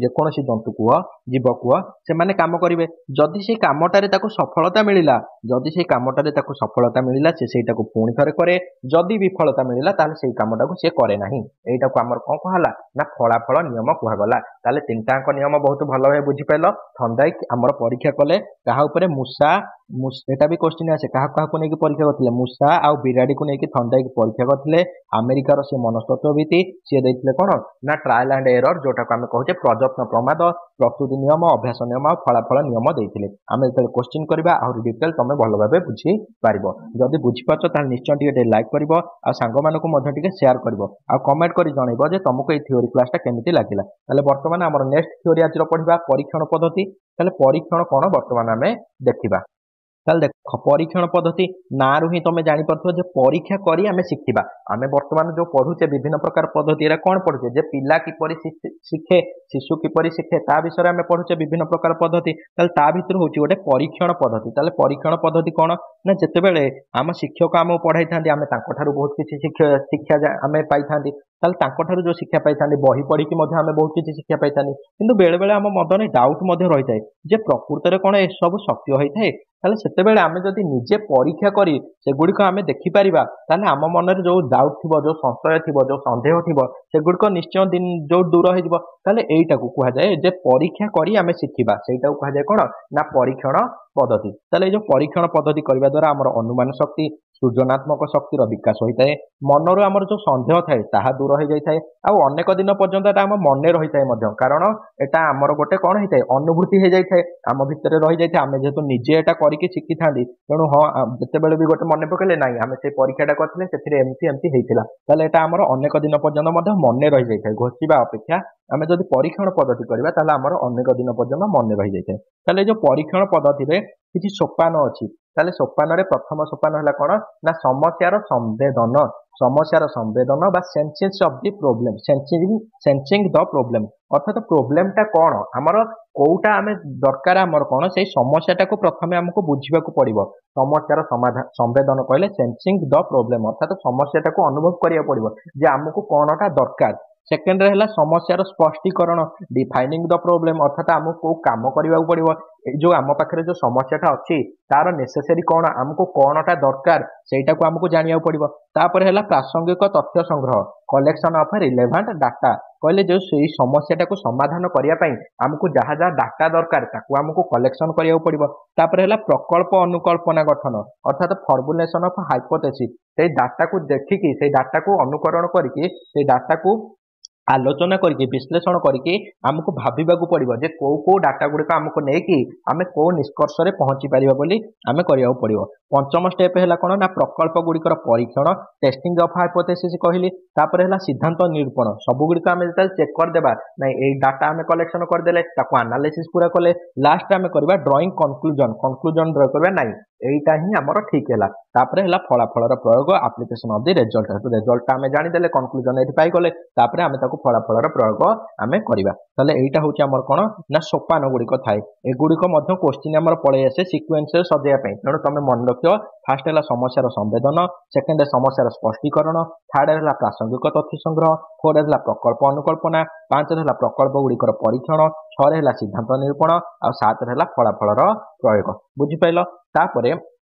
जेकोसी जंतु कुह जीव कुह से माने काम करिवे जदि से कामटारे ताकू सफलता मिलला जदि से कामटारे ताकू सफलता मिलला से सेटाकू पुणी थरे करे जदि विफलता मिलला ताले सेही कामटाकू से करे नाही एटा को हमर कोन कहला ना फलाफल नियम कहगला ताले तीनटाक नियम बहुत भल भाबे बुझी पाइल थंडाई हमर परीक्षा कले कहा ऊपर मूषा ଏଟା ବି କ୍ୱେଶ୍ଚିନ୍ ଆସେ କାହାକୁ କାହାକୁ ନେଇକି ପରୀକ୍ଷା କରିଥିଲେ ମୂଷା ଆଉ ବିରାଡିକୁ ନେଇକି ଥଣ୍ଡାଇକି ପରୀକ୍ଷା କରିଥିଲେ। ଆମେରିକାର ସେ ମନସ୍ତତ୍ତ୍ୱବିତି ସିଏ ଦେଇଥିଲେ କଣ ନା ଟ୍ରାଏଲ ଆଣ୍ଡ ଏରର ଯୋଉଟାକୁ ଆମେ କହୁଛେ ପ୍ରଯତ୍ନ ପ୍ରମାଦ ପ୍ରସ୍ତୁତି ନିୟମ ଅଭ୍ୟାସ ନିୟମ ଆଉ ଫଳାଫଳ ନିୟମ ଦେଇଥିଲେ। ଆମେ ଯେତେବେଳେ କ୍ୱେଶ୍ଚିନ୍ କରିବା ଆହୁରି ଡିଟେଲ ତମେ ଭଲ ଭାବେ ବୁଝିପାରିବ। ଯଦି ବୁଝିପାରୁଛ ତାହେଲେ ନିଶ୍ଚୟ ଟିକେ ଲାଇକ୍ କରିବ ଆଉ ସାଙ୍ଗମାନଙ୍କୁ ମଧ୍ୟ ଟିକେ ସେୟାର କରିବ ଆଉ କମେଣ୍ଟ କରି ଜଣେଇବ ଯେ ତମକୁ ଏଇ ଥିଓରି କ୍ଲାସଟା କେମିତି ଲାଗିଲା। ତାହେଲେ ବର୍ତ୍ତମାନ ଆମର ନେକ୍ସଟ ଥିଓରି ଆଜିର ପଢିବା ପରୀକ୍ଷଣ ପଦ୍ଧତି। ତାହେଲେ ପରୀକ୍ଷଣ କଣ ବର୍ତ୍ତମାନ ଆମେ ଦେଖିବା। ତାହେଲେ ଦେଖ ପରୀକ୍ଷଣ ପଦ୍ଧତି ନାଁରୁ ହିଁ ତମେ ଜାଣିପାରୁଥିବ ଯେ ପରୀକ୍ଷା କରି ଆମେ ଶିଖିବା। ଆମେ ବର୍ତ୍ତମାନ ଯୋଉ ପଢୁଛେ ବିଭିନ୍ନ ପ୍ରକାର ପଦ୍ଧତି ଏରା କଣ ପଢୁଛେ ଯେ ପିଲା କିପରି ଶିଖେ ଶିଶୁ କିପରି ଶିଖେ ତା ବିଷୟରେ ଆମେ ପଢୁଛେ ବିଭିନ୍ନ ପ୍ରକାର ପଦ୍ଧତି। ତାହେଲେ ତା ଭିତରୁ ହଉଛି ଗୋଟେ ପରୀକ୍ଷଣ ପଦ୍ଧତି। ତାହେଲେ ପରୀକ୍ଷଣ ପଦ୍ଧତି କଣ ନା ଯେତେବେଳେ ଆମ ଶିକ୍ଷକ ଆମକୁ ପଢାଇଥାନ୍ତି ଆମେ ତାଙ୍କଠାରୁ ବହୁତ କିଛି ଶିକ୍ଷା ଆମେ ପାଇଥାନ୍ତି। ତାହେଲେ ତାଙ୍କଠାରୁ ଯୋଉ ଶିକ୍ଷା ପାଇଥାନ୍ତି ବହି ପଢିକି ମଧ୍ୟ ଆମେ ବହୁତ କିଛି ଶିକ୍ଷା ପାଇଥାନ୍ତି। କିନ୍ତୁ ବେଳେ ବେଳେ ଆମ ମନରେ ଡାଉଟ ମଧ୍ୟ ରହିଥାଏ ଯେ ପ୍ରକୃତରେ କଣ ଏସବୁ ସତ୍ୟ ହୋଇଥାଏ। ତାହେଲେ ସେତେବେଳେ ଆମେ ଯଦି ନିଜେ ପରୀକ୍ଷା କରି ସେଗୁଡ଼ିକ ଆମେ ଦେଖିପାରିବା ତାହେଲେ ଆମ ମନରେ ଯୋଉ ଡାଉଟ ଥିବ ଯୋଉ ସଂଶୟ ଥିବ ଯୋଉ ସନ୍ଦେହ ଥିବ ସେଗୁଡ଼ିକ ନିଶ୍ଚୟ ଯୋଉ ଦୂର ହେଇଯିବ। ତାହେଲେ ଏଇଟାକୁ କୁହାଯାଏ ଯେ ପରୀକ୍ଷା କରି ଆମେ ଶିଖିବା। ସେଇଟାକୁ କୁହାଯାଏ କଣ ନା ପରୀକ୍ଷଣ ପଦ୍ଧତି। ତାହେଲେ ଏଇ ଯୋଉ ପରୀକ୍ଷଣ ପଦ୍ଧତି କରିବା ଦ୍ୱାରା ଆମର ଅନୁମାନ ଶକ୍ତି ସୃଜନାତ୍ମକ ଶକ୍ତିର ବିକାଶ ହୋଇଥାଏ। ମନରୁ ଆମର ଯୋଉ ସନ୍ଦେହ ଥାଏ ତାହା ଦୂର ହେଇଯାଇଥାଏ ଆଉ ଅନେକ ଦିନ ପର୍ଯ୍ୟନ୍ତ ଏଟା ଆମ ମନେ ରହିଥାଏ ମଧ୍ୟ କାରଣ ଏଟା ଆମର ଗୋଟେ କଣ ହେଇଥାଏ ଅନୁଭୂତି ହେଇଯାଇଥାଏ ଆମ ଭିତରେ ରହିଯାଇଥାଏ। ଆମେ ଯେହେତୁ ନିଜେ ଏଟା କରିକି ଶିଖିଥାନ୍ତି ତେଣୁ ହଁ ଯେତେବେଳେ ବି ଗୋଟେ ମନେ ପକେଇଲେ ନାଇଁ ଆମେ ସେଇ ପରୀକ୍ଷାଟା କରିଥିଲେ ସେଥିରେ ଏମିତି ଏମିତି ହେଇଥିଲା ତାହେଲେ ଏଟା ଆମର ଅନେକ ଦିନ ପର୍ଯ୍ୟନ୍ତ ମଧ୍ୟ ମନେ ରହିଯାଇଥାଏ। ଘୋଷିବା ଅପେକ୍ଷା ଆମେ ଯଦି ପରୀକ୍ଷଣ ପଦ୍ଧତି କରିବା ତାହେଲେ ଆମର ଅନେକ ଦିନ ପର୍ଯ୍ୟନ୍ତ ମନେ ରହିଯାଇଥାଏ। ତାହେଲେ ଏ ଯୋଉ ପରୀକ୍ଷଣ ପଦ୍ଧତିରେ କିଛି ସୋପାନ ଅଛି। ତାହେଲେ ସୋପାନରେ ପ୍ରଥମ ସୋପାନ ହେଲା କଣ ନା ସମସ୍ୟାର ସମ୍ବେଦନ ବା sensing of the problem sensing the problem ଅର୍ଥାତ ପ୍ରୋବ୍ଲେମଟା କଣ ଆମର କୋଉଟା ଆମେ ଦରକାର ଆମର କଣ ସେଇ ସମସ୍ୟାଟାକୁ ପ୍ରଥମେ ଆମକୁ ବୁଝିବାକୁ ପଡିବ। ସମସ୍ୟାର ସମ୍ବେଦନ କହିଲେ ସେନ୍ସିଂ ଦ ପ୍ରୋବ୍ଲେମ ଅର୍ଥାତ ସମସ୍ୟାଟାକୁ ଅନୁଭବ କରିବାକୁ ପଡିବ ଯେ ଆମକୁ କଣଟା ଦରକାର। ସେକେଣ୍ଡରେ ହେଲା ସମସ୍ୟାର ସ୍ପଷ୍ଟୀକରଣ ଡିଫାଇନିଂ ଦ ପ୍ରୋବ୍ଲେମ ଅର୍ଥାତ ଆମକୁ କୋଉ କାମ କରିବାକୁ ପଡିବ। ଏଇ ଯୋଉ ଆମ ପାଖରେ ଯୋଉ ସମସ୍ୟାଟା ଅଛି ତାର ନେସେସରୀ କଣ ଆମକୁ କଣଟା ଦରକାର ସେଇଟାକୁ ଆମକୁ ଜାଣିବାକୁ ପଡିବ। ତାପରେ ହେଲା ପ୍ରାସଙ୍ଗିକ ତଥ୍ୟ ସଂଗ୍ରହ କଲେକ୍ସନ ଅଫ ରିଲେଭାଣ୍ଟ ଡାଟା କହିଲେ ଯୋଉ ସେଇ ସମସ୍ୟାଟାକୁ ସମାଧାନ କରିବା ପାଇଁ ଆମକୁ ଯାହା ଯାହା ଡାଟା ଦରକାର ତାକୁ ଆମକୁ କଲେକ୍ସନ କରିବାକୁ ପଡିବ। ତାପରେ ହେଲା ପ୍ରକଳ୍ପ ଅନୁକଳ୍ପନା ଗଠନ ଅର୍ଥାତ ଫର୍ମୁଲେସନ ଅଫ ହାଇପୋଥେସିସ ସେଇ ଡାଟାକୁ ଦେଖିକି ସେଇ ଡାଟାକୁ ଅନୁକରଣ କରିକି ସେଇ ଡାଟାକୁ ଆଲୋଚନା କରିକି ବିଶ୍ଳେଷଣ କରିକି ଆମକୁ ଭାବିବାକୁ ପଡିବ ଯେ କୋଉ କୋଉ ଡାଟା ଗୁଡିକ ଆମକୁ ନେଇକି ଆମେ କୋଉ ନିଷ୍କର୍ଷରେ ପହଞ୍ଚି ପାରିବା ବୋଲି ଆମେ କରିବାକୁ ପଡିବ। ପଞ୍ଚମ ଷ୍ଟେପ ହେଲା କଣ ନା ପ୍ରକଳ୍ପ ଗୁଡିକର ପରୀକ୍ଷଣ ଟେଷ୍ଟିଂ ଅଫ ହାଇପୋଥେସିସ କହିଲି। ତାପରେ ହେଲା ସିଦ୍ଧାନ୍ତ ନିରୂପଣ ସବୁଗୁଡିକ ଆମେ ଯେତେବେଳେ ଚେକ୍ କରିଦେବା ନାଇଁ ଏଇ ଡାଟା ଆମେ କଲେକ୍ସନ କରିଦେଲେ ତାକୁ ଆନାଲିସିସ ପୁରା କଲେ ଲାଷ୍ଟ ଆମେ କରିବା ଡ୍ରଇଂ କନକ୍ଲୁଜନ ଡ୍ର କରିବା ନାଇଁ ଏଇଟା ହିଁ ଆମର ଠିକ ହେଲା। ତାପରେ ହେଲା ଫଳାଫଳର ପ୍ରୟୋଗ ଆପ୍ଲିକେସନ ଅଫ ଦି ରେଜଲ୍ଟଟା ଆମେ ଜାଣିଦେଲେ କନକ୍ଲୁଜନ ଏଠି ପାଇଗଲେ ତାପରେ ଆମେ ତାକୁ ଫଳାଫଳର ପ୍ରୟୋଗ ଆମେ କରିବା। ତାହେଲେ ଏଇଟା ହଉଛି ଆମର କଣ ନା ସୋପାନ ଗୁଡିକ ଥାଏ। ଏଗୁଡିକ ମଧ୍ୟ କ୍ୱେଶ୍ଚିନ୍ ଆମର ପଳେଇ ଆସେ ସିକ୍ୱେନ୍ସରେ ସଜେଇବା ପାଇଁ ତେଣୁ ତମେ ମନେ ରଖିବ ଫାର୍ଷ୍ଟ ହେଲା ସମସ୍ୟାର ସମ୍ବେଦନ ସେକେଣ୍ଡ ସମସ୍ୟାର ସ୍ପଷ୍ଟୀକରଣ ଥାର୍ଡ ହେଲା ପ୍ରାସଙ୍ଗିକ ତଥ୍ୟ ସଂଗ୍ରହ ଫୋର୍ଥ ହେଲା ପ୍ରକଳ୍ପ ଅନୁକଳ୍ପନା ପାଞ୍ଚରେ ହେଲା ପ୍ରକଳ୍ପ ଗୁଡିକର ପରୀକ୍ଷଣ ଛଅରେ ହେଲା ସିଦ୍ଧାନ୍ତ ନିରୂପଣ ଆଉ ସାତରେ ହେଲା ଫଳାଫଳର ପ୍ରୟୋଗ। ବୁଝିପାରିଲ। ତାପରେ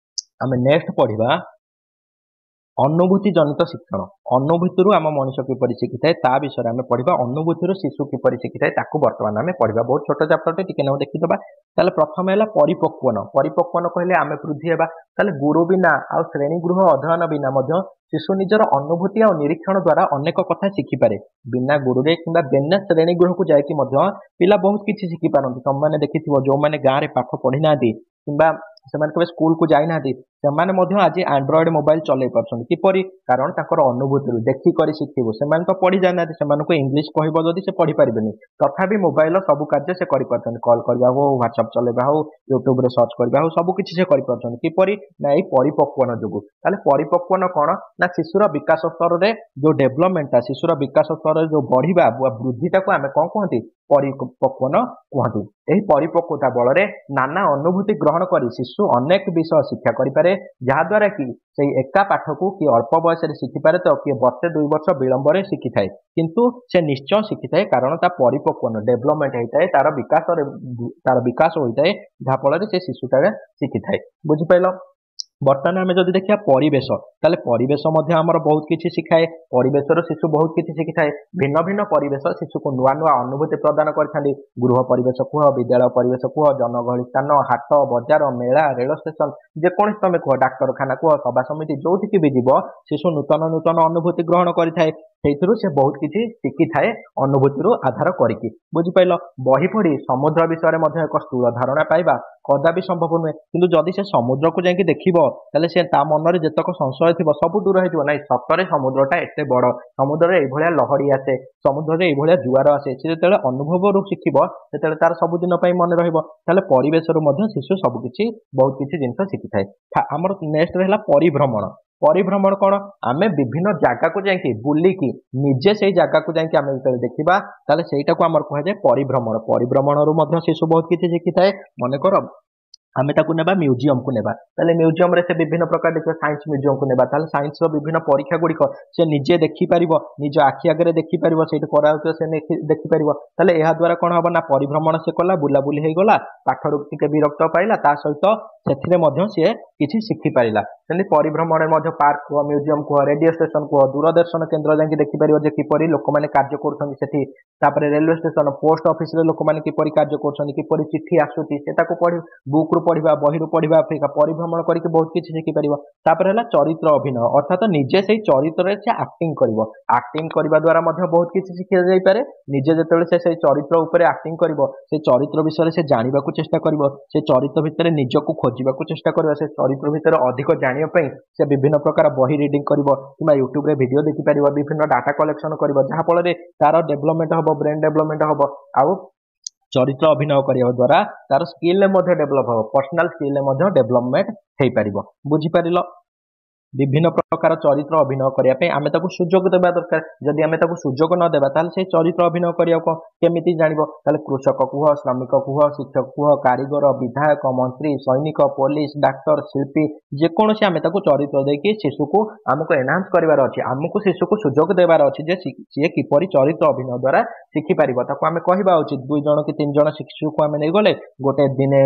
ଆମେ ନେକ୍ସଟ ପଢିବା ଅନୁଭୂତି ଜନିତ ଶିକ୍ଷଣ। ଅନୁଭୂତିରୁ ଆମ ମଣିଷ କିପରି ଶିଖିଥାଏ ତା ବିଷୟରେ ଆମେ ପଢିବା। ଅନୁଭୂତିରୁ ଶିଶୁ କିପରି ଶିଖିଥାଏ ତାକୁ ବର୍ତ୍ତମାନ ଆମେ ପଢିବା। ବହୁତ ଛୋଟ ଚାପ୍ଟରଟେ ଟିକେ ନାକୁ ଦେଖିଦେବା। ତାହେଲେ ପ୍ରଥମେ ହେଲା ପରିପକ୍ୱନ କହିଲେ ଆମେ ବୃଦ୍ଧି ହେବା। ତାହେଲେ ଗୁରୁ ବିନା ଆଉ ଶ୍ରେଣୀ ଗୃହ ଅଧ୍ୟୟନ ବିନା ମଧ୍ୟ ଶିଶୁ ନିଜର ଅନୁଭୂତି ଆଉ ନିରୀକ୍ଷଣ ଦ୍ୱାରା ଅନେକ କଥା ଶିଖିପାରେ। ବିନା ଗୁରୁରେ କିମ୍ବା ବିନା ଶ୍ରେଣୀ ଗୃହକୁ ଯାଇକି ମଧ୍ୟ ପିଲା ବହୁତ କିଛି ଶିଖିପାରନ୍ତି। ତମମାନେ ଦେଖିଥିବ ଯୋଉମାନେ ଗାଁରେ ପାଠ ପଢିନାହାନ୍ତି କିମ୍ବା ସେମାନେ କେବେ ସ୍କୁଲକୁ ଯାଇନାହାନ୍ତି ସେମାନେ ମଧ୍ୟ ଆଜି ଆଣ୍ଡ୍ରଏଡ ମୋବାଇଲ ଚଲେଇ ପାରୁଛନ୍ତି। କିପରି କାରଣ ତାଙ୍କର ଅନୁଭୂତିରୁ ଦେଖିକରି ଶିଖିବୁ। ସେମାନେ ତ ପଢି ଯାଇନାହାନ୍ତି ସେମାନଙ୍କୁ ଇଂଲିଶ କହିବ ଯଦି ସେ ପଢି ପାରିବେନି ତଥାପି ମୋବାଇଲର ସବୁ କାର୍ଯ୍ୟ ସେ କରିପାରୁଛନ୍ତି। କଲ୍ କରିବା ହଉ ହ୍ୱାଟ୍ସଆପ ଚଲେଇବା ହଉ ୟୁଟ୍ୟୁବରେ ସର୍ଚ୍ଚ କରିବା ହଉ ସବୁ କିଛି ସେ କରିପାରୁଛନ୍ତି। କିପରି ନା ଏଇ ପରିପକ୍ୱନ ଯୋଗୁଁ। ତାହେଲେ ପରିପକ୍ୱନ କଣ ନା ଶିଶୁର ବିକାଶ ସ୍ତରରେ ଯୋଉ ଡେଭଲପମେଣ୍ଟଟା ଶିଶୁର ବିକାଶ ସ୍ତରରେ ଯୋଉ ବଢିବା ବୃଦ୍ଧିଟାକୁ ଆମେ କଣ କୁହନ୍ତି ପରିପକ୍ୱନ କୁହନ୍ତି। ଏହି ପରିପକ୍ୱତା ବଳରେ ନାନା ଅନୁଭୂତି ଗ୍ରହଣ କରି ଶିଶୁ ଅନେକ ବିଷୟ ଶିକ୍ଷା କରିପାରେ ଯାହାଦ୍ୱାରା କି ସେଇ ଏକା ପାଠକୁ କିଏ ଅଳ୍ପ ବୟସରେ ଶିଖିପାରେ ତ କିଏ ବର୍ଷେ 2 ବର୍ଷ ବିଳମ୍ବରେ ଶିଖିଥାଏ କିନ୍ତୁ ସେ ନିଶ୍ଚୟ ଶିଖିଥାଏ କାରଣ ତା ପରିପକ୍ୱନ ଡେଭଲପମେଣ୍ଟ ହେଇଥାଏ ତାର ବିକାଶ ହୋଇଥାଏ ଯାହାଫଳରେ ସେ ଶିଶୁଟା ଶିଖିଥାଏ। ବୁଝିପାରିଲ। ବର୍ତ୍ତମାନ ଆମେ ଯଦି ଦେଖିବା ପରିବେଶ, ତାହେଲେ ପରିବେଶ ମଧ୍ୟ ଆମର ବହୁତ କିଛି ଶିଖାଏ। ପରିବେଶରୁ ଶିଶୁ ବହୁତ କିଛି ଶିଖିଥାଏ। ଭିନ୍ନ ଭିନ୍ନ ପରିବେଶ ଶିଶୁକୁ ନୂଆ ନୂଆ ଅନୁଭୂତି ପ୍ରଦାନ କରିଥାନ୍ତି। ଗୃହ ପରିବେଶ କୁହ, ବିଦ୍ୟାଳୟ ପରିବେଶ କୁହ, ଜନଗହଳି ସ୍ଥାନ, ହାଟ, ବଜାର, ମେଳା, ରେଳ ଷ୍ଟେସନ, ଯେକୌଣସି ତମେ କୁହ, ଡାକ୍ତରଖାନା କୁହ, ସଭା ସମିତି, ଯୋଉଠିକି ବି ଯିବ ଶିଶୁ ନୂତନ ନୂତନ ଅନୁଭୂତି ଗ୍ରହଣ କରିଥାଏ। ସେଇଥିରୁ ସେ ବହୁତ କିଛି ଶିଖିଥାଏ ଅନୁଭୂତିରୁ ଆଧାର କରିକି। ବୁଝିପାରିଲ? ବହି ପଢି ସମୁଦ୍ର ବିଷୟରେ ମଧ୍ୟ ଏକ ସ୍ଥୂଳ ଧାରଣା ପାଇବା କଦାପି ସମ୍ଭବ ନୁହେଁ। କିନ୍ତୁ ଯଦି ସେ ସମୁଦ୍ରକୁ ଯାଇକି ଦେଖିବ, ତାହେଲେ ସେ ତା ମନରେ ଯେତକ ସଂଶୟ ଥିବ ସବୁ ଦୂର ହେଇଯିବ। ନାଇଁ, ସତରେ ସମୁଦ୍ରଟା ଏତେ ବଡ, ସମୁଦ୍ରରେ ଏଇଭଳିଆ ଲହରୀ ଆସେ, ସମୁଦ୍ରରେ ଏଇଭଳିଆ ଜୁଆର ଆସେ। ସେ ଯେତେବେଳେ ଅନୁଭବରୁ ଶିଖିବ, ସେତେବେଳେ ତାର ସବୁଦିନ ପାଇଁ ମନେ ରହିବ। ତାହେଲେ ପରିବେଶରୁ ମଧ୍ୟ ଶିଶୁ ସବୁ କିଛି ବହୁତ କିଛି ଜିନିଷ ଶିଖିଥାଏ। ଆମର ନେକ୍ସଟ ରହିଲା ପରିଭ୍ରମଣ। ପରିଭ୍ରମଣ କଣ? ଆମେ ବିଭିନ୍ନ ଜାଗାକୁ ଯାଇକି ବୁଲିକି ନିଜେ ସେଇ ଜାଗାକୁ ଯାଇକି ଆମେ ଯେତେବେଳେ ଦେଖିବା, ତାହେଲେ ସେଇଟାକୁ ଆମର କୁହାଯାଏ ପରିଭ୍ରମଣ। ପରିଭ୍ରମଣରୁ ମଧ୍ୟ ଶିଶୁ ବହୁତ କିଛି ଶିଖିଥାଏ। ମନେକର ଆମେ ତାକୁ ନେବା ମ୍ୟୁଜିୟମକୁ ନେବା, ତାହେଲେ ମ୍ୟୁଜିୟମରେ ସେ ବିଭିନ୍ନ ପ୍ରକାର ଦେଖିବ। ସାଇନ୍ସ ମ୍ୟୁଜିୟମକୁ ନେବା, ତାହେଲେ ସାଇନ୍ସର ବିଭିନ୍ନ ପରୀକ୍ଷା ଗୁଡ଼ିକ ସେ ନିଜେ ଦେଖିପାରିବ, ନିଜ ଆଖି ଆଗରେ ଦେଖିପାରିବ, ସେଇଠି କରାଯାଉଥିବ ସେ ଦେଖିପାରିବ। ତାହେଲେ ଏହା ଦ୍ୱାରା କଣ ହବ ନା, ପରିଭ୍ରମଣ ସେ କଲା, ବୁଲାବୁଲି ହେଇଗଲା, ପାଠରୁ ଟିକେ ବିରକ୍ତ ପାଇଲା, ତା ସହିତ ସେଥିରେ ମଧ୍ୟ ସିଏ କିଛି ଶିଖିପାରିଲା। ସେମିତି ପରିଭ୍ରମଣରେ ମଧ୍ୟ ପାର୍କ କୁହ, ମ୍ୟୁଜିୟମ କୁହ, ରେଡିଓ ଷ୍ଟେସନ କୁହ, ଦୂରଦର୍ଶନ କେନ୍ଦ୍ର ଯାଇକି ଦେଖିପାରିବ ଯେ କିପରି ଲୋକମାନେ କାର୍ଯ୍ୟ କରୁଛନ୍ତି ସେଠି। ତାପରେ ରେଲୱେ ଷ୍ଟେସନ, ପୋଷ୍ଟ ଅଫିସରେ ଲୋକମାନେ କିପରି କାର୍ଯ୍ୟ କରୁଛନ୍ତି, କିପରି ଚିଠି ଆସୁଛି, ସେ ତାକୁ ପଢି ବୁକ୍ରୁ ପଢିବା, ବହିରୁ ପଢିବା ଅପେକ୍ଷା ପରିଭ୍ରମଣ କରିକି ବହୁତ କିଛି ଶିଖିପାରିବ। ତାପରେ ହେଲା ଚରିତ୍ର ଅଭିନୟ, ଅର୍ଥାତ ନିଜେ ସେଇ ଚରିତ୍ରରେ ସେ ଆକ୍ଟିଂ କରିବ। ଆକ୍ଟିଂ କରିବା ଦ୍ୱାରା ମଧ୍ୟ ବହୁତ କିଛି ଶିକ୍ଷା ଯାଇପାରେ। ନିଜେ ଯେତେବେଳେ ସେ ସେଇ ଚରିତ୍ର ଉପରେ ଆକ୍ଟିଂ କରିବ, ସେ ଚରିତ୍ର ବିଷୟରେ ସେ ଜାଣିବାକୁ ଚେଷ୍ଟା କରିବ, ସେ ଚରିତ୍ର ଭିତରେ ନିଜକୁ ଖୋଜିବାକୁ ଚେଷ୍ଟା କରିବ, ସେ ଚରିତ୍ର ଭିତରେ ଅଧିକ ଜାଣିବା ପାଇଁ ସେ ବିଭିନ୍ନ ପ୍ରକାର ବହି ରିଡିଂ କରିବ, କିମ୍ବା ୟୁଟ୍ୟୁବରେ ଭିଡିଓ ଦେଖିପାରିବ, ବିଭିନ୍ନ ଡାଟା କଲେକ୍ସନ କରିବ, ଯାହାଫଳରେ ତାର ଡେଭଲପମେଣ୍ଟ ହବ, ବ୍ରେନ୍ ଡେଭଲପମେଣ୍ଟ ହବ। ଆଉ ଚରିତ୍ର ଅଭିନୟ କରିବା ଦ୍ୱାରା ତାର ସ୍କିଲରେ ମଧ୍ୟ ଡେଭଲପ ହବ, ପର୍ସନାଲ ସ୍କିଲରେ ମଧ୍ୟ ଡେଭଲପମେଣ୍ଟ ହେଇପାରିବ। ବୁଝିପାରିଲ? ବିଭିନ୍ନ ପ୍ରକାର ଚରିତ୍ର ଅଭିନୟ କରିବା ପାଇଁ ଆମେ ତାକୁ ସୁଯୋଗ ଦେବା ଦରକାର। ଯଦି ଆମେ ତାକୁ ସୁଯୋଗ ନ ଦେବା, ତାହେଲେ ସେଇ ଚରିତ୍ର ଅଭିନୟ କରିବାକୁ କେମିତି ଜାଣିବ? ତାହେଲେ କୃଷକ କୁହ, ଶ୍ରମିକ କୁହ, ଶିକ୍ଷକ କୁହ, କାରିଗର, ବିଧାୟକ, ମନ୍ତ୍ରୀ, ସୈନିକ, ପୋଲିସ, ଡାକ୍ତର, ଶିଳ୍ପୀ, ଯେକୌଣସି ଆମେ ତାକୁ ଚରିତ୍ର ଦେଇକି ଶିଶୁକୁ ଆମକୁ ଏନହାନ୍ସ କରିବାର ଅଛି। ଆମକୁ ଶିଶୁକୁ ସୁଯୋଗ ଦେବାର ଅଛି ଯେ ସିଏ କିପରି ଚରିତ୍ର ଅଭିନୟ ଦ୍ୱାରା ଶିଖିପାରିବ। ତାକୁ ଆମେ କହିବା ଉଚିତ। 2 ଜଣ କି 3 ଜଣ ଶିଶୁକୁ ଆମେ ନେଇଗଲେ, ଗୋଟେ ଦିନେ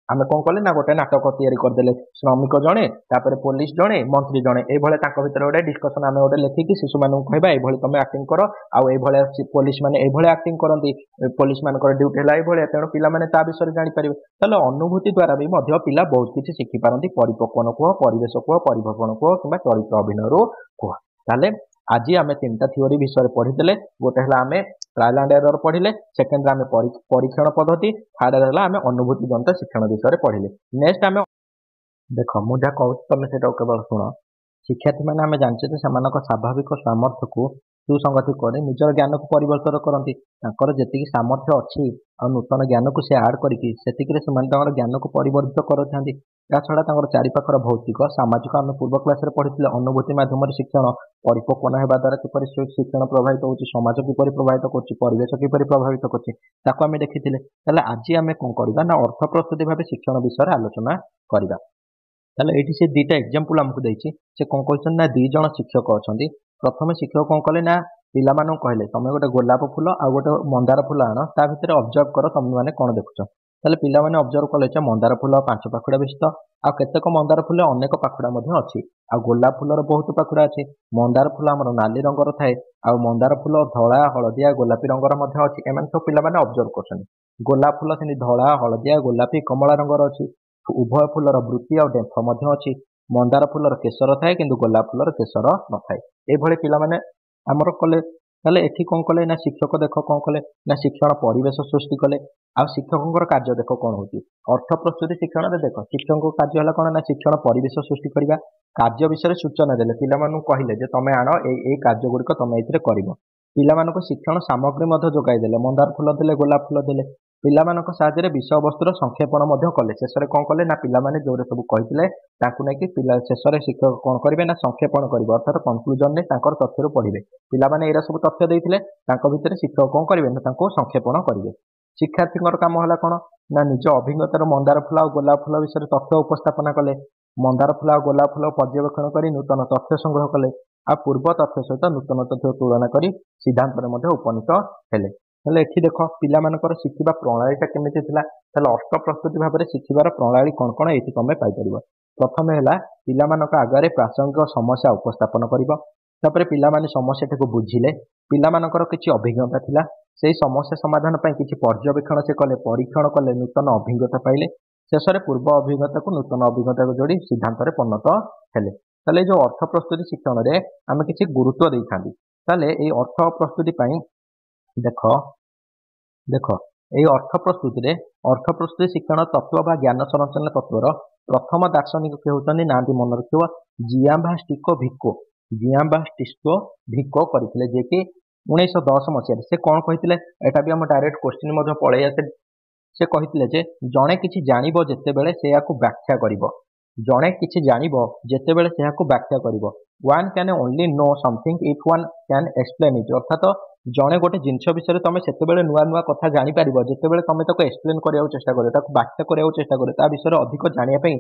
ଆମେ କଣ କଲେ ନା, ଗୋଟେ ନାଟକ ତିଆରି କରିଦେଲେ। ଶ୍ରମିକ ଜଣେ, ତାପରେ ପୋଲିସ ଜଣେ, ମନ୍ତ୍ରୀ ଜଣେ, ଏଇଭଳିଆ ତାଙ୍କ ଭିତରେ ଗୋଟେ ଡିସ୍କସନ ଆମେ ଗୋଟେ ଲେଖିକି ଶିଶୁମାନଙ୍କୁ କହିବା, ଏଇଭଳି ତମେ ଆକ୍ଟିଂ କର। ଆଉ ଏଇଭଳିଆ ପୋଲିସ ମାନେ ଏଇଭଳିଆ ଆକ୍ଟିଂ କରନ୍ତି, ପୋଲିସ ମାନଙ୍କର ଡ୍ୟୁଟି ହେଲା ଏଇଭଳିଆ, ତେଣୁ ପିଲାମାନେ ତା ବିଷୟରେ ଜାଣିପାରିବେ। ତାହେଲେ ଅନୁଭୂତି ଦ୍ୱାରା ବି ମଧ୍ୟ ପିଲା ବହୁତ କିଛି ଶିଖିପାରନ୍ତି। ପରିପକ୍ୱନ କୁହ, ପରିବେଶ କୁହ, ପରିଭ୍ରମଣ କୁହ, କିମ୍ବା ଚରିତ୍ର ଅଭିନୟରୁ କୁହ। ତାହେଲେ ଆଜି ଆମେ 3ଟା ଥିଓରି ବିଷୟରେ ପଢିଥିଲେ। ଗୋଟେ ହେଲା ଆମେ ଟ୍ରାଏଲ ଆଣ୍ଡ ଏରର ପଢିଲେ, ସେକେଣ୍ଡରେ ଆମେ ପରୀକ୍ଷଣ ପଦ୍ଧତି, ଥାର୍ଡରେ ହେଲା ଆମେ ଅନୁଭୂତି ଜନିତ ଶିକ୍ଷଣ ବିଷୟରେ ପଢିଲେ। ନେକ୍ସଟ ଆମେ ଦେଖ, ମୁଁ ଯାହା କହୁଛି ତମେ ସେଇଟାକୁ କେବଳ ଶୁଣ। ଶିକ୍ଷାର୍ଥୀମାନେ ଆମେ ଜାଣିଛେ ଯେ ସେମାନଙ୍କ ସ୍ୱାଭାବିକ ସାମର୍ଥ୍ୟକୁ ସୁସଂଗତି କରି ନିଜର ଜ୍ଞାନକୁ ପରିବର୍ତ୍ତନ କରନ୍ତି। ତାଙ୍କର ଯେତିକି ସାମର୍ଥ୍ୟ ଅଛି ଆଉ ନୂତନ ଜ୍ଞାନକୁ ସେ ଆଡ୍ କରିକି ସେତିକିରେ ସେମାନେ ତାଙ୍କର ଜ୍ଞାନକୁ ପରିବର୍ତ୍ତିତ କରିଥାନ୍ତି। ତା ଛଡ଼ା ତାଙ୍କର ଚାରିପାଖର ଭୌତିକ, ସାମାଜିକ, ଆମେ ପୂର୍ବ କ୍ଲାସରେ ପଢିଥିଲେ ଅନୁଭୂତି ମାଧ୍ୟମରେ ଶିକ୍ଷଣ, ପରିପକ୍ୱନ ହେବା ଦ୍ୱାରା କିପରି ଶିକ୍ଷଣ ପ୍ରଭାବିତ ହେଉଛି, ସମାଜ କିପରି ପ୍ରଭାବିତ କରୁଛି, ପରିବେଶ କିପରି ପ୍ରଭାବିତ କରୁଛି, ତାକୁ ଆମେ ଦେଖିଥିଲେ। ତାହେଲେ ଆଜି ଆମେ କଣ କରିବା ନା, ଅର୍ଥ ପ୍ରସ୍ତୁତି ଭାବେ ଶିକ୍ଷଣ ବିଷୟରେ ଆଲୋଚନା କରିବା। ତାହେଲେ ଏଇଠି ସେ 2ଟା ଏକ୍ଜାମ୍ପଲ ଆମକୁ ଦେଇଛି। ସେ କଣ କହିଛନ୍ତି ନା, 2 ଜଣ ଶିକ୍ଷକ ଅଛନ୍ତି। ପ୍ରଥମେ ଶିକ୍ଷକ କଣ କଲେ ନା, ପିଲାମାନଙ୍କୁ କହିଲେ ତମେ ଗୋଟେ ଗୋଲାପ ଫୁଲ ଆଉ ଗୋଟେ ମନ୍ଦାର ଫୁଲ ଆଣ, ତା ଭିତରେ ଅବଜର୍ଭ କର ତମେ ମାନେ କଣ ଦେଖୁଛ। ତାହେଲେ ପିଲାମାନେ ଅବଜର୍ଭ କଲେ ଯେ ମନ୍ଦାର ଫୁଲ 5 ପାଖୁଡା ବିଶିଷ୍ଟ, ଆଉ କେତେକ ମନ୍ଦାର ଫୁଲ ଅନେକ ପାଖୁଡା ମଧ୍ୟ ଅଛି, ଆଉ ଗୋଲାପ ଫୁଲର ବହୁତ ପାଖୁଡା ଅଛି। ମନ୍ଦାର ଫୁଲ ଆମର ନାଲି ରଙ୍ଗର ଥାଏ, ଆଉ ମନ୍ଦାର ଫୁଲ ଧଳା, ହଳଦିଆ, ଗୋଲାପୀ ରଙ୍ଗର ମଧ୍ୟ ଅଛି। ଏମାନେ ସବୁ ପିଲାମାନେ ଅବଜର୍ଭ କରୁଛନ୍ତି। ଗୋଲାପ ଫୁଲ ସେମିତି ଧଳା, ହଳଦିଆ, ଗୋଲାପୀ, କମଳା ରଙ୍ଗର ଅଛି। ଉଭୟ ଫୁଲର ବୃତ୍ତି ଆଉ ଡେମ୍ଫ ମଧ୍ୟ ଅଛି। ମନ୍ଦାର ଫୁଲର କେଶର ଥାଏ, କିନ୍ତୁ ଗୋଲାପ ଫୁଲର କେଶର ନଥାଏ। ଏଇଭଳି ପିଲାମାନେ ଆମର କଲେ। ତାହେଲେ ଏଠି କଣ କଲେ ନା, ଶିକ୍ଷକ ଦେଖ କଣ କଲେ ନା, ଶିକ୍ଷଣ ପରିବେଶ ସୃଷ୍ଟି କଲେ। ଆଉ ଶିକ୍ଷକଙ୍କର କାର୍ଯ୍ୟ ଦେଖ କଣ ହଉଛି। ଅର୍ଥ ପ୍ରସ୍ତୁତି ଶିକ୍ଷଣରେ ଦେଖ ଶିକ୍ଷକଙ୍କ କାର୍ଯ୍ୟ ହେଲା କଣ ନା, ଶିକ୍ଷଣ ପରିବେଶ ସୃଷ୍ଟି କରିବା। କାର୍ଯ୍ୟ ବିଷୟରେ ସୂଚନା ଦେଲେ, ପିଲାମାନଙ୍କୁ କହିଲେ ଯେ ତମେ ଆଣ ଏଇ କାର୍ଯ୍ୟ ଗୁଡିକ ତମେ ଏଥିରେ କରିବ। ପିଲାମାନଙ୍କୁ ଶିକ୍ଷଣ ସାମଗ୍ରୀ ମଧ୍ୟ ଯୋଗାଇ ଦେଲେ, ମନ୍ଦାର ଫୁଲ ଦେଲେ, ଗୋଲାପ ଫୁଲ ଦେଲେ। ପିଲାମାନଙ୍କ ସାହାଯ୍ୟରେ ବିଷୟବସ୍ତୁର ସଂକ୍ଷେପଣ ମଧ୍ୟ କଲେ। ଶେଷରେ କଣ କଲେ ନା, ପିଲାମାନେ ଯୋଉଟା ସବୁ କହିଥିଲେ ତାକୁ ନେଇକି ଶେଷରେ ଶିକ୍ଷକ କଣ କରିବେ ନା, ସଂକ୍ଷେପଣ କରିବେ, ଅର୍ଥାତ କନକ୍ଲୁଜନରେ ତାଙ୍କର ତଥ୍ୟରୁ ପଢିବେ। ପିଲାମାନେ ଏଇରା ସବୁ ତଥ୍ୟ ଦେଇଥିଲେ, ତାଙ୍କ ଭିତରେ ଶିକ୍ଷକ କଣ କରିବେ ନା, ତାଙ୍କୁ ସଂକ୍ଷେପଣ କରିବେ। ଶିକ୍ଷାର୍ଥୀଙ୍କର କାମ ହେଲା କଣ ନା, ନିଜ ଅଭିଜ୍ଞତାର ମନ୍ଦାର ଫୁଲ ଆଉ ଗୋଲାପ ଫୁଲ ବିଷୟରେ ତଥ୍ୟ ଉପସ୍ଥାପନା କଲେ। ମନ୍ଦାର ଫୁଲ ଆଉ ଗୋଲାପ ଫୁଲ ପର୍ଯ୍ୟବେକ୍ଷଣ କରି ନୂତନ ତଥ୍ୟ ସଂଗ୍ରହ କଲେ, ଆଉ ପୂର୍ବ ତଥ୍ୟ ସହିତ ନୂତନ ତଥ୍ୟ ତୁଳନା କରି ସିଦ୍ଧାନ୍ତରେ ମଧ୍ୟ ଉପନୀତ ହେଲେ। ହେଲେ ଏଠି ଦେଖ ପିଲାମାନଙ୍କର ଶିଖିବା ପ୍ରଣାଳୀଟା କେମିତି ଥିଲା। ତାହେଲେ ଅର୍ଥ ପ୍ରସ୍ତୁତି ଭାବରେ ଶିଖିବାର ପ୍ରଣାଳୀ କଣ କଣ ଏଇଠି ତମେ ପାଇପାରିବ। प्रथम है पिलामानक आगे प्रासंगिक समस्या उपस्थापन करिबो तापर पिलामाने समस्याटाକୁ बुझिले पिलामानकर किछि अभिज्ञता थिला सेही समस्या समाधान ପାଇଁ କିଛି पर्यवेक्षण से कले परीक्षण कले नूतन अभिज्ञता पाइले शेषରେ पूर्व अभिज्ञता को नूतन अभिज्ञता को जोड़ी सिद्धांत रे परिणत हेले ताले जो अर्थ प्रस्तुति शिक्षण रे आमे किछि गुरुत्व देइथांदी ताले एई अर्थ प्रस्तुति ପାଇଁ देखो देखो एई अर्थ प्रस्तुति शिक्षण तत्व बा ज्ञान संरचना तत्वर प्रथम दार्शनिक के होतनी नांदी मन रखियो जियांबास्टिको भिको जियांबास्टिको भिको करथिले जे कि 1910 मसीह से कौन कही एटा भी हम डायरेक्ट क्वेश्चन मध्य पळै आसे से कही जे जड़े किसी जानिबो जेतेबेले से याकु व्याख्या करिवो जड़े किसी जानिबो जेतेबेले से याकु व्याख्या करिवो one can only know something if one can explain it अर्थात जड़े गोटे जिनस विषय तुम से नुआ नुआ कथा जापर जितेबाला तुम ताको एक्सप्लेन करने चेष्टा कर व्याख्या करने चेष्टा कर विषय अधिक जानापी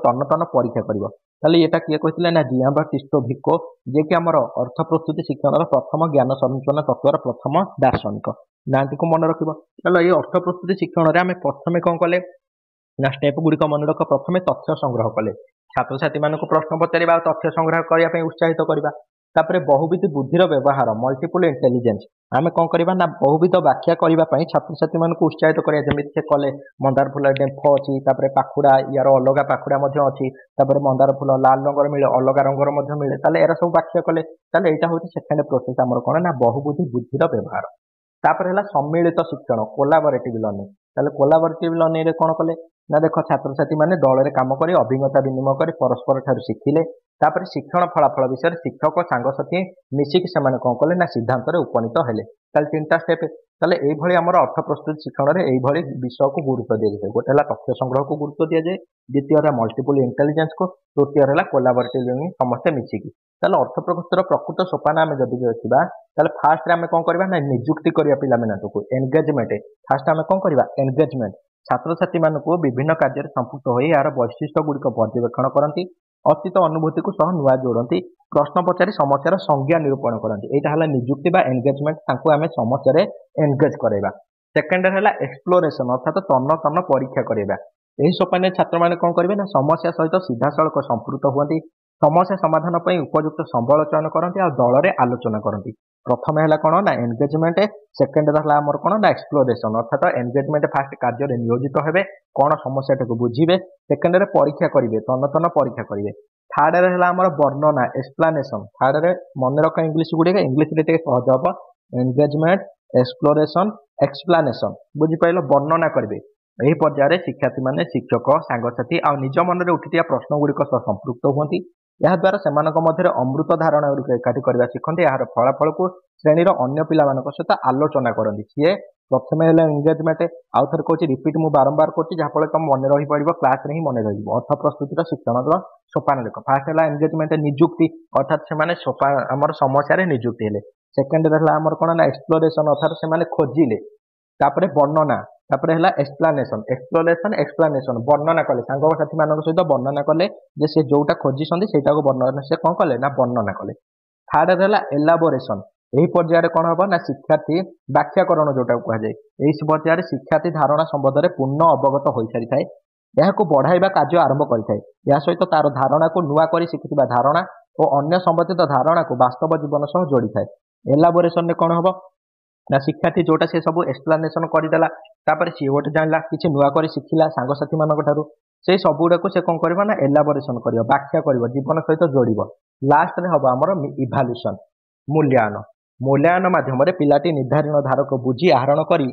तन तन परीक्षा कर यहाँ किए कहते ना जियांबाटिस्तो भिको जे कि आमर अर्थ प्रस्तुति शिक्षण प्रथम ज्ञान संरचना तत्वर प्रथम दार्शनिक नांटी को मन रख ये अर्थ प्रस्तुति शिक्षण में आम प्रथम कौन कले ना स्टेप गुड़िक मन रख प्रथम तथ्य संग्रह कले छात्र छात्री मानक प्रश्न पचार तथ्य संग्रह करने उत्साहित करवा तापर बहुविध बुद्धिर व्यवहार मल्टीपल इंटेलिजेंस आम कौन करवा ना बहुविध व्याख्या करने छात्र छात्री मानक उत्साहित करा जमी से कले मंदार फूल डेम्फ अच्छी पाखुड़ा यार अलग पाखुड़ा अच्छी मंदार फूल लाल रंगर मिले अलग रंगर मिले ताले एरा सब व्याख्या कले ताले यहाँ हूँ सेकेंड प्रोसेस आमर कौन ना बहुबुद्धि बुद्धिर व्यवहार तापर है सम्मिलित शिक्षण कोलाबोरेटिव लर्निंग ताले कोलाबोरेटिव लर्निंग रे कौन कले ना देख छात्र छात्री मैंने दल में काम कर अभिज्ञता विनिमय कर परस्पर ठार शिखिले तापर शिक्षण फलाफल विषय शिक्षक सांगसाथी मिसिक से कौन कले ना सिद्धांत उपनीत हेले ताले 3टा स्टेप ताले एभली आमर अर्थ प्रस्तुति शिक्षण रे एभली विषय को गुरुत्व दिया जाए गोटे है तथ्य संग्रह को गुरुत्व दिया जाए द्वितीय है मल्टीपल इंटेलिजेंस को तृतीय है कोलाबोरेटिव लर्निंग समस्ते मिसिकी ताले अर्थ प्रस्तुतिर प्रकृत सोपान आम जदि देखा ताले फास्ट आम कौन करवा ना निजुक्ति करवा पिलामानकु एंगेजमेंट फास्ट आम कौन करवा एंगेजमेंट छात्र छात्री मानक विभिन्न कार्य संपुक्त हो यार वैशिष्ट्य गुड़िक पर्यवेक्षण करती अतीत अनुभूति को सह नुआ जोड़ती प्रश्न पचारि समस्यार संज्ञा निरूपण करती यहाँ है निजुक्ति बा एंगेजमेंट आम समस्या एंगेज करवा सेकेंड है एक्सप्लोरेशन अर्थात तन्न तन्न परीक्षा करवा यही सोपान छात्र मैंने कौन करेंगे ना समस्या सहित सीधा सड़क संपृक्त हुए समस्या समाधान पर उपयुक्त संबल चयन करती दल में आलोचना करती प्रथम है कौन ना एंगेजमेंट सेकेंड है कौन ना एक्सप्लोरेशन अर्थात एंगेजमेंट फास्ट कार्य नियोजित हेबे कौन समस्या को बुझे सेकेंड परीक्षा करेंगे तन्न तन्न परीक्षा करेंगे थर्ड है वर्णना एक्सप्लानेशन थर्ड मन रख इंग्लीश गुड़िक इंग्लीश सहज हम एंगेजमेंट एक्सप्लोरेशन एक्सप्लानेशन बुझिपाल वर्णना करेंगे यही पर्यायर शिक्षार्थी माने शिक्षक सांगसाथी आ निज मन में उठिया प्रश्न गुड़िक संपृक्त हुंती याद्वारा सेमानक मध्य अमृत धारणा गुड़िक एकाठी करवा शिखती यार फलाफल को श्रेणीर अन्य पिला सहित आलोचना करती सी प्रथम है एंगेजमेंट आउ थे कौन रिपीट मुझे बारंबार कर जहाँफल तुम मन रही पड़ो क्लास में ही मन रही अर्थ प्रस्तुतिर शिक्षण सोपान देख फास्ट है एंगेजमेंट निजुक्ति अर्थात से आमर समस्या निजुक्ति हेले सेकेंड है कौन ना एक्सप्लोरेशन अर्थात से खोजिले तापर वर्णना तापर है एक्सप्लानेशन एक्सप्लोरेशन एक्सप्लानेशन वर्णना कले सांगसाथी मान सहित वर्णना कले जे से जोटा खोजिशंती सेटा को वर्णना से कौन कले ना वर्णना कले थर्ड है एलाबोरेशन यही पर्यायर कौन हम ना शिक्षार्थी व्याख्याकरण जोटा कहुए यही पर्यायर शिक्षार्थी धारणा संबंध में पूर्ण अवगत हो सारी थाए यहाँ बढ़ाइबा कार्य आरंभ करें या सहित तार धारणा को नुआ कर शिखिଥିବା धारणा और अन्य संबंधित धारणा को वास्तव जीवन सह जोड़ी थाए एलाबोरेशन कौन हम ना शिक्षार्थी जोटा से सब एक्सप्लानेशन करदेला सी गोटे जानला किसी नुआ कर शिखिला सांगसाथी मानक ठारू से सब गुड़ाक से कौन करवा ना एलाबोरेशन कर व्याख्या कर जीवन सहित जोड़ लास्ट में हम आमर इभाल्यूशन मूल्यांकन मूल्यांकन माध्यम पिलाटी निर्धारित धारक बुझी आहरण कर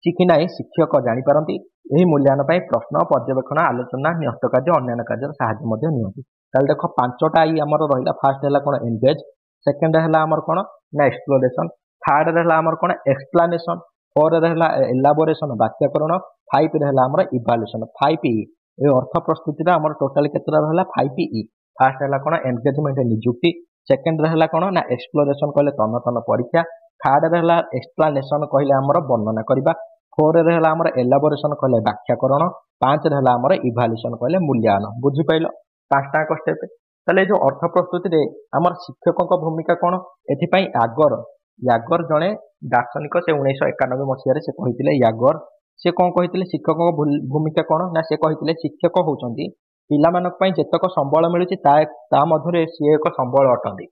शिखिना शिक्षक जापारती यही मूल्यांकन प्रश्न पर्यवेक्षण आलोचना न्यस्त कार्य अन्य कार्य साहाय्य नियंती ताले देख 5टा आमर रहा फास्ट है कौन एंगेज सेकेंड है आमर कौन ना एक्सप्लोरेशन थर्ड है आमर कौन एक्सप्लानेशन फोर है एलाबोरेशन व्याख्याकरण 5 है आमर इभाल्यूशन 5E ये अर्थ प्रस्तुति आमर टोटाल केतरा रहा 5E फास्ट है कौन एंगेजमेंट निजुक्ति सेकेंड है कौन ना एक्सप्लोरेशन कहले तन्न तन्न परीक्षा थर्ड है एक्सप्लानेशन कहले आमर वर्णना करवा फोर है आमर एलाबोरेशन कहले व्याख्याकरण 5 है आमर इभाल्यूशन कहले मूल्यांकन बुझिपाइल 5टा स्टेप ताले जो अर्थ प्रस्तुति आमर शिक्षकों भूमिका कौन एथिपाई आगर यागर जड़े दार्शनिक से 1991 मसीह से कहते यागर से कौन कहते शिक्षकों भूमिका कौन ना से कहते शिक्षक होती ପିଲାମାନଙ୍କ ପାଇଁ ଯେତକ ସମ୍ବଳ ମିଳୁଛି ତା ମଧ୍ୟରେ ସିଏ ଏକ ସମ୍ବଳ ଅଟନ୍ତି।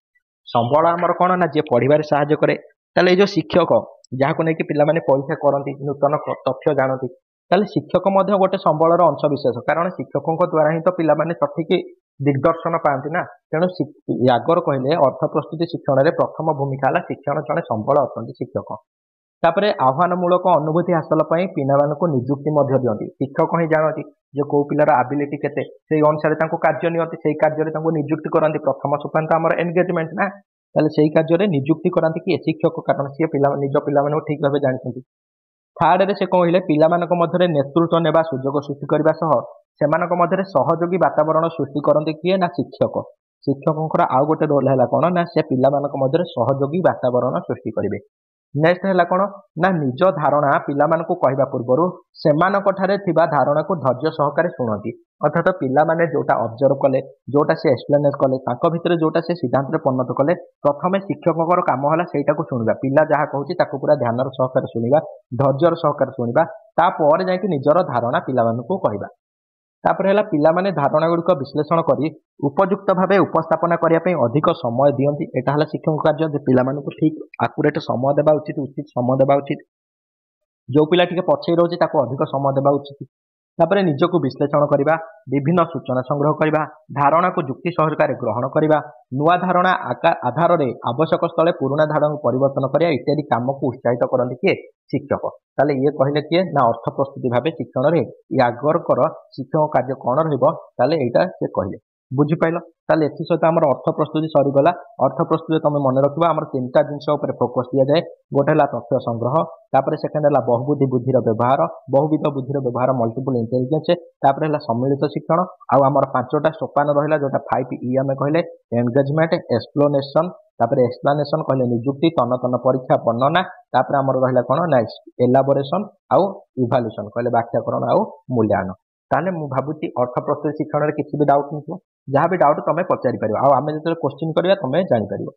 ସମ୍ବଳ ଆମର କଣ ନା ଯିଏ ପଢିବାରେ ସାହାଯ୍ୟ କରେ। ତାହେଲେ ଏଇ ଯୋଉ ଶିକ୍ଷକ ଯାହାକୁ ନେଇକି ପିଲାମାନେ ପରୀକ୍ଷା କରନ୍ତି, ନୂତନ ତଥ୍ୟ ଜାଣନ୍ତି, ତାହେଲେ ଶିକ୍ଷକ ମଧ୍ୟ ଗୋଟେ ସମ୍ବଳର ଅଂଶ ବିଶେଷ। କାରଣ ଶିକ୍ଷକଙ୍କ ଦ୍ୱାରା ହିଁ ତ ପିଲାମାନେ ସଠିକ ଦିଗଦର୍ଶନ ପାଆନ୍ତି ନା। ତେଣୁ ଆଗରୁ କହିଲେ ଅର୍ଥ ପ୍ରସ୍ତୁତି ଶିକ୍ଷଣରେ ପ୍ରଥମ ଭୂମିକା ହେଲା ଶିକ୍ଷଣ ଜଣେ ସମ୍ବଳ ଅଟନ୍ତି ଶିକ୍ଷକ। ତାପରେ ଆହ୍ୱାନମୂଳକ ଅନୁଭୂତି ହାସଲ ପାଇଁ ପିଲାମାନଙ୍କୁ ନିଯୁକ୍ତି ମଧ୍ୟ ଦିଅନ୍ତି। ଶିକ୍ଷକ ହିଁ ଜାଣନ୍ତି ଯେ କୋଉ ପିଲାର ଆବିଲିଟି କେତେ, ସେଇ ଅନୁସାରେ ତାଙ୍କୁ କାର୍ଯ୍ୟ ନିଅନ୍ତି, ସେଇ କାର୍ଯ୍ୟରେ ତାଙ୍କୁ ନିଯୁକ୍ତି କରନ୍ତି। ପ୍ରଥମ ସୋପାନ ତ ଆମର ଏନଗେଜମେଣ୍ଟ ନା। ତାହେଲେ ସେଇ କାର୍ଯ୍ୟରେ ନିଯୁକ୍ତି କରନ୍ତି କିଏ? ଶିକ୍ଷକ, କାରଣ ସିଏ ନିଜ ପିଲାମାନଙ୍କୁ ଠିକ ଭାବେ ଜାଣିଛନ୍ତି। ଥାର୍ଡରେ ସେ କହିଲେ ପିଲାମାନଙ୍କ ମଧ୍ୟରେ ନେତୃତ୍ୱ ନେବା ସୁଯୋଗ ସୃଷ୍ଟି କରିବା ସହ ସେମାନଙ୍କ ମଧ୍ୟରେ ସହଯୋଗୀ ବାତାବରଣ ସୃଷ୍ଟି କରନ୍ତି କିଏ? ନା ଶିକ୍ଷକ। ଶିକ୍ଷକଙ୍କର ଆଉ ଗୋଟେ ରୋଲ ହେଲା କଣ ନା ସେ ପିଲାମାନଙ୍କ ମଧ୍ୟରେ ସହଯୋଗୀ ବାତାବରଣ ସୃଷ୍ଟି କରିବେ। ନେକ୍ସଟ ହେଲା କଣ ନା ନିଜ ଧାରଣା ପିଲାମାନଙ୍କୁ କହିବା ପୂର୍ବରୁ ସେମାନଙ୍କ ଠାରେ ଥିବା ଧାରଣାକୁ ଧୈର୍ଯ୍ୟ ସହକାରେ ଶୁଣନ୍ତି। ଅର୍ଥାତ ପିଲାମାନେ ଯୋଉଟା ଅବଜର୍ଭ କଲେ, ଯୋଉଟା ସେ ଏକ୍ସପ୍ଲେନେଟ୍ କଲେ, ତାଙ୍କ ଭିତରେ ଯୋଉଟା ସେ ସିଦ୍ଧାନ୍ତରେ ପରିଣତ କଲେ, ପ୍ରଥମେ ଶିକ୍ଷକଙ୍କର କାମ ହେଲା ସେଇଟାକୁ ଶୁଣିବା। ପିଲା ଯାହା କହୁଛି ତାକୁ ପୁରା ଧ୍ୟାନର ସହକାରେ ଶୁଣିବା, ଧୈର୍ଯ୍ୟର ସହକାରେ ଶୁଣିବା, ତାପରେ ଯାଇକି ନିଜର ଧାରଣା ପିଲାମାନଙ୍କୁ କହିବା। ତାପରେ ହେଲା ପିଲାମାନେ ଧାରଣା ଗୁଡ଼ିକ ବିଶ୍ଳେଷଣ କରି ଉପଯୁକ୍ତ ଭାବେ ଉପସ୍ଥାପନା କରିବା ପାଇଁ ଅଧିକ ସମୟ ଦିଅନ୍ତି। ଏଟା ହେଲା ଶିକ୍ଷକଙ୍କ କାର୍ଯ୍ୟ ଯେ ପିଲାମାନଙ୍କୁ ଠିକ ଆକୁରେଟ ସମୟ ଦେବା ଉଚିତ, ଉଚିତ ସମୟ ଦେବା ଉଚିତ। ଯୋଉ ପିଲା ଟିକେ ପଛେଇ ରହୁଛି ତାକୁ ଅଧିକ ସମୟ ଦେବା ଉଚିତ। ତାପରେ ନିଜକୁ ବିଶ୍ଳେଷଣ କରିବା, ବିଭିନ୍ନ ସୂଚନା ସଂଗ୍ରହ କରିବା, ଧାରଣାକୁ ଯୁକ୍ତି ସହକାରେ ଗ୍ରହଣ କରିବା, ନୂଆ ଧାରଣା ଆଧାରରେ ଆବଶ୍ୟକ ସ୍ଥଳେ ପୁରୁଣା ଧାରଣାକୁ ପରିବର୍ତ୍ତନ କରିବା ଇତ୍ୟାଦି କାମକୁ ଉତ୍ସାହିତ କରନ୍ତି କିଏ? ଶିକ୍ଷକ। ତାହେଲେ ଇଏ କହିଲେ କିଏ? ନା ଅର୍ଥ ପ୍ରସ୍ତୁତି ଭାବେ ଶିକ୍ଷଣରେ ଆଗରକର ଶିକ୍ଷକ କାର୍ଯ୍ୟ କଣ ରହିବ? ତାହେଲେ ଏଇଟା ସେ କହିଲେ। ବୁଝିପାରିଲ? ତାହେଲେ ଏଥି ସହିତ ଆମର ଅର୍ଥ ପ୍ରସ୍ତୁତି ସରିଗଲା। ଅର୍ଥ ପ୍ରସ୍ତୁତି ତମେ ମନେ ରଖିବା ଆମର ତିନିଟା ଜିନିଷ ଉପରେ ଫୋକସ ଦିଆଯାଏ। ଗୋଟେ ହେଲା ତଥ୍ୟ ସଂଗ୍ରହ, ତାପରେ ସେକେଣ୍ଡ ହେଲା ବହୁବୁଦ୍ଧି ବୁଦ୍ଧିର ବ୍ୟବହାର, ବହୁବିଧ ବୁଦ୍ଧିର ବ୍ୟବହାର ମଲ୍ଟିପୁଲ ଇଣ୍ଟେଲିଜେନ୍ସ, ତାପରେ ହେଲା ସମ୍ମିଳିତ ଶିକ୍ଷଣ। ଆଉ ଆମର ପାଞ୍ଚଟା ସୋପାନ ରହିଲା ଯୋଉଟା 5E ଆମେ କହିଲେ ଏନଗେଜମେଣ୍ଟ, ଏକ୍ସପ୍ଲୋନେସନ, ତାପରେ ଏକ୍ସପ୍ଲାନେସନ କହିଲେ ନିଯୁକ୍ତି, ତନ ପରୀକ୍ଷା ବର୍ଣ୍ଣନା, ତାପରେ ଆମର ରହିଲା କଣ ନା ଏଲାବୋରେସନ ଆଉ ଇଭାଲୁସନ କହିଲେ ବ୍ୟାଖ୍ୟାକରଣ ଆଉ ମୂଲ୍ୟାୟନ। ତାହେଲେ ମୁଁ ଭାବୁଛି ଅର୍ଥ ପ୍ରସ୍ତୁତି ଶିକ୍ଷଣରେ କିଛି ବି ଡାଉଟ ନଥିବ। ଯାହା ବି ଡାଉଟ ତମେ ପଚାରି ପାରିବ, ଆଉ ଆମେ ଯେତେବେଳେ କ୍ୱେଶ୍ଚିନ୍ କରିବା ତମେ ଜାଣିପାରିବ।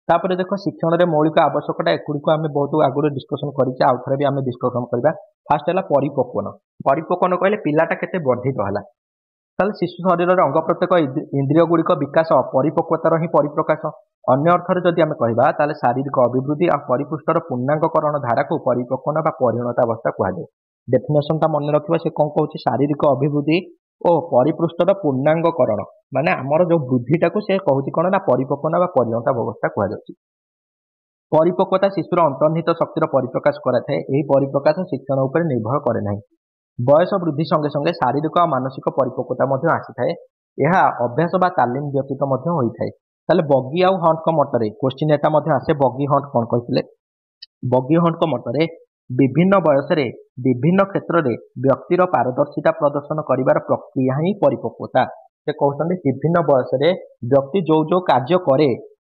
ତାପରେ ଦେଖ ଶିକ୍ଷଣରେ ମୌଳିକ ଆବଶ୍ୟକତା ଏଗୁଡ଼ିକୁ ଆମେ ବହୁତ ଆଗରୁ ଡିସ୍କସନ କରିଛେ, ଆଉ ଥରେ ବି ଆମେ ଡିସ୍କସନ କରିବା। ଫାର୍ଷ୍ଟ ହେଲା ପରିପକ୍ୱନ। ପରିପକ୍ୱନ କହିଲେ ପିଲାଟା କେତେ ବର୍ଦ୍ଧିତ ହେଲା। ତାହେଲେ ଶିଶୁ ଶରୀରରେ ଅଙ୍ଗ ପ୍ରତ୍ୟେକ ଇନ୍ଦ୍ରିୟ ଗୁଡ଼ିକ ବିକାଶ ପରିପକ୍ୱତାର ହିଁ ପରିପ୍ରକାଶ। ଅନ୍ୟ ଅର୍ଥରେ ଯଦି ଆମେ କହିବା ତାହେଲେ ଶାରୀରିକ ଅଭିବୃଦ୍ଧି ଆଉ ପରିପୃଷ୍ଟର ପୂର୍ଣ୍ଣାଙ୍ଗକରଣ ଧାରାକୁ ପରିପକ୍ୱନ ବା ପରିଣତ ଅବସ୍ଥା କୁହାଯାଏ। ଡେଫିନେସନଟା ମନେ ରଖିବା, ସେ କଣ କହୁଛି? ଶାରୀରିକ ଅଭିବୃଦ୍ଧି ଓ ପରିପୃଷ୍ଟର ପୂର୍ଣ୍ଣାଙ୍ଗକରଣ, ମାନେ ଆମର ଯୋଉ ବୃଦ୍ଧିଟାକୁ ସେ କହୁଛି କଣ ନା ପରିପକ୍ୱନ ବା ପରିଣତ ଅବସ୍ଥା କୁହାଯାଉଛି। ପରିପକ୍ୱତା ଶିଶୁର ଅନ୍ତର୍ନିହିତ ଶକ୍ତିର ପରିପ୍ରକାଶ କରାଥାଏ। ଏହି ପରିପ୍ରକାଶ ଶିକ୍ଷଣ ଉପରେ ନିର୍ଭର କରେ ନାହିଁ। ବୟସ ବୃଦ୍ଧି ସଙ୍ଗେ ସଙ୍ଗେ ଶାରୀରିକ ଆଉ ମାନସିକ ପରିପକ୍ୱତା ମଧ୍ୟ ଆସିଥାଏ। ଏହା ଅଭ୍ୟାସ ବା ତାଲିମ ବ୍ୟତୀତ ମଧ୍ୟ ହୋଇଥାଏ। ତାହେଲେ ବଗି ଆଉ ହଣ୍ଟଙ୍କ ମତରେ କ୍ୱେଶ୍ଚିନ୍ ଏଟା ମଧ୍ୟ ଆସେ, ବଗି ହଣ୍ଟ କଣ କହିଥିଲେ? ବଗି ହଣ୍ଟଙ୍କ ମତରେ ବିଭିନ୍ନ ବୟସରେ ବିଭିନ୍ନ କ୍ଷେତ୍ରରେ ବ୍ୟକ୍ତିର ପାରଦର୍ଶିତା ପ୍ରଦର୍ଶନ କରିବାର ପ୍ରକ୍ରିୟା ହିଁ ପରିପକ୍ୱତା। ସେ କହୁଛନ୍ତି ବିଭିନ୍ନ ବୟସରେ ବ୍ୟକ୍ତି ଯୋଉ ଯୋଉ କାର୍ଯ୍ୟ କରେ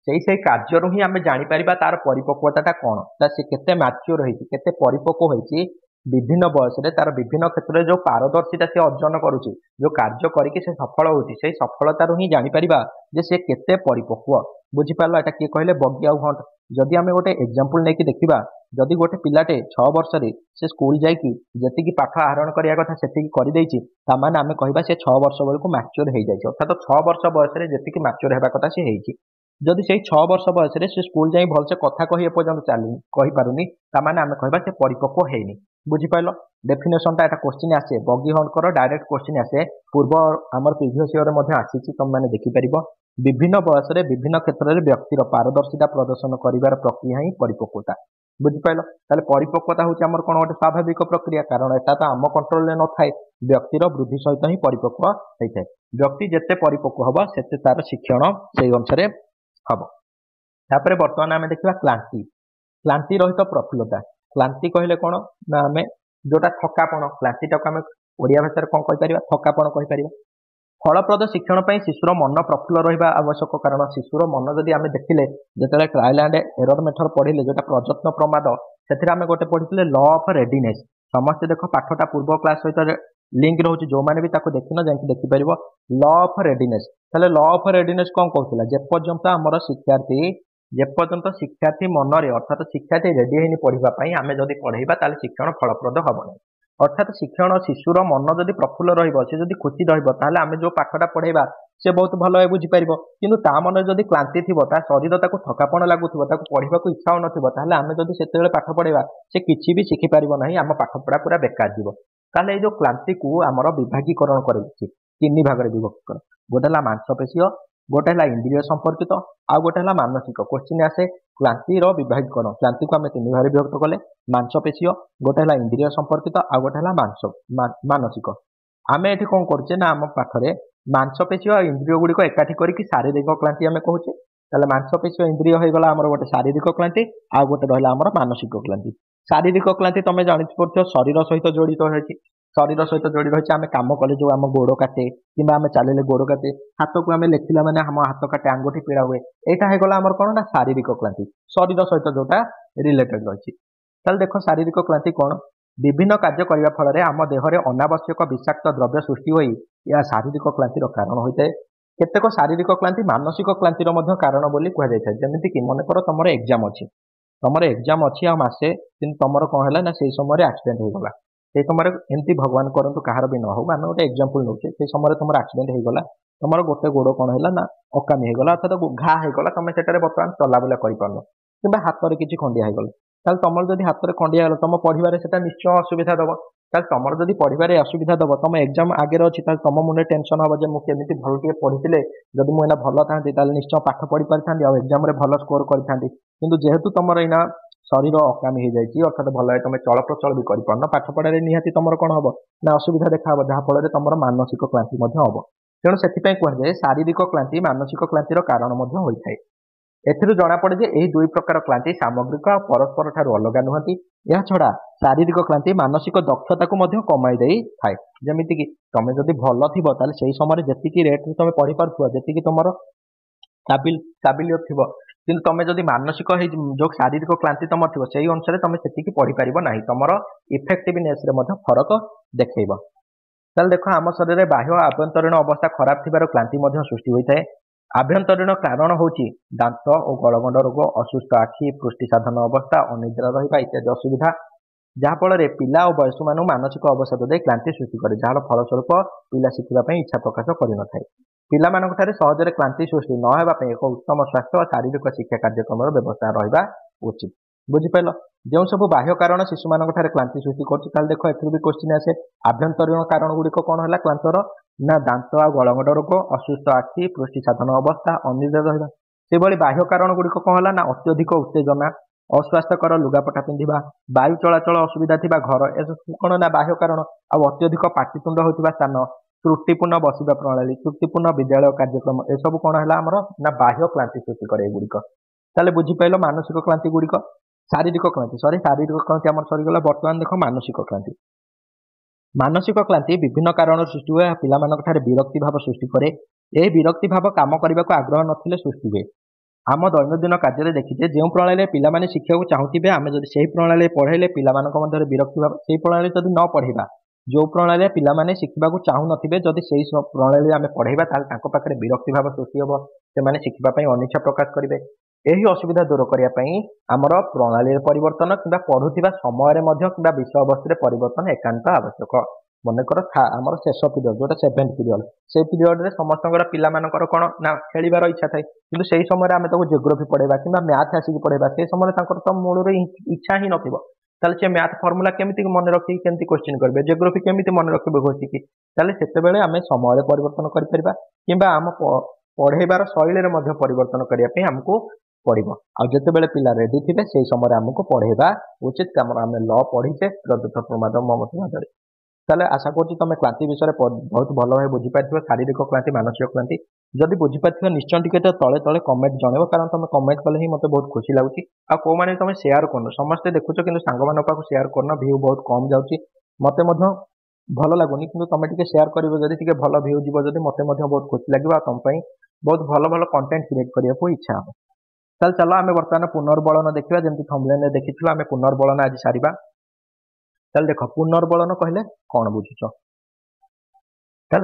ସେଇ କାର୍ଯ୍ୟରୁ ହିଁ ଆମେ ଜାଣିପାରିବା ତାର ପରିପକ୍ୱତାଟା କଣ, ସେ କେତେ ମ୍ୟାଚ୍ୟୁର ହେଇଛି, କେତେ ପରିପକ୍ୱ ହେଇଛି। ବିଭିନ୍ନ ବୟସରେ ତାର ବିଭିନ୍ନ କ୍ଷେତ୍ରରେ ଯୋଉ ପାରଦର୍ଶିତା ସେ ଅର୍ଜନ କରୁଛି, ଯୋଉ କାର୍ଯ୍ୟ କରିକି ସେ ସଫଳ ହଉଛି, ସେଇ ସଫଳତାରୁ ହିଁ ଜାଣିପାରିବା ଯେ ସେ କେତେ ପରିପକ୍ୱ। ବୁଝିପାରିଲ? ଏଟା କିଏ କହିଲେ? ବଗି ଆଉ ହଣ୍ଟ। ଯଦି ଆମେ ଗୋଟେ ଏକ୍ସାମ୍ପଲ ନେଇକି ଦେଖିବା, ଯଦି ଗୋଟେ ପିଲାଟେ 6 ବର୍ଷରେ ସେ ସ୍କୁଲ ଯାଇକି ଯେତିକି ପାଠ ଆହରଣ କରିବା କଥା ସେତିକି କରିଦେଇଛି, ତାମାନେ ଆମେ କହିବା ସେ 6 ବର୍ଷ ବେଳକୁ ମ୍ୟାଚ୍ୟୁର ହେଇଯାଇଛି। ଅର୍ଥାତ 6 ବର୍ଷ ବୟସରେ ଯେତିକି ମ୍ୟାଚ୍ୟୁର ହେବା କଥା ସେ ହେଇଛି। ଯଦି ସେଇ 6 ବର୍ଷ ବୟସରେ ସେ ସ୍କୁଲ ଯାଇ ଭଲସେ କଥା କହି ଏପର୍ଯ୍ୟନ୍ତ କହିପାରୁନି, ତାମାନେ ଆମେ କହିବା ସେ ପରିପକ୍ୱ ହେଇନି। ବୁଝିପାରିଲ? ଡେଫିନେସନଟା ଏଟା କ୍ୱେଶ୍ଚିନ୍ ଆସେ, ବଗି ହଣ୍ଟଙ୍କର ଡାଇରେକ୍ଟ କ୍ୱେଶ୍ଚିନ୍ ଆସେ। ପୂର୍ବ ଆମର ପ୍ରିଭିୟସ୍ ଇୟରରେ ମଧ୍ୟ ଆସିଛି, ତମମାନେ ଦେଖିପାରିବ। ବିଭିନ୍ନ ବୟସରେ ବିଭିନ୍ନ କ୍ଷେତ୍ରରେ ବ୍ୟକ୍ତିର ପାରଦର୍ଶିତା ପ୍ରଦର୍ଶନ କରିବାର ପ୍ରକ୍ରିୟା ହିଁ ପରିପକ୍ୱତା। ବୁଝିପାରିଲ? ତାହେଲେ ପରିପକ୍ୱତା ହଉଛି ଆମର କଣ ଗୋଟେ ସ୍ୱାଭାବିକ ପ୍ରକ୍ରିୟା, କାରଣ ଏଟା ତ ଆମ କଣ୍ଟ୍ରୋଲରେ ନଥାଏ। ବ୍ୟକ୍ତିର ବୃଦ୍ଧି ସହିତ ହିଁ ପରିପକ୍ୱ ହେଇଥାଏ। ବ୍ୟକ୍ତି ଯେତେ ପରିପକ୍ୱ ହବ ସେତେ ତାର ଶିକ୍ଷଣ ସେଇ ଅନୁସାରେ ହବ। ତାପରେ ବର୍ତ୍ତମାନ ଆମେ ଦେଖିବା କ୍ଲାନ୍ତି। କ୍ଲାନ୍ତି ରହିତ ପ୍ରଫୁଲ୍ଲତା। କ୍ଲାନ୍ତି କହିଲେ କଣ ନା ଆମେ ଯୋଉଟା ଥକାପଣ, କ୍ଲାନ୍ତିଟାକୁ ଆମେ ଓଡ଼ିଆ ଭାଷାରେ କଣ କହିପାରିବା? ଥକାପଣ କହିପାରିବା। ଫଳପ୍ରଦ ଶିକ୍ଷଣ ପାଇଁ ଶିଶୁର ମନ ପ୍ରଫୁଲ୍ଲ ରହିବା ଆବଶ୍ୟକ, କାରଣ ଶିଶୁର ମନ ଯଦି ଆମେ ଦେଖିଲେ ଯେତେବେଳେ ଟ୍ରାଏଲ ଆଣ୍ଡ ଏରର ମେଥଡ ପଢିଲେ ଯୋଉଟା ପ୍ରଯତ୍ନ ପ୍ରମାଦ, ସେଥିରେ ଆମେ ଗୋଟେ ପଢିଥିଲେ ଲ ଅଫ ରେଡିନେସ୍। ସମସ୍ତେ ଦେଖ ପାଠଟା ପୂର୍ବ କ୍ଲାସ ସହିତ ଲିଙ୍କ ରହୁଛି, ଯୋଉମାନେ ବି ତାକୁ ଦେଖିନ ଯାଇକି ଦେଖିପାରିବ। ଲ ଅଫ ରେଡିନେସ୍। ତାହେଲେ ଲ ଅଫ ରେଡିନେସ୍ କଣ କହୁଥିଲା? ଯେପର୍ଯ୍ୟନ୍ତ ଶିକ୍ଷାର୍ଥୀ ମନରେ, ଅର୍ଥାତ ଶିକ୍ଷାର୍ଥୀ ରେଡି ହେଇନି ପଢିବା ପାଇଁ, ଆମେ ଯଦି ପଢେଇବା ତାହେଲେ ଶିକ୍ଷଣ ଫଳପ୍ରଦ ହବ ନାହିଁ। अर्थात शिक्षण शिशुर मन जदि प्रफुल्ल रही खुशी रहा आम जो पाठटा पढ़ेबा से बहुत भल भाव बुझीपार कि ता मन जदि क्लांति थी शरीर ताक थकापण लगुव पढ़ा इच्छा होना आम जब से पाठ पढ़ेबा से किसी भी शिखिपार ना आम पाठपढ़ा पूरा बेकार जीव ताले जो क्लांति को आमर विभागीकरण कर तीन भाग में विभक्त कर गोटे है मांसपेशीय गोटे है इंद्रिय संपर्कित आउ गोटे है मानसिक क्वेश्चन आसे क्लांतिर विभागीकरण क्लांति को आम तीन भाग विभक्त कले मांसपेशीय गोटे है इंद्रिय संपर्कित आउ गोटे है मानसिक आम ये कौन करुचे ना आम पाठरे मांसपेशीय इंद्रिय गुड़िक एकाठी करके शारीरिक क्लांति आम कहूचे ताले मांसपेशीय इंद्रिय हो गला आमर गोटे शारीरिक क्लांति आउ गोटे रहा आमर मानसिक क्लांति शारीरिक क्लांति तुम जानी पड़ो शरीर सहित जड़ित रही शरीर सहित जोड़ी रही आम कम कले जो आम गोड़ काटे कि आम चलिए गोड़ काटे हाथ को आम लेखिला मैंने आम हाथ काटे आंगुठी पीड़ा हुए यहाँ होगा आमर कौन ना शारीरिक क्लांति शरीर सहित जोटा रिलेटेड रही देख शारीरिक क्लांति कौन विभिन्न कार्य करने फल आम देहरे अनावश्यक विषाक्त द्रव्य सृष्टि हो यह शारीरिक क्लांतिर कारण होता है केतेक शारीरिक क्लांति मानसिक क्लांतिर कारण बोली कहुए जमीक मन कर तुम एग्जाम अच्छी तुम एग्जाम अच्छी आ मसे कि तुम कौन है ना से समय एक्सीडेंट होगा से समय एमती भगवान करतु कहार भी न हो आम गोटे एग्जांपल नौचे से समय तुम एक्सीडेंट होगा तुम गोटे गोड़ कौन है ना अकामी होगा अर्थात घा होगा तुम से बर्तमान चलाबुला कर कि हाथ में किसी खंडिया होगा ताल तुम जब हाथ में खंडिया गला तुम पढ़वे से निश्चय असुविधा दब ताल तुम जब पढ़वे असुविधा दब तुम एग्जाम आगे अच्छी तुम मुझे टेंशन हम मुझे भल टे पढ़ी जब मुझे भल था निश्चय पाठ पढ़ी पारि था एग्जाम भल स्कोर करी कि जेहेतु तुम यहाँ शरीर अकामी हो जाए अर्थात भल तुम चल प्रचल भी कर पाठ पढ़ाई निहाती तुम कौन हम ना असुविधा देखा जहाँफल तुम मानसिक क्लांति हम तेणु से कहुए शारीरिक क्लांति मानसिक क्लांतिर कारण होता है एथिरू जना पड़े जे यही दुई प्रकार क्लांति सामग्रिक और परस्पर ठारू अलग नुहति यह छड़ा शारीरिक क्लांति मानसिक दक्षता को कमाई दे थाए जमिति कि तुम जदि भल थिबो ताले सेही समय जेतिकी रेट रे तुम पढ़ी पारुथबो जेतिकी तुमरो काबिलियत थिबो किंतु तुम जदि मानसिक जो शारीरिक क्लांति तुम थिबो सेही अनुसार तुम सेतिकी पढ़ी पारिबो नाही तुमरो इफेक्टिवनेस रे मध्य फरक देखैबो ताले देखो आम शरीर में बाह्य आभ्यंतरीण अवस्था खराब थिबार क्लांति मध्य सृष्टि होइथाय आभ्यंतरीण कारण होची दांत और गलगंड रोग असुस्थ आखि पुष्टि साधन अवस्था अनिद्रा रहिबा इत्यादि असुविधा जहाँफल पिला और वयस्क मान मानसिक अवसाद दे क्लांति सृष्टि करे जार फलस्वरूप पिला शिखा इच्छा प्रकाश कर पिलामानंठारे सहजरे क्लांति सृष्टि न होगापी एक उत्तम स्वास्थ्य और शारीरिक शिक्षा कार्यक्रम व्यवस्था रहा उचित बुझिपाल जो सब बाह्य कारण शिशु मानंठारे क्लांति सृष्टि कर देख एथुर भी क्वेश्चन आसे आभ्यंतरीण कारण गुड़िक कौन है क्लांतर ना दांत आ गलगंड रोग असुस्थ आखि पुष्टि साधन अवस्था अनिद्रा रहा से बाह्य कारण गुड़िक कौन है ना अत्यधिक उत्तेजना अस्वास्थ्यकर लुगापटा पिंधा वायु चलाचल असुविधा थी घर ए कौन ना बाह्य कारण अत्यधिक पाटितुंड होता स्थान त्रुटिपूर्ण बसवा प्रणाली त्रुटिपूर्ण विद्यालय कार्यक्रम एसबू कौन है आमर ना बाह्य क्लांति सृष्टि करे गुड़िक ताले बुझिपाल मानसिक क्लांति गुड़िक शारीरिक क्लांति शारीरिक क्लांति आम सरीगला बर्तमान देख मानसिक क्लांति विभिन्न कारण सृष्टि हुए पिलामानंठारे विरक्ति भाव सृष्टि करे यह विरक्ति भाव काम करने को आग्रह नथिले सृष्टि हुए आम दैनंदिन कार्य देखीचे जो प्रणाली पिलामाने शिक्षा चाहूबे आम जब से प्रणाली पढ़ेले पिलामानंक मध्य विरक्ति भाव से प्रणाली जब न पढ़ा जो प्रणाली पिलामाने शिखा चाहू नथिबे जदि से प्रणाली आम पढ़ेबा ताले तांको पाखरे विरक्ति भाव सृष्टि हम से शिखा अनिच्छा प्रकाश करेंगे यही असुविधा दूर करने आमर प्रणाली परिवर्तन कि पढ़ुवा समय कि विषय वस्तु परिवर्तन एकांत आवश्यक मनकर आमर शेष पीरियड जोटा 7th पीरियड से पीरियड रे समस्त पिलामानकर कौन ना खेलिबार इच्छा थाए किंतु सेही समय आम ताको जियोग्राफी पढ़ेबा कि मैथ आसिक पढ़ेबा से समय तांकर तो मूल इच्छा ही नथिबो ताले से मैथ फर्मुला केमिति मन रखी केमिति क्वेश्चन करबे जियोग्राफी केमिति मन रखबे घोषिकी ताले सेते बेले आमे समय परिवर्तन करि परिबा किंबा आम पढ़ेबार शैली रे मध्य परिवर्तन करिया पे हमको पढ़िबो आ जते बेले पिला रेडी थिबे सेही समय हमको पढ़ेबा उचित काम आमे ल पढ़ीचे प्रदत्त प्रमाद ममत मादरे ताले आशा करूँ तुम क्लांति विषय बहुत भल भाव बुझीपार शारीरिक क्लांति मानसिक क्लांति जदि बुझीपार निश्चय टिके तले तले कमेंट जनइब कारण तुम कमेंट कले ही मते बहुत खुशी लगुच आ को माने तुम शेयर करनो समस्ते देखुच कि सांग मान पाक शेयर करनो व्यू बहुत कम जाउची मते मध्य भल लगुनि किंतु तुम टिके शेयर करिवो जदि टिके भल व्यू जीवो जदि मते मध्य बहुत खुशी लागिबो आ तुम पई बहुत भल भल कंटेंट क्रिएट करिया को इच्छा हो चल चलो आम बर्तमान पुनर्बलन देखा जमी थंबनेल रे देखिथिबा आम पुनर्बलन आज सारिबा चल देख पुनर्बलन कहले कौन बुझुच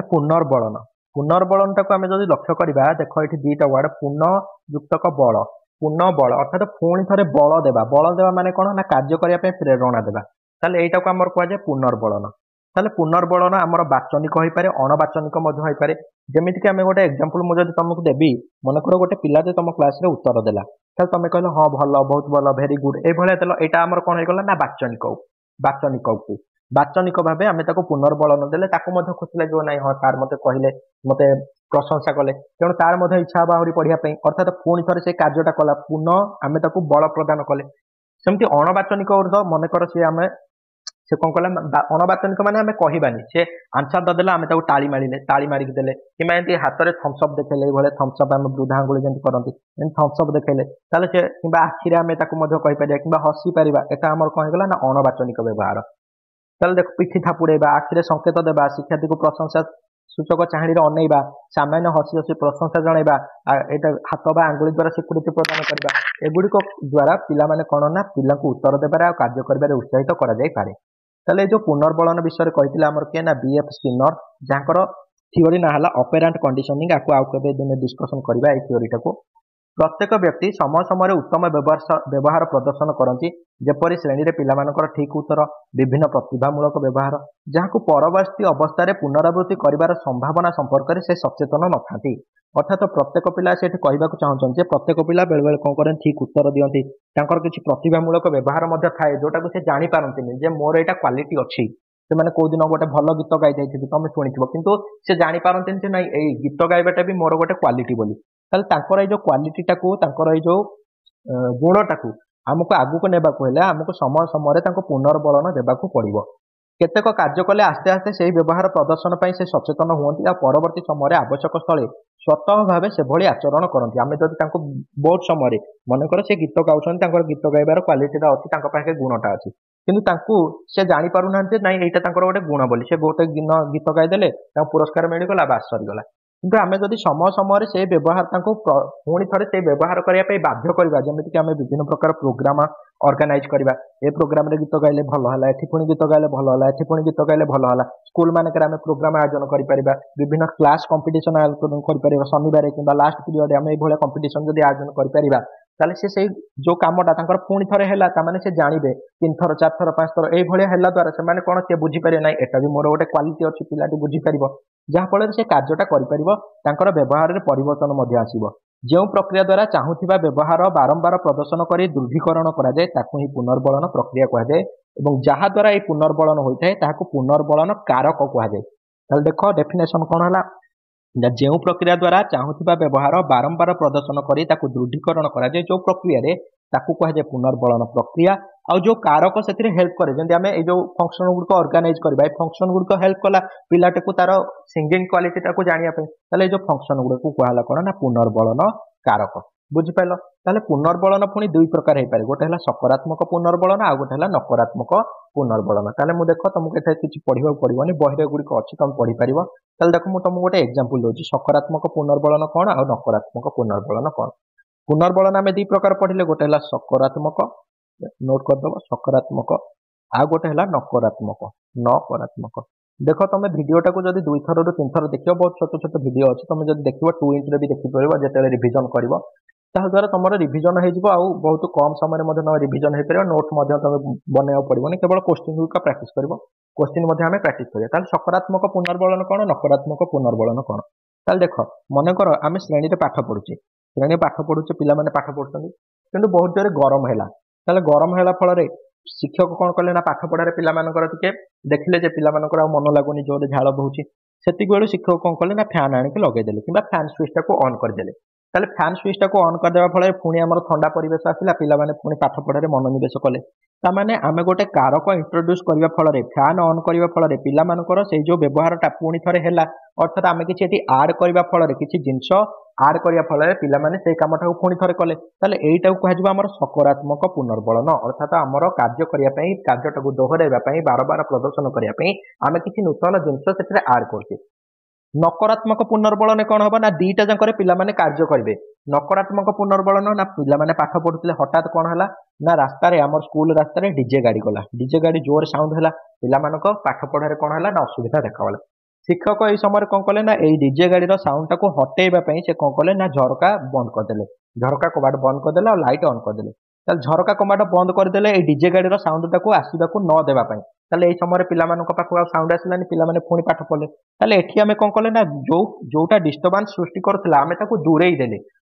पुनर्बलन पुनर्बलन टाक आम जब लक्ष्य करवा देख ये दुईटा वार्ड पुनः युक्तक बल पुनः बल अर्थात पुणी थे बल देवा माने कौन ना कार्य करने प्रेरणा देवा ତାହେଲେ ଏଇଟାକୁ ଆମର କୁହାଯାଏ ପୁନର୍ବଳନ। ତାହେଲେ ପୁନର୍ବଳନ ଆମର ବାଚନିକ ହୋଇପାରେ, ଅଣବାଚନିକ ମଧ୍ୟ ହୋଇପାରେ। ଯେମିତିକି ଆମେ ଗୋଟେ ଏକ୍ସାମ୍ପଲ ମୁଁ ଯଦି ତମକୁ ଦେବି, ମନେକର ଗୋଟେ ପିଲା ଯେ ତମ କ୍ଲାସରେ ଉତ୍ତର ଦେଲା, ତାହେଲେ ତମେ କହିଲ ହଁ ଭଲ, ବହୁତ ଭଲ, ଭେରି ଗୁଡ, ଏଇଭଳିଆ ଦେଲ, ଏଇଟା ଆମର କଣ ହେଇଗଲା ନା ବାଚନିକକୁ ବାଚନିକ ଭାବେ ଆମେ ତାକୁ ପୁନର୍ବଳନ ଦେଲେ ତାକୁ ମଧ୍ୟ ଖୁସି ଲାଗିବ, ନାଇଁ ହଁ ସାର୍ ମତେ କହିଲେ, ମତେ ପ୍ରଶଂସା କଲେ, ତେଣୁ ତାର ମଧ୍ୟ ଇଚ୍ଛା ହବ ଆହୁରି ପଢିବା ପାଇଁ, ଅର୍ଥାତ ପୁଣି ଥରେ ସେ କାର୍ଯ୍ୟଟା କଲା, ପୁନଃ ଆମେ ତାକୁ ବଳ ପ୍ରଦାନ କଲେ। ସେମିତି ଅଣବାଚନିକ ମନେକର ସିଏ ଆମେ ସେ କଣ କଲା, ଅଣବାଚନିକ ମାନେ ଆମେ କହିବାନି, ସେ ଆନ୍ସର ଦେଇଦେଲା, ଆମେ ତାକୁ ତାଳି ମାରିକି ଦେଲେ, କିମ୍ବା ଏମିତି ହାତରେ ଥମ୍ସଅପ୍ ଦେଖେଇଲେ, ଏଇଭଳିଆ ଥମ୍ସଅପ୍ ଆମେ ବୃଦ୍ଧା ଆଙ୍ଗୁଳି ଯେମିତି କରନ୍ତି, ଏମିତି ଥମ୍ସଅପ୍ ଦେଖେଇଲେ, ତାହେଲେ ସେ, କିମ୍ବା ଆଖିରେ ଆମେ ତାକୁ ମଧ୍ୟ କହିପାରିବା, କିମ୍ବା ହସି ପାରିବା, ଏଟା ଆମର କଣ ହେଇଗଲା ନା ଅଣବାଚନିକ ବ୍ୟବହାର। ତାହେଲେ ଦେଖ, ପିଠି ଥାପୁଡେଇବା, ଆଖିରେ ସଂକେତ ଦେବା, ଶିକ୍ଷାର୍ଥୀକୁ ପ୍ରଶଂସା ସୂଚକ ଚାହାଣୀରେ ଅନେଇବା, ସାମାନ୍ୟ ହସି ହସି ପ୍ରଶଂସା ଜଣାଇବା, ଏଇଟା ହାତ ବା ଆଙ୍ଗୁଳି ଦ୍ୱାରା ସ୍ୱୀକୃତି ପ୍ରଦାନ କରିବା, ଏଗୁଡିକ ଦ୍ୱାରା ପିଲାମାନେ କଣ ନା ପିଲାଙ୍କୁ ଉତ୍ତର ଦେବାରେ ଆଉ କାର୍ଯ୍ୟ କରିବାରେ ଉତ୍ସାହିତ କରାଯାଇପାରେ। ତାହେଲେ ଏଇ ଯୋଉ ପୁନର୍ବଳନ ବିଷୟରେ କହିଥିଲେ ଆମର କିଏ ନା B.F. ସ୍କିନର, ଯାହାଙ୍କର ଥିଓରି ନାଁ ହେଲା ଅପେରାଣ୍ଟ କଣ୍ଡିସନିଂ। ଆକୁ ଆଉ କେବେ ଦିନେ ଡିସ୍କସନ କରିବା ଏଇ ଥିଓରିଟାକୁ। ପ୍ରତ୍ୟେକ ବ୍ୟକ୍ତି ସମୟ ସମୟରେ ଉତ୍ତମ ବ୍ୟବହାର ପ୍ରଦର୍ଶନ କରନ୍ତି, ଯେପରି ଶ୍ରେଣୀରେ ପିଲାମାନଙ୍କର ଠିକ ଉତ୍ତର, ବିଭିନ୍ନ ପ୍ରତିଭାମୂଳକ ବ୍ୟବହାର, ଯାହାକୁ ପରବର୍ତ୍ତୀ ଅବସ୍ଥାରେ ପୁନରାବୃତ୍ତି କରିବାର ସମ୍ଭାବନା ସମ୍ପର୍କରେ ସେ ସଚେତନ ନଥାନ୍ତି। ଅର୍ଥାତ ପ୍ରତ୍ୟେକ ପିଲା ସେଠି କହିବାକୁ ଚାହୁଁଛନ୍ତି ଯେ ପ୍ରତ୍ୟେକ ପିଲା ବେଳେବେଳେ କଣ କରନ୍ତି, ଠିକ ଉତ୍ତର ଦିଅନ୍ତି, ତାଙ୍କର କିଛି ପ୍ରତିଭାମୂଳକ ବ୍ୟବହାର ମଧ୍ୟ ଥାଏ ଯୋଉଟାକୁ ସେ ଜାଣିପାରନ୍ତିନି ଯେ ମୋର ଏଇଟା କ୍ୱାଲିଟି ଅଛି। ସେମାନେ କୋଉଦିନ ଗୋଟେ ଭଲ ଗୀତ ଗାଇ ଯାଇଥିବେ, ତମେ ଶୁଣିଥିବ, କିନ୍ତୁ ସେ ଜାଣିପାରନ୍ତିନି ଯେ ନାଇଁ ଏଇ ଗୀତ ଗାଇବାଟା ବି ମୋର ଗୋଟେ କ୍ୱାଲିଟି ବୋଲି। ତାହେଲେ ତାଙ୍କର ଏଇ ଯୋଉ କ୍ୱାଲିଟିଟାକୁ, ତାଙ୍କର ଏଇ ଯୋଉ ଗୁଣଟାକୁ ଆମକୁ ଆଗକୁ ନେବାକୁ ହେଲେ ଆମକୁ ସମୟ ସମୟରେ ତାଙ୍କୁ ପୁନର୍ବଳନ ଦେବାକୁ ପଡିବ। କେତେକ କାର୍ଯ୍ୟ କଲେ ଆସ୍ତେ ଆସ୍ତେ ସେହି ବ୍ୟବହାର ପ୍ରଦର୍ଶନ ପାଇଁ ସେ ସଚେତନ ହୁଅନ୍ତି, ଆଉ ପରବର୍ତ୍ତୀ ସମୟରେ ଆବଶ୍ୟକ ସ୍ଥଳେ ସ୍ୱତଃ ଭାବେ ସେଭଳି ଆଚରଣ କରନ୍ତି। ଆମେ ଯଦି ତାଙ୍କୁ ବହୁତ ସମୟରେ, ମନେକର ସେ ଗୀତ ଗାଉଛନ୍ତି, ତାଙ୍କର ଗୀତ ଗାଇବାର କ୍ୱାଲିଟିଟା ଅଛି, ତାଙ୍କ ପାଖେ ଗୁଣଟା ଅଛି, କିନ୍ତୁ ତାଙ୍କୁ ସେ ଜାଣିପାରୁନାହାନ୍ତି ଯେ ନାଇଁ ଏଇଟା ତାଙ୍କର ଗୋଟେ ଗୁଣ ବୋଲି। ସେ ଗୋଟେ ଦିନ ଗୀତ ଗାଇଦେଲେ, ତାଙ୍କୁ ପୁରସ୍କାର ମିଳିଗଲା, ବାସ୍ ସରିଗଲା। କିନ୍ତୁ ଆମେ ଯଦି ସମୟ ସମୟରେ ସେଇ ବ୍ୟବହାର ତାଙ୍କୁ ପୁଣି ଥରେ ସେଇ ବ୍ୟବହାର କରିବା ପାଇଁ ବାଧ୍ୟ କରିବା, ଯେମିତିକି ଆମେ ବିଭିନ୍ନ ପ୍ରକାର ପ୍ରୋଗ୍ରାମ ଅର୍ଗାନାଇଜ କରିବା, ଏ ପ୍ରୋଗ୍ରାମରେ ଗୀତ ଗାଇଲେ ଭଲ ହେଲା, ଏଠି ପୁଣି ଗୀତ ଗାଇଲେ ଭଲ ହେଲା, ଏଠି ପୁଣି ଗୀତ ଗାଇଲେ ଭଲ ହେଲା। ସ୍କୁଲ ମାନଙ୍କରେ ଆମେ ପ୍ରୋଗ୍ରାମ ଆୟୋଜନ କରିପାରିବା, ବିଭିନ୍ନ କ୍ଲାସ କମ୍ପିଟିସନ ଆୟୋଜନ କରିପାରିବା, ଶନିବାର କିମ୍ବା ଲାଷ୍ଟ ପିରିୟଡ ଆମେ ଏଇଭଳିଆ କମ୍ପିଟିସନ ଯଦି ଆୟୋଜନ କରିପାରିବା, ତାହେଲେ ସେ ସେଇ ଯୋଉ କାମଟା ତାଙ୍କର ପୁଣି ଥରେ ହେଲା, ତାମାନେ ସେ ଜାଣିବେ 3 ଥର 4 ଥର 5 ଥର ଏଇଭଳିଆ ହେଲା ଦ୍ୱାରା ସେମାନେ କଣ, ସେ ବୁଝିପାରିବେ ନାଇଁ ଏଟା ବି ମୋର ଗୋଟେ କ୍ୱାଲିଟି ଅଛି, ପିଲାଟି ବୁଝିପାରିବ, ଯାହାଫଳରେ ସେ କାର୍ଯ୍ୟଟା କରିପାରିବ, ତାଙ୍କର ବ୍ୟବହାରରେ ପରିବର୍ତ୍ତନ ମଧ୍ୟ ଆସିବ। ଯେଉଁ ପ୍ରକ୍ରିୟା ଦ୍ୱାରା ଚାହୁଁଥିବା ବ୍ୟବହାର ବାରମ୍ବାର ପ୍ରଦର୍ଶନ କରି ଦୃଢୀକରଣ କରାଯାଏ ତାକୁ ହିଁ ପୁନର୍ବଳନ ପ୍ରକ୍ରିୟା କୁହାଯାଏ, ଏବଂ ଯାହା ଦ୍ୱାରା ଏହି ପୁନର୍ବଳନ ହୋଇଥାଏ ତାହାକୁ ପୁନର୍ବଳନ କାରକ କୁହାଯାଏ। ତାହେଲେ ଦେଖ ଡେଫିନେସନ କଣ ହେଲା, ଯେଉଁ ପ୍ରକ୍ରିୟା ଦ୍ୱାରା ଚାହୁଁଥିବା ବ୍ୟବହାର ବାରମ୍ବାର ପ୍ରଦର୍ଶନ କରି ତାକୁ ଦୃଢୀକରଣ କରାଯାଏ, ଯୋଉ ପ୍ରକ୍ରିୟାରେ, ତାକୁ କୁହାଯାଏ ପୁନର୍ବଳନ ପ୍ରକ୍ରିୟା। ଆଉ ଯୋଉ କାରକ ସେଥିରେ ହେଲ୍ପ କରେ, ଯେମିତି ଆମେ ଏଇ ଯୋଉ ଫଙ୍କସନ ଗୁଡ଼ିକ ଅର୍ଗାନାଇଜ କରିବା, ଏ ଫଙ୍କସନ ଗୁଡ଼ିକ ହେଲ୍ପ କଲା ପିଲାଟିକୁ ତାର ସିଙ୍ଗିଂ କ୍ୱାଲିଟିଟାକୁ ଜାଣିବା ପାଇଁ, ତାହେଲେ ଏଇ ଯୋଉ ଫଙ୍କସନ ଗୁଡ଼ିକୁ କୁହାହେଲା କଣ ନା ପୁନର୍ବଳନ କାରକ। ବୁଝିପାରିଲ? ତାହେଲେ ପୁନର୍ବଳନ ପୁଣି ଦୁଇ ପ୍ରକାର ହେଇପାରେ, ଗୋଟେ ହେଲା ସକାରାତ୍ମକ ପୁନର୍ବଳନ, ଆଉ ଗୋଟେ ହେଲା ନକାରାତ୍ମକ ପୁନର୍ବଳନ। ତାହେଲେ ମୁଁ ଦେଖ, ତମକୁ ଏଠାରେ କିଛି ପଢିବାକୁ ପଡିବନି, ବହିରେ ଗୁଡ଼ିକ ଅଛି, ତମେ ପଢିପାରିବ। ତାହେଲେ ଦେଖ, ମୁଁ ତମକୁ ଗୋଟେ ଏକ୍ସାମ୍ପଲ ଦଉଛି, ସକାରାତ୍ମକ ପୁନର୍ବଳନ କଣ ଆଉ ନକାରାତ୍ମକ ପୁନର୍ବଳନ କଣ। ପୁନର୍ବଳନ ଆମେ ଦି ପ୍ରକାର ପଢିଲେ, ଗୋଟେ ହେଲା ସକାରାତ୍ମକ, ନୋଟ କରିଦବ ସକାରାତ୍ମକ, ଆଉ ଗୋଟେ ହେଲା ନକାରାତ୍ମକ। ଦେଖ, ତମେ ଭିଡିଓଟାକୁ ଯଦି 2 ଥରରୁ 3 ଥର ଦେଖିବ, ବହୁତ ଛୋଟ ଛୋଟ ଭିଡିଓ ଅଛି, ତମେ ଯଦି ଦେଖିବ 2x ବି ଦେଖିପାରିବ ଯେତେବେଳେ ରିଭିଜନ କରିବ, ତାହା ଦ୍ୱାରା ତମର ରିଭିଜନ ହେଇଯିବ, ଆଉ ବହୁତ କମ ସମୟରେ ମଧ୍ୟ ତମର ରିଭିଜନ ହେଇପାରିବ। ନୋଟ ମଧ୍ୟ ତମେ ବନେଇବାକୁ ପଡିବନି, କେବଳ କୋଶ୍ଚିନ୍ ଗୁଡ଼ିକ ପ୍ରାକ୍ଟିସ କରିବ, କୋଶ୍ଚିନ୍ ମଧ୍ୟ ଆମେ ପ୍ରାକ୍ଟିସ କରିବା। ତାହେଲେ ସକାରାତ୍ମକ ପୁନର୍ବଳନ କଣ, ନକାରାତ୍ମକ ପୁନର୍ବଳନ କଣ। ତାହେଲେ ଦେଖ, ମନେକର ଆମେ ଶ୍ରେଣୀରେ ପାଠ ପଢୁଛେ, ପିଲାମାନେ ପାଠ ପଢୁଛନ୍ତି, କିନ୍ତୁ ବହୁତ ଜୋରେ ଗରମ ହେଲା। ତାହେଲେ ଗରମ ହେଲା ଫଳରେ ଶିକ୍ଷକ କଣ କଲେ ନା ପାଠ ପଢାରେ ପିଲାମାନଙ୍କର ଟିକେ ଦେଖିଲେ ଯେ ପିଲାମାନଙ୍କର ଆଉ ମନ ଲାଗୁନି, ଜୋରରେ ଝାଳ ବହୁଛି, ସେତିକି ବେଳୁ ଶିକ୍ଷକ କଣ କଲେ ନା ଫ୍ୟାନ୍ ଆଣିକି ଲଗେଇଦେଲେ, କିମ୍ବା ଫ୍ୟାନ୍ ସୁଇଚଟାକୁ ଅନ୍ କରିଦେଲେ। ତାହେଲେ ଫ୍ୟାନ୍ ସୁଇଚଟାକୁ ଅନ୍ କରିଦେବା ଫଳରେ ପୁଣି ଆମର ଥଣ୍ଡା ପରିବେଶ ଆସିଲା, ପିଲାମାନେ ପୁଣି ପାଠ ପଢାରେ ମନୋନିବେଶ କଲେ। ତାମାନେ ଆମେ ଗୋଟେ କାରକ ଇଣ୍ଟ୍ରୋଡ୍ୟୁସ କରିବା ଫଳରେ, ଫ୍ୟାନ୍ ଅନ୍ କରିବା ଫଳରେ ପିଲାମାନଙ୍କର ସେଇ ଯୋଉ ବ୍ୟବହାରଟା ପୁଣି ଥରେ ହେଲା, ଅର୍ଥାତ ଆମେ କିଛି ଏଠି ଆଡ୍ କରିବା ଫଳରେ, କିଛି ଜିନିଷ ଆଡ୍ କରିବା ଫଳରେ ପିଲାମାନେ ସେଇ କାମଟାକୁ ପୁଣି ଥରେ କଲେ, ତାହେଲେ ଏଇଟାକୁ କୁହାଯିବ ଆମର ସକାରାତ୍ମକ ପୁନର୍ବଳନ। ଅର୍ଥାତ ଆମର କାର୍ଯ୍ୟ କରିବା ପାଇଁ, କାର୍ଯ୍ୟଟାକୁ ଦୋହରାଇବା ପାଇଁ, ବାରବାର ପ୍ରଦର୍ଶନ କରିବା ପାଇଁ ଆମେ କିଛି ନୂତନ ଜିନିଷ ସେଥିରେ ଆଡ୍ କରୁଛେ। ନକାରାତ୍ମକ ପୁନର୍ବଳନ କଣ ହବ ନା, ଦିଟା ଯାକରେ ପିଲାମାନେ କାର୍ଯ୍ୟ କରିବେ। ନକାରାତ୍ମକ ପୁନର୍ବଳନ ନା, ପିଲାମାନେ ପାଠ ପଢୁଥିଲେ, ହଠାତ୍ କଣ ହେଲା ନା ରାସ୍ତାରେ, ଆମର ସ୍କୁଲ ରାସ୍ତାରେ ଡିଜେ ଗାଡି ଗଲା, ଡିଜେ ଗାଡି ଜୋରେ ସାଉଣ୍ଡ ହେଲା, ପିଲାମାନଙ୍କ ପାଠ ପଢାରେ କଣ ହେଲା ନା ଅସୁବିଧା ଦେଖାଗଲା। ଶିକ୍ଷକ ଏଇ ସମୟରେ କଣ କଲେ ନା, ଏଇ ଡିଜେ ଗାଡିର ସାଉଣ୍ଡଟାକୁ ହଟେଇବା ପାଇଁ ସେ କଣ କଲେ ନା ଝରକା ବନ୍ଦ କରିଦେଲେ, ଝରକା କବାଟ ବନ୍ଦ କରିଦେଲେ, ଆଉ ଲାଇଟ୍ ଅନ୍ କରିଦେଲେ। ताले झरका कमाट बंद करदेले ए डीजे गाड़ी साउंड टाको आसवाक न देवा ताले एई समय पिलामानक पाखु साउंड आसिलानी पिलामाने पुणी पाठ पढ़ले ताले एठी आमे कोन कले ना जोटा डिस्टर्बांस सृष्टि करथिला आमे ताको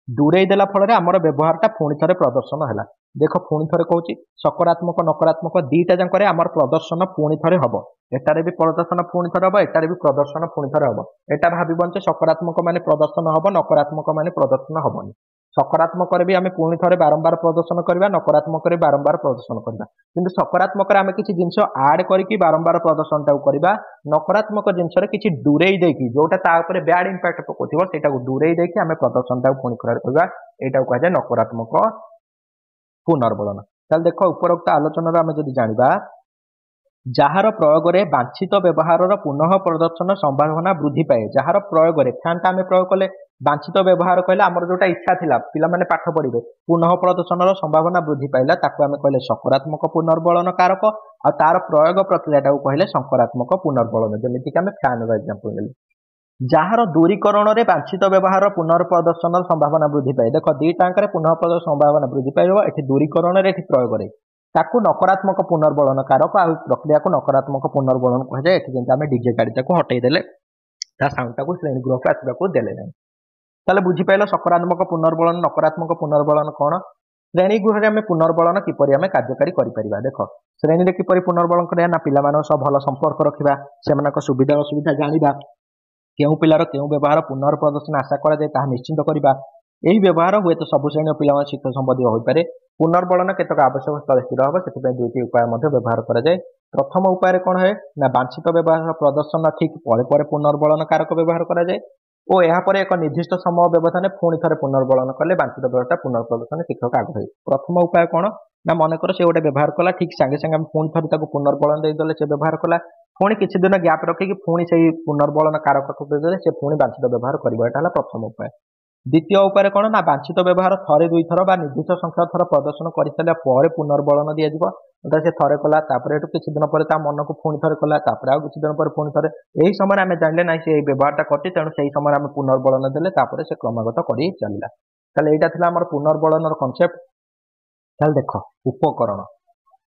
दूरेई देला फल आमर व्यवहारटा पुणी थे प्रदर्शन है। देख पुणी थे कौच सकारात्मक नकारात्मक दीटा जाकर आमर प्रदर्शन पुणी थे हम एटारे भी प्रदर्शन पुणी थे हम एटारे भी प्रदर्शन पुणी थे हम एटा भावन सकारात्मक माने प्रदर्शन हम नकारात्मक माने प्रदर्शन हेनी सकारात्मक भी आम पुणी थे बारंबार प्रदर्शन करवा नकारात्मक बारंबार प्रदर्शन करवा किंतु सकारात्मक आम किसी जिनस आड करके बारंबार प्रदर्शन करवा नकारात्मक जिनस किसी दूरेई देकी जोटा तापर बैड इंपैक्ट पकाउथिबो सेटा दूरेई देकी आम प्रदर्शन पुणी करवा एटा कहुए नकारात्मक पुनर्बलन। ताल देख उपरोक्त आलोचना आम जदि जानिबा जार प्रयोग में बांछित व्यवहार पुनः प्रदर्शन संभावना वृद्धि पाए जार प्रयोग में फैन टा आम प्रयोग कले बांछित व्यवहार कहले आमर जोटा इच्छा थिला पिला माने पाठ पढ़िबे पुनः प्रदर्शन संभावना वृद्धि पाइला ताकू आम कहले सकारात्मक पुनर्बलन कारक आ तार प्रयोग प्रक्रिया कहले सकारात्मक पुनर्बलन जमिति आम फैन एग्जांपल नेले जार दूरीकरण में बांछित व्यवहार पुनर्प्रदर्शन संभावना वृद्धि पाए देख दुईटा पुनः प्रदर्शन संभावना वृद्धि पाइब एठी दूरीकरण में प्रयोग में ताकू नकारात्मक पुनर्बलन कारक आ प्रक्रिया को नकारात्मक पुनर्बलन कहुए ये आम डीजे गाड़ी हटईदेले साउंड टाक श्रेणी गृह को आसवाक देले ना ताले बुझीपाल सकारात्मक पुनर्बलन नकारात्मक पुनर्बलन कौन श्रेणी गृह में पुनर्बलन किपरि आम कार्यकारी करिपरिबा देख श्रेणी में किपरि पुनर्बलन करिया ना पिलामान सह भल संपर्क रखिबा सेमानक सुविधा असुविधा जानिबा केउं पिलार केउं व्यवहार पुनर्प्रदर्शन आशा करा जाए ताहा निश्चिंत करिबा एही व्यवहार हुए तो सब श्रेणी पिला शिक्षा संबंधी होइपारे पुनर्बलन केतक आवश्यक स्थल स्थिर हम से दुईटी उपाय व्यवहार कराए प्रथम उपाय कौन है ना बांछित व्यवहार प्रदर्शन ठीक पर पुनर्बलन कारक व्यवहार कराए और यहाँ एक निर्दिष्ट समय व्यवधान पुणी थे पुनर्बलन कले बांछित व्यवहार पुनर्प्रदर्शन शिक्षक आगे प्रथम उपाय कौन ना मनकर से गोटे व्यवहार कला ठीक सांगे सांगे पुणी थे पुनर्बलन देदेले से व्यवहार कला पुणी किसी दिन गैप रखिकी पुणी से पुनर्बलन कारक को देदेले से पुणी बांछित व्यवहार करवा प्रथम उपाय। द्वितीय उपाय कौन ना बांछित व्यवहार थरे दुई थर बा निर्दिष्ट संख्या थर प्रदर्शन कर सारा पर पुनर्बलन दिज्व से थरे कला किसी दिन पर मन को पुणी थे कला आउ किसी दिन पर पुणी थे यही समय आम जानले ना से व्यवहारटा करते तेणु से समय आम पुनर्बलन देले से क्रमागत कर चलला ताले यहाँ आम पुनर्बलन कनसेप्ट। ताले देख उपकरण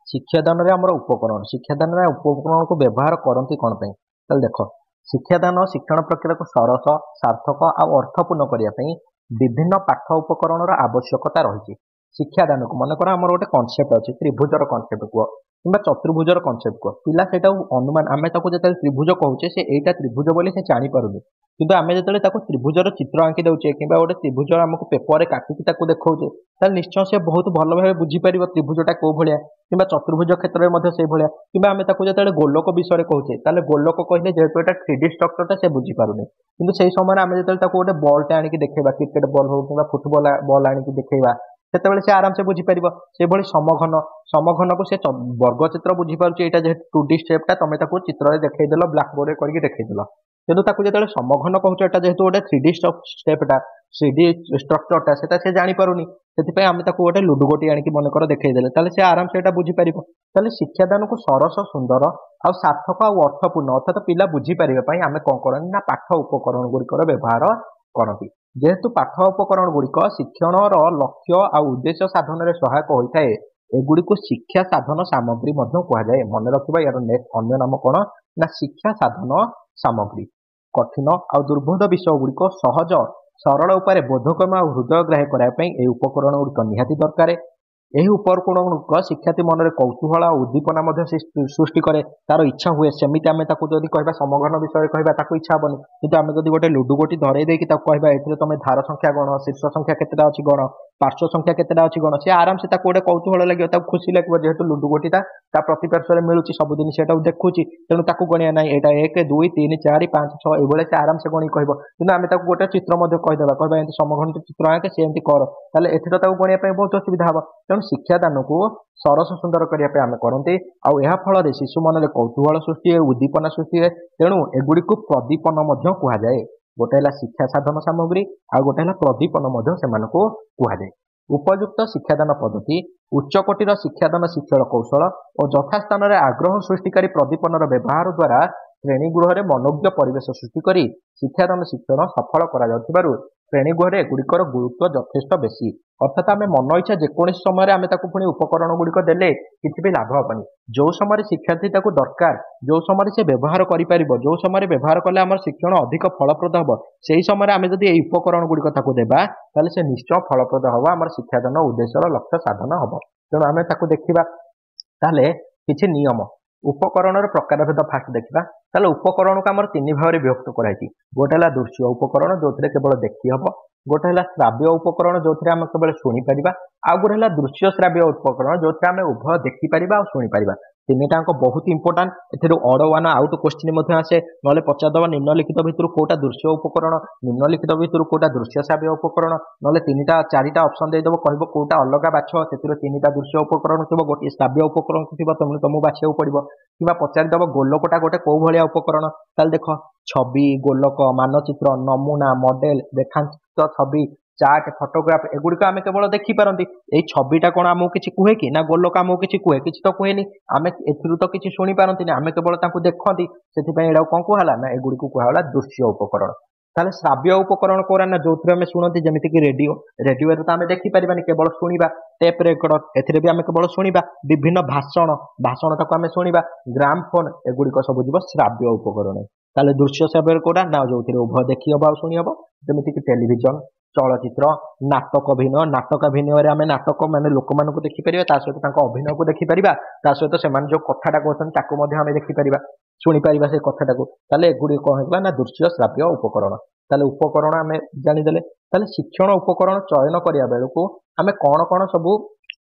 शिक्षादान आम उपकरण शिक्षादान उपकरण को व्यवहार करती कौन पे ताले देख शिक्षादान शिक्षण प्रक्रिया को सरस सार्थक और अर्थपूर्ण करने विभिन्न पाठ उपकरण आवश्यकता रही शिक्षादान को मनकर आम गोटे कनसेप्ट अच्छे त्रिभुजर कनसेप्ट कह कि चतुर्भुजर कनसेप्ट कह पिला से अनुमान आम जो त्रिभुज कहूचे से यहीटा त्रिभुज बोली से जानीपारूनी किंतु आम जो त्रिभुजर चित्र आंकी दौचे कि गोटे त्रिभुज आमको पेपर काटिकी देखा निश्चय से बहुत भल भाव बुझीपर त्रिभुजटा कौ भाया कि चतुर्भुज क्षेत्र में से भाया कि आम जो गोलोक विषय कहूचे गोलोक कहले जेहेतु यहाँ 3D स्ट्रक्चरटा से बुझीपारूनी किंतु से समय आम जो गोटे बल्टे आनिक देखा क्रिकेट बल हो कि फुटबल बल आनिक देखा से से आराम से बुझीपर से भाई समघन समघन को से वर्गचित्र बुझीपारे यहाँ जेहतु 2D स्टेपटा तुम चित्र देखल ब्लाकबोर्ड करके देखल किंतु जो समघन कहूँ एटा जेहतु गोटे 3D स्टेपटा 3D स्ट्रक्चरटा से जानीपारूनी से आम गोटे लुडु गोटी आनिक मनकर देखईदेले से आराम से बुझीपर शिक्षादान को सरस सुंदर आ सार्थक और अर्थपूर्ण अर्थात पिला बुझीपर आम कौन करनी ना पाठ उपकरण गुड़िकर व्यवहार करती जेहेतु पाठ उपकरण गुड़िक शिक्षण लक्ष्य आ उद्देश्य साधन में सहायक होता है एगुड़ी को शिक्षा साधन सामग्री कहुए मन रखा यार नेक्स्ट अन्य नाम कौन ना शिक्षा साधन सामग्री कठिन आ दुर्बोध विषय गुड़िक सहज सरल उपाय बोधगम्य और हृदयग्राही कराया उपकरण गुड़िक निहाती दरकार यही उपकरण गुड़िक शिक्षार्थी मन में कौतूहल और उद्दीपना सृष्टि करे तार इच्छा हुए सेमती आम जब कह समघन विषय कह इच्छा हेनी कि आम जब गोटे लुडु गोटी धरई देकी कह तुम धार संख्या गण शीर्ष संख्या केतेटा अच्छी गण पार्श्व संख्या केतेटा अच्छी गण से आराम से गोटे कौतूहल लगे खुशी लगे जेहेतु लुडु गोटीटा प्रति पार्श्व में मिलूँ सबुदिन से देखुची तेणु ताकू गणिया ना यहाँ 1 2 3 4 5 6 ये से आराम से गणी कह कि आम गोटे चित्र कहीदेवा कह समघन चित्र आके से कर ताले एथर गणिया बहुत असुविधा हम तेणु शिक्षादान को सरस सुंदर करने आम करते आल शिशु मन में कौतूहल सृष्टि उद्दीपना सृष्टि तेणु एगुड़ी को प्रदीपन कहुए गोटे है शिक्षा साधन सामग्री आ गोटे है प्रदीपन कहुए उपयुक्त शिक्षादान पद्धति उच्चकोटीर शिक्षादान शिक्षण कौशल और यथास्थान आग्रह सृष्टिकारी प्रदीपन व्यवहार द्वारा श्रेणी गृह में मनोज्ञ परिवेश सृष्टि कर शिक्षादान शिक्षण सफल कर ଶ୍ରେଣୀଗୃହରେ ଏଗୁଡ଼ିକର ଗୁରୁତ୍ୱ ଯଥେଷ୍ଟ ବେଶୀ। ଅର୍ଥାତ୍ ଆମେ ମନ ଇଚ୍ଛା ଯେକୌଣସି ସମୟରେ ଆମେ ତାକୁ ପୁଣି ଉପକରଣ ଗୁଡ଼ିକ ଦେଲେ କିଛି ବି ଲାଭ ହେବନି। ଯେଉଁ ସମୟରେ ଶିକ୍ଷାର୍ଥୀ ତାକୁ ଦରକାର, ଯେଉଁ ସମୟରେ ସେ ବ୍ୟବହାର କରିପାରିବ, ଯେଉଁ ସମୟରେ ବ୍ୟବହାର କଲେ ଆମର ଶିକ୍ଷଣ ଅଧିକ ଫଳପ୍ରଦ ହେବ, ସେହି ସମୟରେ ଆମେ ଯଦି ଏଇ ଉପକରଣ ଗୁଡ଼ିକ ତାକୁ ଦେବା ତାହେଲେ ସେ ନିଶ୍ଚୟ ଫଳପ୍ରଦ ହେବ, ଆମର ଶିକ୍ଷାଦାନ ଉଦ୍ଦେଶ୍ୟର ଲକ୍ଷ୍ୟ ସାଧନ ହେବ। ତେଣୁ ଆମେ ତାକୁ ଦେଖିବା। ତାହେଲେ କିଛି ନିୟମ ଉପକରଣର ପ୍ରକାରଭେଦ ଫାଷ୍ଟ ଦେଖିବା। ତାହେଲେ ଉପକରଣକୁ ଆମର ତିନି ଭାଗରେ ବିଭକ୍ତ କରାଯାଇଛି। ଗୋଟେ ହେଲା ଦୃଶ୍ୟ ଉପକରଣ, ଯେଉଁଥିରେ କେବଳ ଦେଖି ହେବ। ଗୋଟେ ହେଲା ଶ୍ରାବ୍ୟ ଉପକରଣ, ଯେଉଁଥିରେ ଆମେ କେବଳ ଶୁଣିପାରିବା। ଆଉ ଗୋଟେ ହେଲା ଦୃଶ୍ୟ ଶ୍ରାବ୍ୟ ଉପକରଣ, ଯେଉଁଥିରେ ଆମେ ଉଭୟ ଦେଖିପାରିବା ଆଉ ଶୁଣିପାରିବା। ତିନିଟାଙ୍କ ବହୁତ ଇମ୍ପୋର୍ଟାଣ୍ଟ। ଏଥିରୁ ଅଡ ୱାନ୍ ଆଉଟ୍ କୋଶ୍ଚିନ୍ ମଧ୍ୟ ଆସେ। ନହେଲେ ପଚାରିଦେବ ନିମ୍ନଲିଖିତ ଭିତରୁ କୋଉଟା ଦୃଶ୍ୟ ଉପକରଣ, ନିମ୍ନଲିଖିତ ଭିତରୁ କୋଉଟା ଦୃଶ୍ୟ ଶ୍ରାବ୍ୟ ଉପକରଣ। ନହେଲେ ତିନିଟା ଚାରିଟା ଅପସନ୍ ଦେଇଦେବ, କହିବ କୋଉଟା ଅଲଗା ବାଛ, ସେଥିରୁ ତିନିଟା ଦୃଶ୍ୟ ଉପକରଣ ଥିବ, ଗୋଟିଏ ଶ୍ରାବ୍ୟ ଉପକରଣ ଥିବ, ତମକୁ ବାଛିବାକୁ ପଡ଼ିବ। କିମ୍ବା ପଚାରିଦେବ ଗୋଲକଟା ଗୋଟେ କୋଉ ଭଳିଆ ଉପକରଣ। ତାହେଲେ ଦେଖ, ଛବି, ଗୋଲକ, ମାନଚିତ୍ର, ନମୁନା, ମଡେଲ, ରେଖାଙ୍କିତ ଛବି, ଚାର୍ଟ, ଫଟୋଗ୍ରାଫ, ଏଗୁଡ଼ିକ ଆମେ କେବଳ ଦେଖିପାରନ୍ତି। ଏଇ ଛବିଟା କ'ଣ ଆମକୁ କିଛି କୁହେ କି? ନା ଗୋଲକ ଆମକୁ କିଛି କୁହେ? କିଛି ତ କୁହେନି। ଆମେ ଏଥିରୁ ତ କିଛି ଶୁଣିପାରନ୍ତିନି, ଆମେ କେବଳ ତାଙ୍କୁ ଦେଖନ୍ତି। ସେଥିପାଇଁ ଏଇଟାକୁ କ'ଣ କୁହାହେଲା? ନା ଏଗୁଡ଼ିକୁ କୁହାଗଲା ଦୃଶ୍ୟ ଉପକରଣ। ତାହେଲେ ଶ୍ରାବ୍ୟ ଉପକରଣ କୋଉରା? ନା ଯୋଉଥିରେ ଆମେ ଶୁଣନ୍ତି, ଯେମିତିକି ରେଡିଓ। ରେଡିଓରେ ତ ଆମେ ଦେଖିପାରିବାନି, କେବଳ ଶୁଣିବା। ଟେପ୍ ରେକର୍ଡର, ଏଥିରେ ବି ଆମେ କେବଳ ଶୁଣିବା। ବିଭିନ୍ନ ଭାଷଣ, ଭାଷଣଟାକୁ ଆମେ ଶୁଣିବା। ଗ୍ରାମଫୋନ୍, ଏଗୁଡ଼ିକ ସବୁ ଯିବ ଶ୍ରାବ୍ୟ ଉପକରଣ। ତାହେଲେ ଦୃଶ୍ୟ ଶ୍ରାବ୍ୟ କୋଉଟା? ନା ଯୋଉଥିରେ ଉଭୟ ଦେଖି ହବ ଆଉ ଶୁଣି ହବ, ଯେମିତିକି ଟେଲିଭିଜନ, ଚଳଚ୍ଚିତ୍ର, ନାଟକ ଅଭିନୟ। ନାଟକ ଅଭିନୟରେ ଆମେ ନାଟକ ମାନେ ଲୋକମାନଙ୍କୁ ଦେଖିପାରିବା, ତା ସହିତ ତାଙ୍କ ଅଭିନୟକୁ ଦେଖିପାରିବା, ତା ସହିତ ସେମାନେ ଯୋଉ କଥାଟା କହୁଛନ୍ତି ତାକୁ ମଧ୍ୟ ଆମେ ଦେଖିପାରିବା, ଶୁଣିପାରିବା ସେ କଥାଟାକୁ। ତାହେଲେ ଏଗୁଡ଼ିକ କ'ଣ ହେଇଗଲା? ନା ଦୃଶ୍ୟ ଶ୍ରାବ୍ୟ ଉପକରଣ। ତାହେଲେ ଉପକରଣ ଆମେ ଜାଣିଦେଲେ। ତାହେଲେ ଶିକ୍ଷଣ ଉପକରଣ ଚୟନ କରିବା ବେଳକୁ ଆମେ କ'ଣ କ'ଣ ସବୁ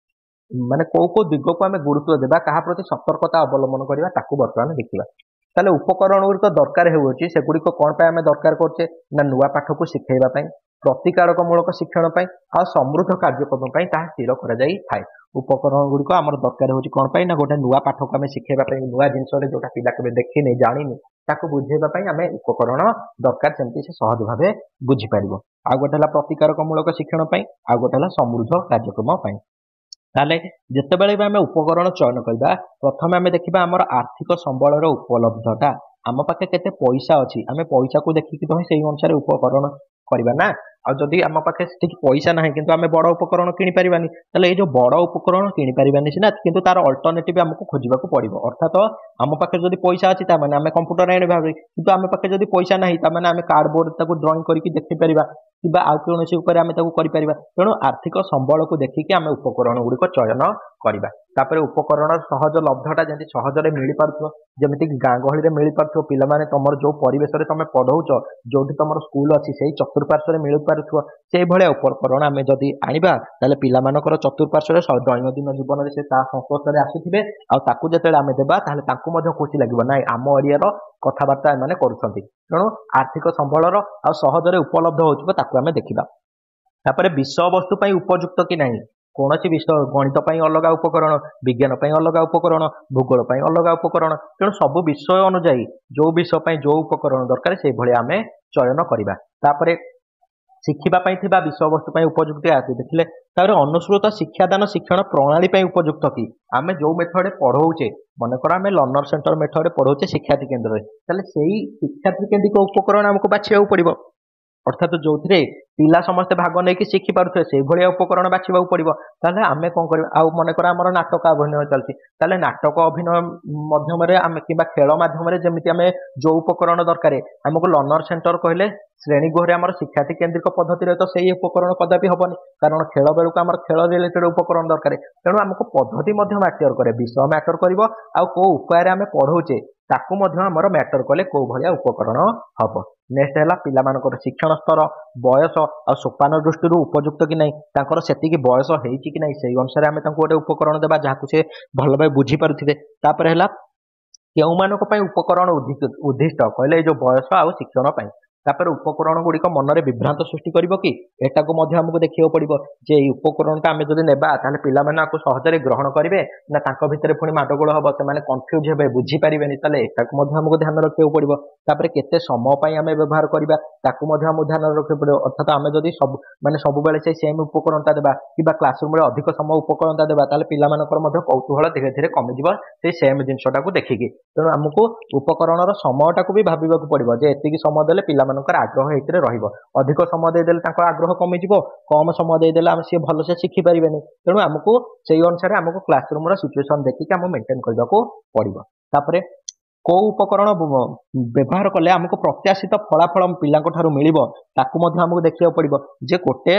ମାନେ କୋଉ କୋଉ ଦିଗକୁ ଆମେ ଗୁରୁତ୍ୱ ଦେବା, କାହା ପ୍ରତି ସତର୍କତା ଅବଲମ୍ବନ କରିବା, ତାକୁ ବର୍ତ୍ତମାନ ଦେଖିବା। ତାହେଲେ ଉପକରଣ ଗୁଡ଼ିକ ଦରକାର ହେଉଅଛି, ସେଗୁଡ଼ିକ କ'ଣ ପାଇଁ ଆମେ ଦରକାର କରୁଛେ? ନା ନୂଆ ପାଠକୁ ଶିଖେଇବା ପାଇଁ, ପ୍ରତିକାରକମୂଳକ ଶିକ୍ଷଣ ପାଇଁ, ଆଉ ସମୃଦ୍ଧ କାର୍ଯ୍ୟକ୍ରମ ପାଇଁ ତାହା ସ୍ଥିର କରାଯାଇଥାଏ। ଉପକରଣ ଗୁଡ଼ିକ ଆମର ଦରକାର ହେଉଛି କ'ଣ ପାଇଁ? ନା ଗୋଟେ ନୂଆ ପାଠକୁ ଆମେ ଶିଖେଇବା ପାଇଁ, ନୂଆ ଜିନିଷରେ ଯୋଉଟା ପିଲା କେବେ ଦେଖିନି, ଜାଣିନି, ତାକୁ ବୁଝେଇବା ପାଇଁ ଆମେ ଉପକରଣ ଦରକାର, ଯେମିତି ସେ ସହଜ ଭାବେ ବୁଝିପାରିବ। ଆଉ ଗୋଟେ ହେଲା ପ୍ରତିକାରକମୂଳକ ଶିକ୍ଷଣ ପାଇଁ, ଆଉ ଗୋଟେ ହେଲା ସମୃଦ୍ଧ କାର୍ଯ୍ୟକ୍ରମ ପାଇଁ। ତାହେଲେ ଯେତେବେଳେ ବି ଆମେ ଉପକରଣ ଚୟନ କରିବା, ପ୍ରଥମେ ଆମେ ଦେଖିବା ଆମର ଆର୍ଥିକ ସମ୍ବଳର ଉପଲବ୍ଧତା। ଆମ ପାଖେ କେତେ ପଇସା ଅଛି, ଆମେ ପଇସାକୁ ଦେଖିକି ତ ସେଇ ଅନୁସାରେ ଉପକରଣ କରିବା ନା। ଆଉ ଯଦି ଆମ ପାଖେ ସେତିକି ପଇସା ନାହିଁ, କିନ୍ତୁ ଆମେ ବଡ଼ ଉପକରଣ କିଣିପାରିବାନି, ତାହେଲେ ଏଇ ଯୋଉ ବଡ଼ ଉପକରଣ କିଣିପାରିବାନି ସିନା, କିନ୍ତୁ ତାର ଅଲ୍ଟରନେଟିଭ୍ ଆମକୁ ଖୋଜିବାକୁ ପଡ଼ିବ। ଅର୍ଥାତ ଆମ ପାଖରେ ଯଦି ପଇସା ଅଛି, ତାମାନେ ଆମେ କମ୍ପ୍ୟୁଟର ଆଣିବା, କିନ୍ତୁ ଆମ ପାଖରେ ଯଦି ପଇସା ନାହିଁ, ତାମାନେ ଆମେ କାର୍ଡବୋର୍ଡ ତାକୁ ଡ୍ରଇଂ କରିକି ଦେଖିପାରିବା, କିମ୍ବା ଆଉ କୌଣସି ଉପରେ ଆମେ ତାକୁ କରିପାରିବା। ତେଣୁ ଆର୍ଥିକ ସମ୍ବଳକୁ ଦେଖିକି ଆମେ ଉପକରଣ ଗୁଡ଼ିକ ଚୟନ କରିବା। ତାପରେ ଉପକରଣର ସହଜ ଲବ୍ଧଟା ଯେମିତି ସହଜରେ ମିଳିପାରୁଥିବ, ଯେମିତିକି ଗାଁ ଗହଳିରେ ମିଳିପାରୁଥିବ, ପିଲାମାନେ ତମର ଯୋଉ ପରିବେଶରେ ତମେ ପଢ଼ଉଛ, ଯୋଉଠି ତମର ସ୍କୁଲ ଅଛି, ସେଇ ଚତୁଃପାର୍ଶ୍ୱରେ ମିଳିପାରୁଥିବ, ସେଇଭଳିଆ ଉପକରଣ ଆମେ ଯଦି ଆଣିବା, ତାହେଲେ ପିଲାମାନଙ୍କର ଚତୁଃପାର୍ଶ୍ୱରେ ଦୈନନ୍ଦିନ ଜୀବନରେ ସେ ତା ସଂସ୍ପର୍ଶରେ ଆସୁଥିବେ, ଆଉ ତାକୁ ଯେତେବେଳେ ଆମେ ଦେବା, ତାହେଲେ ତାଙ୍କୁ ମଧ୍ୟ ଖୁସି ଲାଗିବ, ନାଇଁ ଆମ ଏରିଆର କଥାବାର୍ତ୍ତା ଏମାନେ କରୁଛନ୍ତି। ତେଣୁ ଆର୍ଥିକ ସମ୍ବଳର ଆଉ ସହଜରେ ଉପଲବ୍ଧ ହେଉଥିବ, ତାକୁ ଆମେ ଦେଖିବା। ତାପରେ ବିଷୟବସ୍ତୁ ପାଇଁ ଉପଯୁକ୍ତ କି ନାହିଁ, କୌଣସି ବିଷୟ, ଗଣିତ ପାଇଁ ଅଲଗା ଉପକରଣ, ବିଜ୍ଞାନ ପାଇଁ ଅଲଗା ଉପକରଣ, ଭୂଗୋଳ ପାଇଁ ଅଲଗା ଉପକରଣ। ତେଣୁ ସବୁ ବିଷୟ ଅନୁଯାୟୀ ଯୋଉ ବିଷୟ ପାଇଁ ଯୋଉ ଉପକରଣ ଦରକାର, ସେଇଭଳିଆ ଆମେ ଚୟନ କରିବା। ତାପରେ ଶିଖିବା ପାଇଁ ଥିବା ବିଷୟବସ୍ତୁ ପାଇଁ ଉପଯୁକ୍ତ ଆସି ଦେଖିଲେ। ତାପରେ ଅନୁସୃତ ଶିକ୍ଷାଦାନ ଶିକ୍ଷଣ ପ୍ରଣାଳୀ ପାଇଁ ଉପଯୁକ୍ତ କି? ଆମେ ଯୋଉ ମେଥଡରେ ପଢଉଛେ, ମନେକର ଆମେ ଲର୍ଣ୍ଣର ସେଣ୍ଟର ମେଥଡରେ ପଢଉଛେ ଶିକ୍ଷାର୍ଥୀ କେନ୍ଦ୍ରରେ, ତାହେଲେ ସେଇ ଶିକ୍ଷାର୍ଥୀ କେନ୍ଦ୍ରିକ ଉପକରଣ ଆମକୁ ବାଛିବାକୁ ପଡ଼ିବ। ଅର୍ଥାତ୍ ଯୋଉଥିରେ ପିଲା ସମସ୍ତେ ଭାଗ ନେଇକି ଶିଖିପାରୁଥିବେ, ସେଇଭଳିଆ ଉପକରଣ ବାଛିବାକୁ ପଡ଼ିବ। ତାହେଲେ ଆମେ କ'ଣ କରିବା? ଆଉ ମନେକର ଆମର ନାଟକ ଅଭିନୟ ଚାଲିଛି, ତାହେଲେ ନାଟକ ଅଭିନୟ ମାଧ୍ୟମରେ ଆମେ କିମ୍ବା ଖେଳ ମାଧ୍ୟମରେ ଯେମିତି ଆମେ ଯୋଉ ଉପକରଣ ଦରକାର, ଆମକୁ ଲର୍ଣ୍ଣର ସେଣ୍ଟର କହିଲେ ଶ୍ରେଣୀଗୃହରେ ଆମର ଶିକ୍ଷାର୍ଥୀ କେନ୍ଦ୍ରିକ ପଦ୍ଧତିରେ ତ ସେଇ ଉପକରଣ କଦାପି ହବନି, କାରଣ ଖେଳ ବେଳକୁ ଆମର ଖେଳ ରିଲେଟେଡ୍ ଉପକରଣ ଦରକାର। ତେଣୁ ଆମକୁ ପଦ୍ଧତି ମଧ୍ୟ ମ୍ୟାଟର କରେ, ବିଷୟ ମ୍ୟାଟର କରିବ, ଆଉ କୋଉ ଉପାୟରେ ଆମେ ପଢଉଛେ ତାକୁ ମଧ୍ୟ ଆମର ମ୍ୟାଟର କଲେ କୋଉ ଭଳିଆ ଉପକରଣ ହବ। ନେକ୍ସଟ ହେଲା ପିଲାମାନଙ୍କର ଶିକ୍ଷଣ ସ୍ତର, ବୟସ ଆଉ ସୋପାନ ଦୃଷ୍ଟିରୁ ଉପଯୁକ୍ତ କି ନାହିଁ, ତାଙ୍କର ସେତିକି ବୟସ ହେଇଛି କି ନାହିଁ, ସେଇ ଅନୁସାରେ ଆମେ ତାଙ୍କୁ ଗୋଟେ ଉପକରଣ ଦେବା, ଯାହାକୁ ସେ ଭଲ ଭାବେ ବୁଝିପାରୁଥିବେ। ତାପରେ ହେଲା କେଉଁମାନଙ୍କ ପାଇଁ ଉପକରଣ ଉଦ୍ଦିଷ୍ଟ, କହିଲେ ଏଇ ଯୋଉ ବୟସ ଆଉ ଶିକ୍ଷଣ ପାଇଁ। ତାପରେ ଉପକରଣ ଗୁଡ଼ିକ ମନରେ ବିଭ୍ରାନ୍ତ ସୃଷ୍ଟି କରିବ କି? ଏଟାକୁ ମଧ୍ୟ ଆମକୁ ଦେଖିବାକୁ ପଡ଼ିବ ଯେ ଏଇ ଉପକରଣଟା ଆମେ ଯଦି ନେବା, ତାହେଲେ ପିଲାମାନେ ଆକୁ ସହଜରେ ଗ୍ରହଣ କରିବେ, ନା ତାଙ୍କ ଭିତରେ ପୁଣି ମାଡ଼ଗୋଳ ହବ, ସେମାନେ କନଫ୍ୟୁଜ ହେବେ, ବୁଝିପାରିବେନି। ତାହେଲେ ଏଟାକୁ ମଧ୍ୟ ଆମକୁ ଧ୍ୟାନ ରଖିବାକୁ ପଡ଼ିବ। ତାପରେ କେତେ ସମୟ ପାଇଁ ଆମେ ବ୍ୟବହାର କରିବା, ତାକୁ ମଧ୍ୟ ଆମକୁ ଧ୍ୟାନ ରଖିବାକୁ ପଡ଼ିବ। ଅର୍ଥାତ ଆମେ ଯଦି ସବୁବେଳେ ସେଇ ସେମ୍ ଉପକରଣଟା ଦେବା, କିମ୍ବା କ୍ଲାସରୁମରେ ଅଧିକ ସମୟ ଉପକରଣଟା ଦେବା, ତାହେଲେ ପିଲାମାନଙ୍କର ମଧ୍ୟ କୌତୁହଳ ଧୀରେ ଧୀରେ କମିଯିବ ସେଇ ସେମ୍ ଜିନିଷଟାକୁ ଦେଖିକି। ତେଣୁ ଆମକୁ ଉପକରଣର ସମୟଟାକୁ ବି ଭାବିବାକୁ ପଡ଼ିବ, ଯେ ଏତିକି ସମୟ ଦେଲେ ପିଲାମାନେ ପିଲାମାନଙ୍କର ଆଗ୍ରହ ଏଇଥିରେ ରହିବ। ଅଧିକ ସମୟ ଦେଇଦେଲେ ତାଙ୍କ ଆଗ୍ରହ କମିଯିବ, କମ ସମୟ ଦେଇଦେଲେ ଆମେ ସିଏ ଭଲସେ ଶିଖିପାରିବେନି। ତେଣୁ ଆମକୁ ସେଇ ଅନୁସାରେ ଆମକୁ କ୍ଲାସରୁମର ସିଚୁଏସନ ଦେଖିକି ଆମକୁ ମେଣ୍ଟେନ କରିବାକୁ ପଡିବ। ତାପରେ କୋଉ ଉପକରଣ ବ୍ୟବହାର କଲେ ଆମକୁ ପ୍ରତ୍ୟାଶିତ ଫଳାଫଳ ପିଲାଙ୍କ ଠାରୁ ମିଳିବ ତାକୁ ମଧ୍ୟ ଆମକୁ ଦେଖିବାକୁ ପଡିବ। ଯେ ଗୋଟେ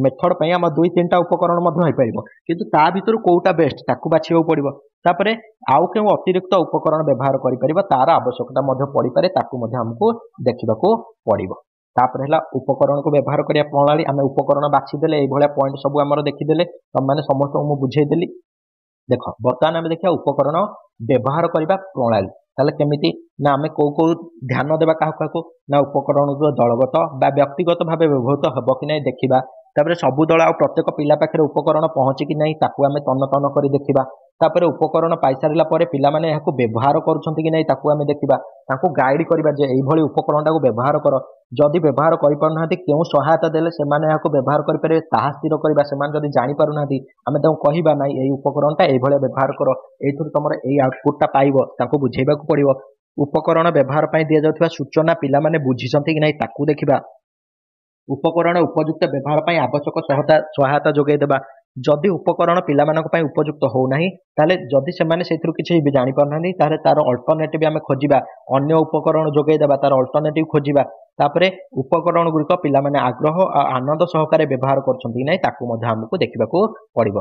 ମେଥଡ ପାଇଁ ଆମ 2-3ଟା ଉପକରଣ ମଧ୍ୟ ହେଇପାରିବ, କିନ୍ତୁ ତା ଭିତରୁ କୋଉଟା ବେଷ୍ଟ ତାକୁ ବାଛିବାକୁ ପଡିବ। ତାପରେ ଆଉ କେଉଁ ଅତିରିକ୍ତ ଉପକରଣ ବ୍ୟବହାର କରିପାରିବା ତାର ଆବଶ୍ୟକତା ମଧ୍ୟ ପଡିପାରେ, ତାକୁ ମଧ୍ୟ ଆମକୁ ଦେଖିବାକୁ ପଡିବ। ତାପରେ ହେଲା ଉପକରଣକୁ ବ୍ୟବହାର କରିବା ପ୍ରଣାଳୀ। ଆମେ ଉପକରଣ ବାଛିଦେଲେ, ଏଇଭଳିଆ ପଏଣ୍ଟ ସବୁ ଆମର ଦେଖିଦେଲେ, ତମମାନେ ସମସ୍ତଙ୍କୁ ମୁଁ ବୁଝେଇଦେଲି। ଦେଖ ବର୍ତ୍ତମାନ ଆମେ ଦେଖିବା ଉପକରଣ ବ୍ୟବହାର କରିବା ପ୍ରଣାଳୀ। ତାହେଲେ କେମିତି ନା ଆମେ କୋଉ କୋଉ ଧ୍ୟାନ ଦେବା କାହାକୁ କାହାକୁ ନା ଉପକରଣକୁ ଦଳଗତ ବା ବ୍ୟକ୍ତିଗତ ଭାବେ ବ୍ୟବହୃତ ହେବ କି ନାହିଁ ଦେଖିବା। ତାପରେ ସବୁ ଦଳ ଆଉ ପ୍ରତ୍ୟେକ ପିଲା ପାଖରେ ଉପକରଣ ପହଞ୍ଚି କି ନାହିଁ ତାକୁ ଆମେ ତନ୍ନ ତନ୍ନ କରି ଦେଖିବା। ତାପରେ ଉପକରଣ ପାଇସାରିଲା ପରେ ପିଲାମାନେ ଏହାକୁ ବ୍ୟବହାର କରୁଛନ୍ତି କି ନାହିଁ ତାକୁ ଆମେ ଦେଖିବା। ତାଙ୍କୁ ଗାଇଡ କରିବା ଯେ ଏଇଭଳି ଉପକରଣଟାକୁ ବ୍ୟବହାର କର। ଯଦି ବ୍ୟବହାର କରିପାରୁନାହାନ୍ତି କେଉଁ ସହାୟତା ଦେଲେ ସେମାନେ ଏହାକୁ ବ୍ୟବହାର କରିପାରିବେ ତାହା ସ୍ଥିର କରିବା। ସେମାନେ ଯଦି ଜାଣିପାରୁନାହାନ୍ତି ଆମେ ତାଙ୍କୁ କହିବା ନାହିଁ ଏଇ ଉପକରଣଟା ଏଇଭଳିଆ ବ୍ୟବହାର କର, ଏଇଥିରୁ ତମର ଏଇ ଆଉଟପୁଟଟା ପାଇବ, ତାଙ୍କୁ ବୁଝେଇବାକୁ ପଡିବ। ଉପକରଣ ବ୍ୟବହାର ପାଇଁ ଦିଆଯାଉଥିବା ସୂଚନା ପିଲାମାନେ ବୁଝିଛନ୍ତି କି ନାହିଁ ତାକୁ ଦେଖିବା। ଉପକରଣ ଉପଯୁକ୍ତ ବ୍ୟବହାର ପାଇଁ ଆବଶ୍ୟକ ସହାୟତା ଯୋଗାଇ ଦେବା। ଯଦି ଉପକରଣ ପିଲାମାନଙ୍କ ପାଇଁ ଉପଯୁକ୍ତ ହଉନାହିଁ ତାହେଲେ ଯଦି ସେମାନେ ସେଥିରୁ କିଛି ଜାଣିପାରୁନାହାନ୍ତି ତାହେଲେ ତାର ଅଲ୍ଟରନେଟିଭ ଆମେ ଖୋଜିବା, ଅନ୍ୟ ଉପକରଣ ଯୋଗାଇ ଦେବା, ତାର ଅଲ୍ଟରନେଟିଭ ଖୋଜିବା। ତାପରେ ଉପକରଣ ଗୁଡ଼ିକ ପିଲାମାନେ ଆଗ୍ରହ ଆଉ ଆନନ୍ଦ ସହକାରେ ବ୍ୟବହାର କରୁଛନ୍ତି କି ନାହିଁ ତାକୁ ମଧ୍ୟ ଆମକୁ ଦେଖିବାକୁ ପଡିବ।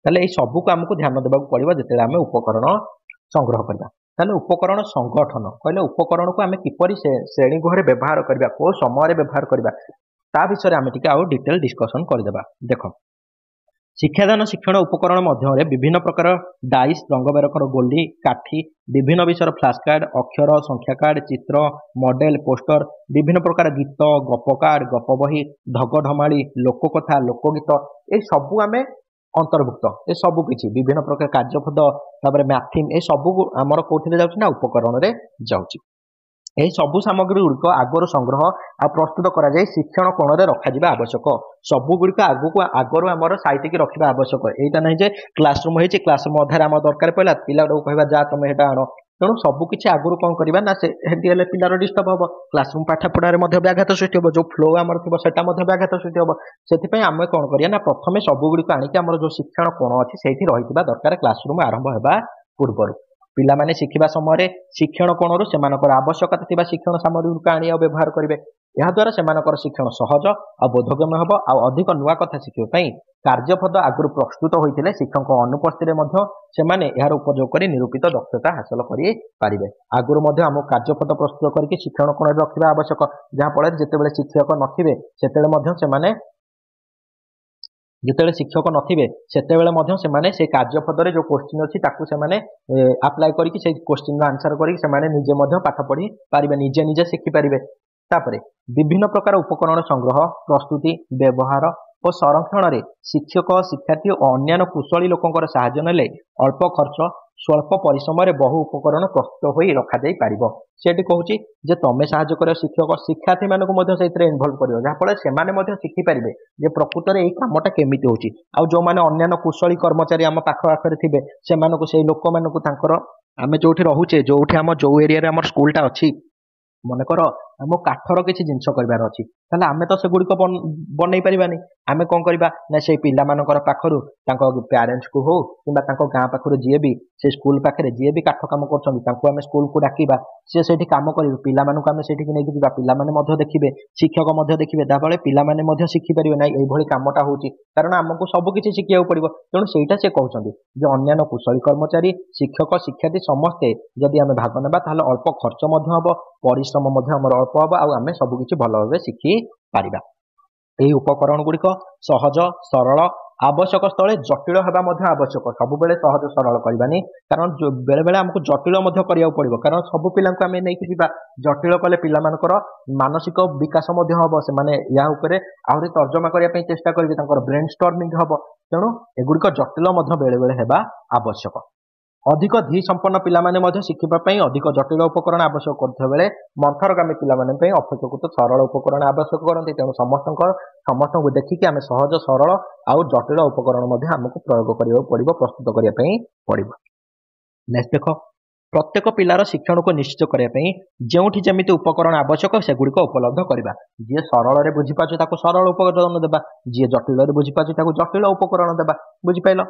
ତାହେଲେ ଏଇ ସବୁକୁ ଆମକୁ ଧ୍ୟାନ ଦେବାକୁ ପଡିବ ଯେତେବେଳେ ଆମେ ଉପକରଣ ସଂଗ୍ରହ କରିବା। ତାହେଲେ ଉପକରଣ ସଂଗଠନ କହିଲେ ଉପକରଣକୁ ଆମେ କିପରି ଶ୍ରେଣୀ ଗୃହରେ ବ୍ୟବହାର କରିବା, କୋଉ ସମୟରେ ବ୍ୟବହାର କରିବା ତା ବିଷୟରେ ଆମେ ଟିକେ ଆଉ ଡିଟେଲ ଡିସ୍କସନ କରିଦେବା। ଦେଖ ଶିକ୍ଷାଦାନ ଶିକ୍ଷଣ ଉପକରଣ ମଧ୍ୟରେ ବିଭିନ୍ନ ପ୍ରକାର ଡାଇସ୍, ରଙ୍ଗ ବେରଙ୍ଗର ଗୋଲି, କାଠି, ବିଭିନ୍ନ ବିଷୟର ଫ୍ଲାସ କାର୍ଡ, ଅକ୍ଷର, ସଂଖ୍ୟା କାର୍ଡ, ଚିତ୍ର, ମଡେଲ, ପୋଷ୍ଟର, ବିଭିନ୍ନ ପ୍ରକାର ଗୀତ, ଗପ କାର୍ଡ, ଗପ ବହି, ଢଗ ଢମାଳି, ଲୋକକଥା, ଲୋକଗୀତ ଏ ସବୁ ଆମେ ଅନ୍ତର୍ଭୁକ୍ତ। ଏ ସବୁ କିଛି ବିଭିନ୍ନ ପ୍ରକାର କାର୍ଯ୍ୟପଦ, ତାପରେ ମ୍ୟାଥିମ ଏ ସବୁ ଆମର କୋଉଥିରେ ଯାଉଛି ନା ଉପକରଣରେ ଯାଉଛି। ଏହି ସବୁ ସାମଗ୍ରୀ ଗୁଡ଼ିକ ଆଗରୁ ସଂଗ୍ରହ ଆଉ ପ୍ରସ୍ତୁତ କରାଯାଇ ଶିକ୍ଷଣ କୋଣରେ ରଖାଯିବା ଆବଶ୍ୟକ। ସବୁ ଗୁଡ଼ିକ ଆଗରୁ ଆମର ସାଇତିକି ରଖିବା ଆବଶ୍ୟକ। ଏଇଟା ନାହିଁ ଯେ କ୍ଲାସରୁମ ହେଇଛି, କ୍ଲାସରୁମ ଅଧାରେ ଆମର ଦରକାର ପଡ଼ିଲା ପିଲାଟାକୁ କହିବା ଯା ତମେ ଏଇଟା ଆଣ। ତେଣୁ ସବୁ କିଛି ଆଗରୁ କଣ କରିବା ନା ସେମିତି ହେଲେ ପିଲାର ଡିଷ୍ଟର୍ବ ହବ, କ୍ଲାସରୁମ ପାଠ ପଢାରେ ମଧ୍ୟ ବ୍ୟାଘାତ ସୃଷ୍ଟି ହବ, ଯୋଉ ଫ୍ଲୋ ଆମର ଥିବ ସେଟା ମଧ୍ୟ ବ୍ୟାଘାତ ସୃଷ୍ଟି ହବ। ସେଥିପାଇଁ ଆମେ କଣ କରିବା ନା ପ୍ରଥମେ ସବୁ ଗୁଡ଼ିକ ଆଣିକି ଆମର ଯୋଉ ଶିକ୍ଷଣ କୋଣ ଅଛି ସେଇଠି ରହିଥିବା ଦରକାର କ୍ଲାସରୁମ ଆରମ୍ଭ ହେବା ପୂର୍ବରୁ। ପିଲାମାନେ ଶିଖିବା ସମୟରେ ଶିକ୍ଷଣ କୋଣରୁ ସେମାନଙ୍କର ଆବଶ୍ୟକତା ଥିବା ଶିକ୍ଷଣ ସାମଗ୍ରୀ ଗୁଡ଼ିକ ଆଣି ଆଉ ବ୍ୟବହାର କରିବେ। ଏହାଦ୍ୱାରା ସେମାନଙ୍କର ଶିକ୍ଷଣ ସହଜ ଆଉ ବୋଧଗମ୍ୟ ହେବ ଆଉ ଅଧିକ ନୂଆ କଥା ଶିଖିବା ପାଇଁ କାର୍ଯ୍ୟପଦ ଆଗରୁ ପ୍ରସ୍ତୁତ ହୋଇଥିଲେ ଶିକ୍ଷକଙ୍କ ଅନୁପସ୍ଥିତିରେ ମଧ୍ୟ ସେମାନେ ଏହାର ଉପଯୋଗ କରି ନିରୂପିତ ଦକ୍ଷତା ହାସଲ କରିପାରିବେ। ଆଗରୁ ମଧ୍ୟ ଆମକୁ କାର୍ଯ୍ୟପଦ ପ୍ରସ୍ତୁତ କରିକି ଶିକ୍ଷଣ କୋଣରେ ରଖିବା ଆବଶ୍ୟକ, ଯାହାଫଳରେ ଯେତେବେଳେ ଶିକ୍ଷକ ନଥିବେ ସେତେବେଳେ ମଧ୍ୟ ସେମାନେ ସେଇ କାର୍ଯ୍ୟପଦରେ ଯୋଉ କୋଶ୍ଚିନ୍ ଅଛି ତାକୁ ସେମାନେ ଆପ୍ଲାଏ କରିକି ସେଇ କୋଶ୍ଚିନ୍ର ଆନ୍ସର କରିକି ସେମାନେ ନିଜେ ମଧ୍ୟ ପାଠ ପଢି ପାରିବେ, ନିଜେ ଶିଖିପାରିବେ। ତାପରେ ବିଭିନ୍ନ ପ୍ରକାର ଉପକରଣ ସଂଗ୍ରହ, ପ୍ରସ୍ତୁତି, ବ୍ୟବହାର ଓ ସଂରକ୍ଷଣରେ ଶିକ୍ଷକ, ଶିକ୍ଷାର୍ଥୀ ଓ ଅନ୍ୟାନ୍ୟ କୁଶଳୀ ଲୋକଙ୍କର ସାହାଯ୍ୟ ନେଲେ ଅଳ୍ପ ଖର୍ଚ୍ଚ ସ୍ୱଳ୍ପ ପରିଶ୍ରମରେ ବହୁ ଉପକରଣ ପ୍ରସ୍ତୁତ ହୋଇ ରଖାଯାଇ ପାରିବ। ସେଠି କହୁଛି ଯେ ତମେ ସାହାଯ୍ୟ କରିବ ଶିକ୍ଷକ, ଶିକ୍ଷାର୍ଥୀ ମାନଙ୍କୁ ମଧ୍ୟ ସେଇଥିରେ ଇନଭଲ୍ଭ କରିବ, ଯାହାଫଳରେ ସେମାନେ ମଧ୍ୟ ଶିଖିପାରିବେ ଯେ ପ୍ରକୃତରେ ଏଇ କାମଟା କେମିତି ହଉଛି। ଆଉ ଯୋଉମାନେ ଅନ୍ୟାନ୍ୟ କୁଶଳୀ କର୍ମଚାରୀ ଆମ ପାଖ ପାଖରେ ଥିବେ ସେମାନଙ୍କୁ, ସେଇ ଲୋକମାନଙ୍କୁ ତାଙ୍କର ଆମେ ଯୋଉଠି ରହୁଛେ, ଯୋଉ ଏରିଆରେ ଆମର ସ୍କୁଲଟା ଅଛି, ମନେକର ଆମ କାଠର କିଛି ଜିନିଷ କରିବାର ଅଛି ତାହେଲେ ଆମେ ତ ସେଗୁଡ଼ିକ ବନେଇ ପାରିବାନି। ଆମେ କଣ କରିବା ନା ସେଇ ପିଲାମାନଙ୍କର ପାଖରୁ ତାଙ୍କ ପ୍ୟାରେଣ୍ଟସକୁ ହଉ କିମ୍ବା ତାଙ୍କ ଗାଁ ପାଖରୁ ଯିଏ ବି ସେ ସ୍କୁଲ ପାଖରେ ଯିଏ ବି କାଠ କାମ କରୁଛନ୍ତି ତାଙ୍କୁ ଆମେ ସ୍କୁଲକୁ ଡାକିବା, ସିଏ ସେଇଠି କାମ କରିବେ, ପିଲାମାନଙ୍କୁ ଆମେ ସେଇଠିକି ନେଇକି ଯିବା, ପିଲାମାନେ ମଧ୍ୟ ଦେଖିବେ, ଶିକ୍ଷକ ମଧ୍ୟ ଦେଖିବେ, ଯାହାଫଳରେ ପିଲାମାନେ ମଧ୍ୟ ଶିଖିପାରିବେ ନାହିଁ ଏଇଭଳି କାମଟା ହଉଛି। କାରଣ ଆମକୁ ସବୁ କିଛି ଶିଖିବାକୁ ପଡିବ। ତେଣୁ ସେଇଟା ସେ କହୁଛନ୍ତି ଯେ ଅନ୍ୟାନ୍ୟ କୁଶଳୀ କର୍ମଚାରୀ, ଶିକ୍ଷକ, ଶିକ୍ଷାର୍ଥୀ ସମସ୍ତେ ଯଦି ଆମେ ଭାଗ ନେବା ତାହେଲେ ଅଳ୍ପ ଖର୍ଚ୍ଚ ମଧ୍ୟ ହବ, ପରିଶ୍ରମ ମଧ୍ୟ ଆମର ଅଳ୍ପ ହବ ଆଉ ଆମେ ସବୁ କିଛି ଭଲ ଭାବେ ଶିଖି ପାରିବା। ଏହି ଉପକରଣ ଗୁଡ଼ିକ ସହଜ, ସରଳ, ଆବଶ୍ୟକ ସ୍ଥଳେ ଜଟିଳ ହେବା ମଧ୍ୟ ଆବଶ୍ୟକ। ସବୁବେଳେ ସହଜ ସରଳ କରିବାନି, କାରଣ ବେଳେ ବେଳେ ଆମକୁ ଜଟିଳ ମଧ୍ୟ କରିବାକୁ ପଡିବ, କାରଣ ସବୁ ପିଲାଙ୍କୁ ଆମେ ନେଇକି ଯିବା। ଜଟିଳ କଲେ ପିଲାମାନଙ୍କର ମାନସିକ ବିକାଶ ମଧ୍ୟ ହବ, ସେମାନେ ୟା ଉପରେ ଆହୁରି ତର୍ଜମା କରିବା ପାଇଁ ଚେଷ୍ଟା କରିବେ, ତାଙ୍କର ବ୍ରେନ ଷ୍ଟର୍ମିଂ ହବ। ତେଣୁ ଏଗୁଡ଼ିକ ଜଟିଳ ମଧ୍ୟ ବେଳେ ବେଳେ ହେବା ଆବଶ୍ୟକ। ଅଧିକ ଧୀ ସମ୍ପନ୍ନ ପିଲାମାନେ ମଧ୍ୟ ଶିଖିବା ପାଇଁ ଅଧିକ ଜଟିଳ ଉପକରଣ ଆବଶ୍ୟକ କରୁଥିବା ବେଳେ ମନ୍ଥରଗାମୀ ପିଲାମାନଙ୍କ ପାଇଁ ଅପେକ୍ଷାକୃତ ସରଳ ଉପକରଣ ଆବଶ୍ୟକ କରନ୍ତି। ତେଣୁ ସମସ୍ତଙ୍କୁ ଦେଖିକି ଆମେ ସହଜ, ସରଳ ଆଉ ଜଟିଳ ଉପକରଣ ମଧ୍ୟ ଆମକୁ ପ୍ରୟୋଗ କରିବାକୁ ପଡିବ, ପ୍ରସ୍ତୁତ କରିବା ପାଇଁ ପଡିବ। ନେକ୍ସଟ ଦେଖ प्रत्येक पिलार शिक्षण को निश्चित करने जोठी जमी उपकरण आवश्यक सेगुड़िक उपलब्ध करवा जी सरल बुझीपार ताको सरल उपकरण देवा जी जटिल बुझीपार जटिल उपकरण देवा बुझिपाल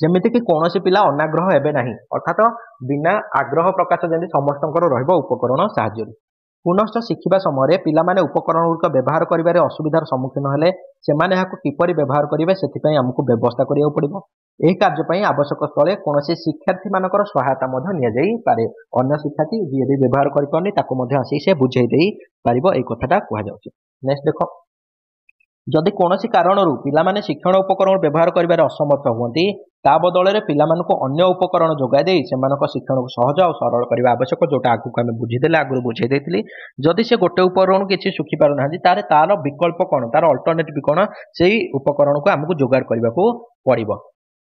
जमीक कौन पिला अनाग्रह हे ना अर्थात बिना आग्रह प्रकाश जमी समस्त उपकरण साहाय्य पुनश्च शिखा समय पिलाने उपकरण गुड़िक व्यवहार कर असुविधार सम्मुखीन हेले से किपर व्यवहार करेंगे से आमको व्यवस्था करा पड़ो यह कार्य आवश्यक स्थले कौन शिक्षार्थी मान सहायता निपारे अन्य शिक्षार्थी जी भी व्यवहार कर आसी से बुझे पार यह कथाटा कहु। नेक्स्ट देख जदि कौन कारण पिलाने शिक्षण उपकरण व्यवहार कर असमर्थ हुए ता बदल में पिलाମାନଙ୍କୁ अन्य उपकरण जोगाई से शिक्षण को सहज और सरल करने आवश्यक जोटा आगू आम बुझीदे आगुरी बुझे जदि से गोटे उपकरण किसी सुखी पार ना तार विकल्प कौन तार अल्टरनेटिव कौन से उपकरण को आमको जोगाड़ करने को पड़ो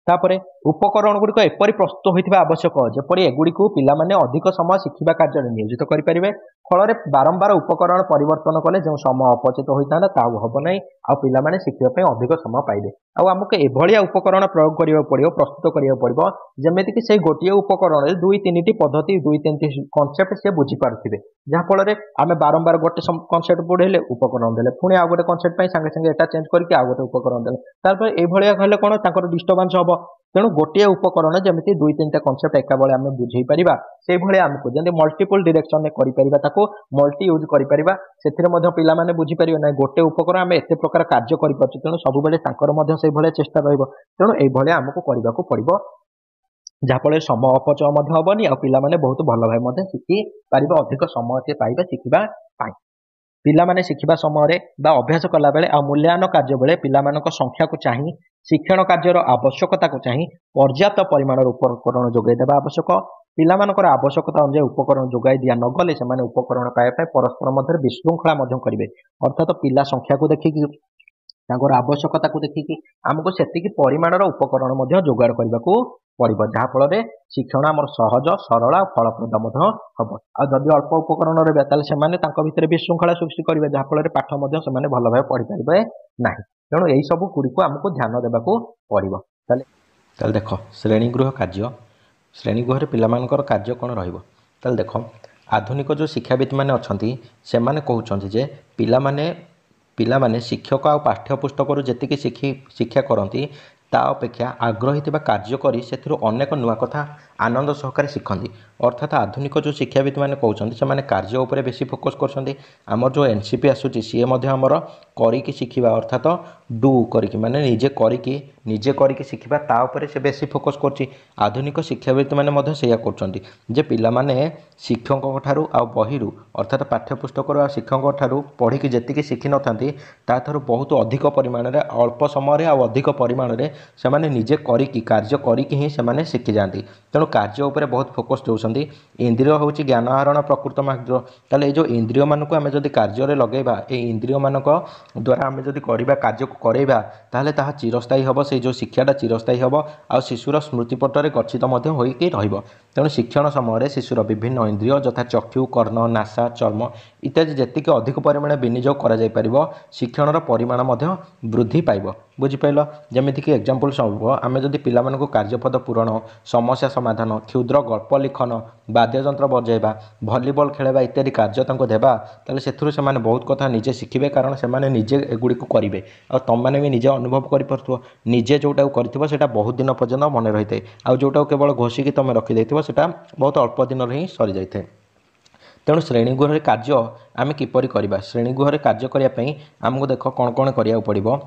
तापर उपकरण गुड़िक एपरी प्रस्तुत होता आवश्यक जपरी एगुड़ी पिलाने अधिक समय शिखा कार्य नियोजित करेंगे फल बारंबार उपकरण परिवर्तन कले जो समय अपचित होता हम ना आ पिलाने शिखापी अधिक समय पाइबे आमको एभलिया उपकरण प्रयोग करने पड़ो प्रस्तुत करा पड़ो जमीक से गोटे उपकरण दुई तीन पद्धति दुई तीन कनसेप्ट से बुझीपारे जहाँफल आम बारंबार गोटे कनसेप्ट पढ़े उपकरण देले पुणी आ गए कनसेप्ट सांगे सांगे एटा चेंज करके आ गए उपकरण देले तापर एभलिया कले कौन ताकर डिस्टर्बांस हम तेणु गोटे उपकरण जमी दुई तीन कनसेप्ट एका बेले आम बुझे पारा से आमको जमी मल्टीपल डायरेक्शन में कर मल्टी यूज कर पाने बुझीपारे ना गोटे उपकरण आम एत प्रकार कार्य कर तेणु सब से चेष्टा तेणु ये आमको करने को पड़ो जहाँफल समय अपचय हेनी आ पाने बहुत भल भाव शिखी पारे अधिक समय पाइबे शिखा पिलाने शिखा समय अभ्यास कला बेले आ मूल्यांकन कार्य बेले पिलामान संख्या को चाहिए शिक्षण कार्यर आवश्यकता को चाहिए पर्याप्त परिमाण उपकरण जोगाईदेवा आवश्यक पिलामानकर आवश्यकता अनुसार उपकरण जोगाई दिया नगले से उपकरण पाइबा परस्पर मध्य विशृंखला करेंगे अर्थात पिला संख्या को देखिकी आवश्यकता को देखिकी आमको से परिमाणर उपकरण जोगाड़ करने को पड़ो जहाँफल शिक्षण आम सहज सरल और फलप्रद हम आदि अल्प उपकरण रहा भितर विशृंखला सृष्टि करेंगे जहाँफल पाठ से भल भाव पढ़ी पारे ना तेणु यही सब गुड़िक आमको ध्यान देवा पड़ो देख श्रेणीगृह कार्य श्रेणीगृह पिलामानकर कार्य कौन रहा देख आधुनिक जो शिक्षाविद मैंने अच्छा से कहते पिलामाने शिक्षक आ पाठ्यपुस्तक जी शिक्षा करती ता अपेक्षा आग्रही थी कार्य करी से अनेक नुआ कथा आनंद सहकार शिखती अर्थात आधुनिक जो शिक्षाविद मैंने कहते हैं कार्य उपर बेसी फोकस कर जो एनसीपी आसूसी सी आमर करी शिखा अर्थात डू करी माने निजे करी शिखा तापर से बेसी फोकस कर आधुनिक शिक्षाविद मैंने से कर पिलाने शिक्षक ठारू आ बही अर्थात पाठ्यपुस्तक आ शिक्षक ठारू पढ़ी जी शिखि न था बहुत अधिक परिमाण में अल्प समय अधिक परिमाण में से निजे करी कार्य करी ही से शिखि जाती तेणु कार्य उपर बहुत फोकस दौरान इंद्रिय हूँ ज्ञान आहरण प्रकृत मार्ग ताले ये जो इंद्रिय मानक आम जब कार्य लगेगा ये इंद्रिय मानक द्वारा आम जब करवा कार्य को करेगा ताहले ताहा चिरस्थायी हम से जो शिक्षाटा चिरस्थायी हम आ शिशुर स्मृतिपटरे गच्छित हो तेणु शिक्षण समय शिशुर विभिन्न इंद्रिय यथा चक्षु कर्ण नासा चर्म इत्यादि जी अधिक परिमाण विनियोग कर शिक्षण परिमाण वृद्धि पाइब बुझिपाल जमीक एग्जांपल सब आम जब पिलामानकु कार्यपद पूरण समस्या समाधान क्षुद्र गल्प लिखन वाद्ययंत्र बजाइबा भलीबल खेलवा इत्यादि कार्य देवा ताले सेथुरु से बहुत कथा निजे शिखिबे कारण से निजे एगुड़ी को करेंगे और तुम मैंने भी निजे अनुभव कर निजे जोटा कर बहुत दिन पर्यंत मन रही है आ जोटा केवल घोषिकी तुम रखी से बहुत अल्प दिन ही सरी जाए तेणु श्रेणीगृह कार्य आम किपरि करबा श्रेणीगृह कार्य करने आमको देख कौन कौन करिया पड़िबो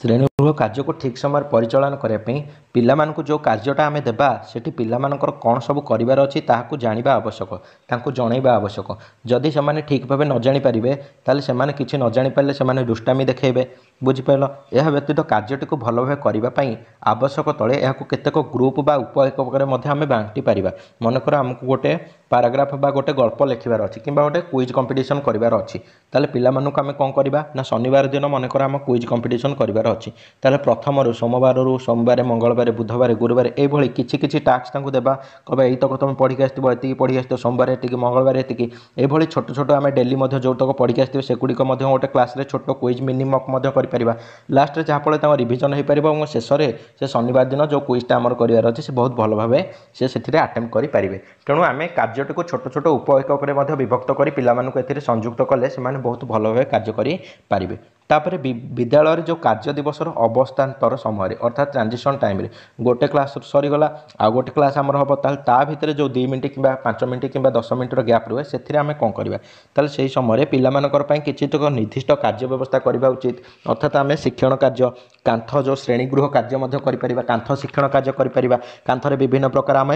श्रेणीगृह कार्य को ठीक समय परिचालन करने पिलामानकु जो कार्यटा आम देबा सेठी पिलामानकर कौन सब करिवार अछि ताहाकु जानिबा आवश्यक तांकु जणैबा आवश्यक जदि से ठीक भाव न जानी पारिबे ताले से किछि न जानी पारे से दुष्टामी देखेबे बुझिपाल यह व्यतीत कार्यटी को भल भाव करने आवश्यक तले यह केतेक ग्रुप बा उपएक आम बांटी पारिबा मनकर आमको गोटे पाराग्राफ बा गोटे गल्प लिखिबार अछि किंबा गोटे क्विज कंपिटिशन करिवार अछि ताले पिलामानकु आम कौन करबा ना शनिवार दिन मनकर आम क्विज कंपिटिशन करिवार କରିବାର ଅଛି ତାହେଲେ ପ୍ରଥମରୁ सोमवार सोमवार मंगलवार बुधवार गुरुवार ये किसी किसी टास्क तांकु देबा कहबा एई तक तुम पढ़ी आसथिबो एति पढ़ी आसथिबो सोमवार एति मंगलवार एति एभली छोट छोट आम डेली जो तक पढ़ी आसथिबो सेगुड़िक गोटे क्लास रे छोट क्विज मिनी मॉक कर परिबा लास्ट रे जहाँफल रिविजन हो पार और शेष में से शनिवार दिन जो क्विजटा आमर करार अच्छे से बहुत भल भाव से आटेम्प्ट करेंगे तेणु आम कार्यटी को छोट छोट उपएक विभक्त कर पे संयुक्त कले से बहुत भल भाव कार्य करेंगे तापर विद्यालय जो कार्य दिवस अवस्थान्तर समय अर्थात ट्रांजिशन टाइम रे गोटे क्लास सरीगला आ गोटे क्लास आमर हम ता भितर जो 2 मिनट कि 5 मिनट कि 10 मिनटर गैप रुहे से आम कौन करवा ताल से समय पिलामानकर किसी निर्दिष्ट कार्य व्यवस्था करवा उचित अर्थात आम शिक्षण कार्य कांथ जो श्रेणीगृह कार्य कर कांथ शिक्षण कार्य कर कांथरे विभिन्न प्रकार आम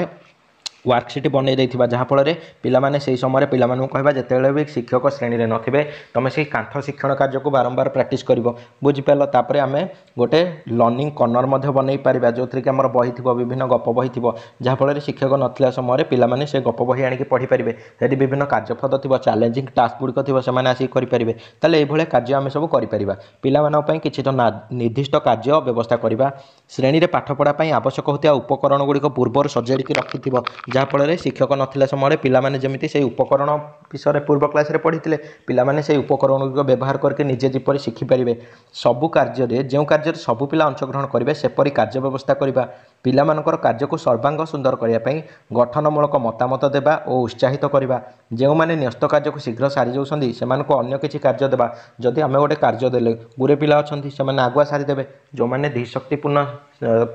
वर्कसीट बनई देथिबा जहाँफल पिलामाने से समय पिलामानू कहबा जेतेबेले भी शिक्षक श्रेणी रे नथिबे तमे से कांथ शिक्षण कार्य को बारंबार प्रैक्टिस करिवो बुझिपाल तापर आमे गोटे लर्निंग कर्नर मध्ये बनई पारिबा जोथि कि हमर बही थिबो विभिन्न गप बही थिबो जहाँफल शिक्षक नथिला समय पिलामाने से गप बही आनिक पढ़ी पारिबे सेठी विभिन्न कार्यपद थिबो चैलेंजिंग टास्क गुड़िक थिबो सेमाने आसी करि पारिबे ताले एभले कार्य आमे सब करि पारिबा पिलामानक पई किछि तो निर्दिष्ट कार्य व्यवस्था करिबा श्रेणी रे पाठ पढ़ा पई आवश्यक होतिया उपकरण गुड़िक पूर्वर सजाड़ी रखिथिबो जहाँफल शिक्षक नथिला समय पिलामाने जेमिति से उपकरण विषय पूर्व क्लास रे पढ़ी पिलामाने से उपकरण गुड़िक व्यवहार करके निजे जिपरि शिखिपारे सबु कार्य जो कार्य सबु पिला अंशग्रहण करेंगे सेपरी कार्य व्यवस्था करवा पिलामानकर कार्य को सर्वांग सुंदर करने गठनमूलक मतामत देवा और उत्साहित करवा जो मैंने न्यस्त कार्य को शीघ्र सारी जाऊँगी से अन्य किसी कार्य देवा जदि आम गोटे कार्य देले गुरे पिला अच्छा से आगुआ सारीदे जो मैंने धीशक्तिपूर्ण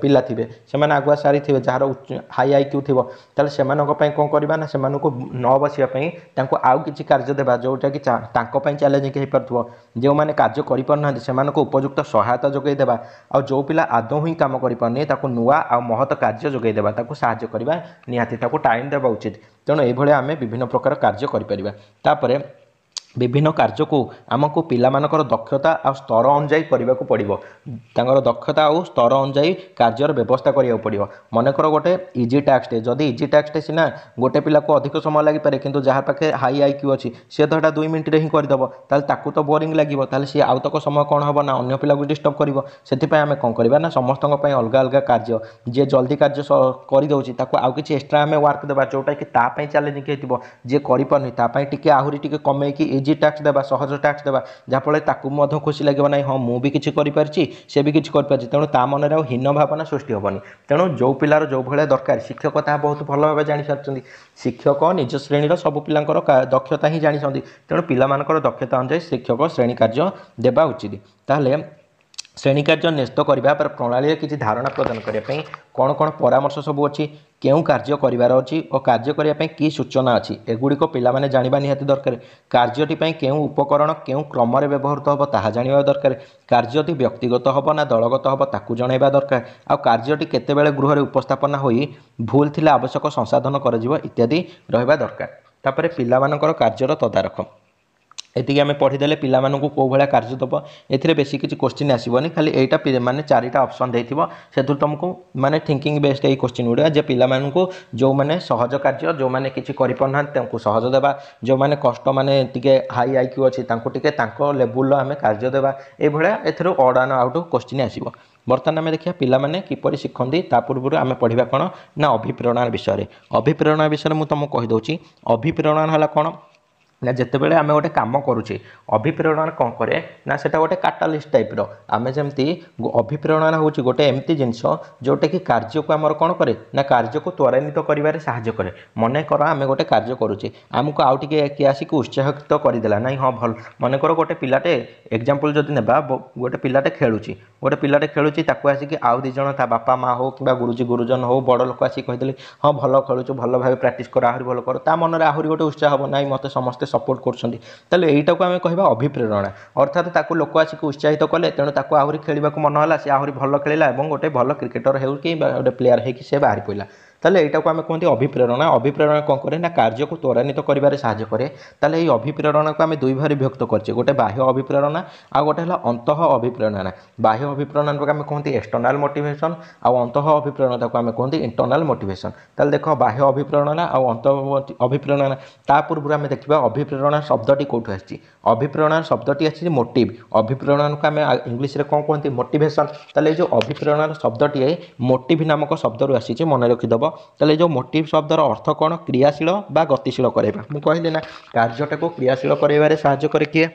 पिला थे से आगुआ सारी थे जार हाई आईक्यू थी ताले से कौन करवा ना से न बसापी आउ कि कार्य देवा जोटा कि चैलेंजिंग हो पार्थो जो मैंने कार्य करना से उपयुक्त सहायता जोगई देवा आ जो पिला आदौ ही कम करपारनी नुआ आ महत कार्य जोगई देवा साहाय्य करवा निहाती टाइम देवा उचित तेणु ये आम विभिन्न प्रकार कार्य करें विभिन्न कार्य को आमको पिलामानकर दक्षता आ स्तर अनुजाई करने को पड़ो तर दक्षता और स्तर अनुजाई कार्यर व्यवस्था करा पड़ो मनकर गोटे इजी टास्क जदि इजी टास्क सीना गोटे पिला को अधिक समय लगी पारे किंतु जहाँ पाखे हाई आईक्यू अच्छी सी तो 2 मिनट ही करदेव ताकू तो बोरिंग लगे सी आउ तक समय कौन हम ना अन्य पिला को डिस्टर्ब कर आम कौन करवा ना समस्त अलग अलग कार्य जी जल्दी कार्य करदे आउ कि एक्सट्रा आम वर्क देवा जोटा कि चैलेंजिंग हो जी कर आहरी टी कमेकी इजी टैक्स देवा सहज टैक्स देवा जहाँफल ताकू खुशी लगे ना हाँ मुझे किसी से भी किसी कर तेणु ता मन हीन भावना सृष्टि हेनी तेणु जो पिलार जो भाया दरकार शिक्षक ता बहुत भल भाव जानी सारी शिक्षक निज श्रेणी सब पिलांकर दक्षता ही जानी तेणु पिलामानकर दक्षता अनुसार शिक्षक श्रेणी कार्य देवा उचित ताहले श्रेणी कार्य न्यस्त करने पर प्रणाली किसी धारणा प्रदान करने कौन कौन परामर्श सब अच्छी क्यों कार्य करार अच्छी और कार्य करने की सूचना अच्छी एगुड़िक पिलामाने जानिबा निहाती दरकार कार्यटी क्यों उपकरण क्यों क्रम व्यवहृत हम ताहा जानिबा दरकार कार्यटी व्यक्तिगत हम ना दलगत हम ताकू जणाइबा दरकार आ कार्यटी केतेबेले गृह रे उपस्थापन होई भूल थिले आवश्यक संसाधन कर इत्यादि रहिबा दरकार तापरे पिलामानकर कार्यर तदारख एतिक आम पढ़ीदे पिलामानकु को भाया कार्य दब ए बेसी किसी क्वेश्चन आसबनी खाली यहाँ माने 4टा ऑप्शन देथिबो से तुमको माने थिंकिंग बेस्ड ये क्वेश्चन गुड़ा जे पिलामानकु जो माने सहज कार्य जो माने किछि करि पना तांकु सहज देबा जो माने कष्ट माने टिके हाई आईक्यू अछि तांकु टिके तांको लेवल आम कार्य देबा ए भलिया एथरो ऑड एंड आउट क्वेश्चन आसीबो बर्तमान आम देखिए पिलामाने किपरि शिखंती ता पूर्व आम पढ़ा कौन ना अभिप्रेरणा विषय अभिप्रेरणा विषय मुझे तुमको कहीदे अभिप्रेरणा है कौन ना जितेबाला आम गोटे कम करुचे अभिप्रेरणा कौन करे ना सेटा गोटे काटालिस्ट टाइप्र आम जमी अभिप्रेरणा हूँ गोटे एमती जिनस जोटा कि कार्य को आमर कौन करे ना कार्य को त्वरान्वित कर साहाय्य करे मनकर आम गोटे कार्य करुचे आमको आउ टे किए आसिक उत्साहित करदेला ना हाँ भल मनकर गोटे पिलाटे एग्जांपल जदि नेबा गोटे पिलाटे खेलुची गोटे पिलाटे खेलुची ताकू आसिक आउ दी जण ता बापा माँ हो कि गुरुजी गुरुजन हो बड़ लोक आसिक कहीदेले हाँ भल खेलुचु भल भाव प्राक्ट कर आहरी भल कर ता मन आहरी गोटे उत्साह हम ना मत समस्त सपोर्ट कर यहीटा को आम कह अभिप्रेरणा अर्थात ताकू लोक आसिक उत्साहित कले तेणु ताकू आहरी खेलने मन है सी आहरी भल खेला और गोटे भल क्रिकेटर हो कि गोटे प्लेयर हो सी बाहरी पड़ा ताले एटा को आमे कहते अभिप्रेरणा। अभिप्रेरणा कौन करे ना कार्य को त्वरान्वित करिबारे साहाय्य करे। ताले एई अभिप्रेरणा को आमे दुई भागे विभक्त करछे, गोटे बाह्य अभिप्रेरणा आ गोटे हला अंतः अभिप्रेरणा। बाह्य अभिप्रेरणा को आमे कहते एक्सटर्नल मोटिवेशन आ अंतः अभिप्रेरणा को आमे कहते इंटरनल मोटिवेशन। ताले देखो बाह्य अभिप्रेरणा आ अंतः अभिप्रेरणा ता पूर्व आमे देखिबा अभिप्रेरणा शब्दटी कोठु आछि। अभिप्रेरणा शब्दटी आछि मोटिव। अभिप्रेरणा को आमे इंग्लिश रे कोन कहते मोटिवेशन। ताले जो अभिप्रेरणा शब्दटी है मोटिव नामक शब्द रु आछि, मन रखि दबो। ताले जो मोटिव शब्दर अर्थ कोन क्रियाशील बा गतिशील करैबा। मु कहली ना कार्यटा को क्रियाशील करैबारे सहाय्य करे किए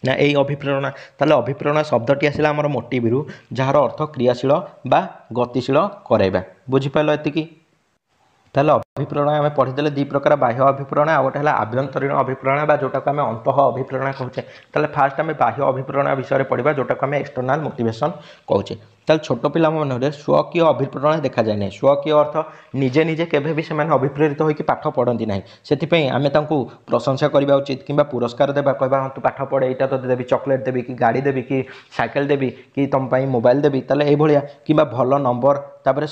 ना एई अभिप्रेरणा। ताले अभिप्रेरणा शब्दटी आसिला हमर मोटिव रु, जार अर्थ क्रियाशील बा गतिशील करैबा। बुझि पाइलो एतिकी। ताले अभिप्रेरणा आमे पढ़ीदेले दी प्रकार बाह्य अभिप्रेरणा आ गोटे हला आभ्यंतरीण अभिप्रेरणा बा जोटा को आमे अंतः अभिप्रेरणा कहूचे। ताले फास्ट आमे बाह्य अभिप्रेरणा विषय रे पढ़िबा जोटा को आमे एक्सटर्नल मोटिवेशन कहूचे। ताले छोट पिला मन रे स्वकीय अभिप्रेरणा देखा जाय नै। स्वकीय अर्थ निजे निजे केबे भी सेमान अभिप्रेरित होई कि पाठ पढ़ंती नाही। सेति पई आमे तांकू प्रशंसा करिबा उचित किबा पुरस्कार देबा, कहबा तू पाठ पढ़, एटा तो देबी, चॉकलेट देबी कि गाड़ी देबी कि साइकिल देबी कि तम पई मोबाइल देबी। ताले एई भलिया किबा भलो नंबर तापरे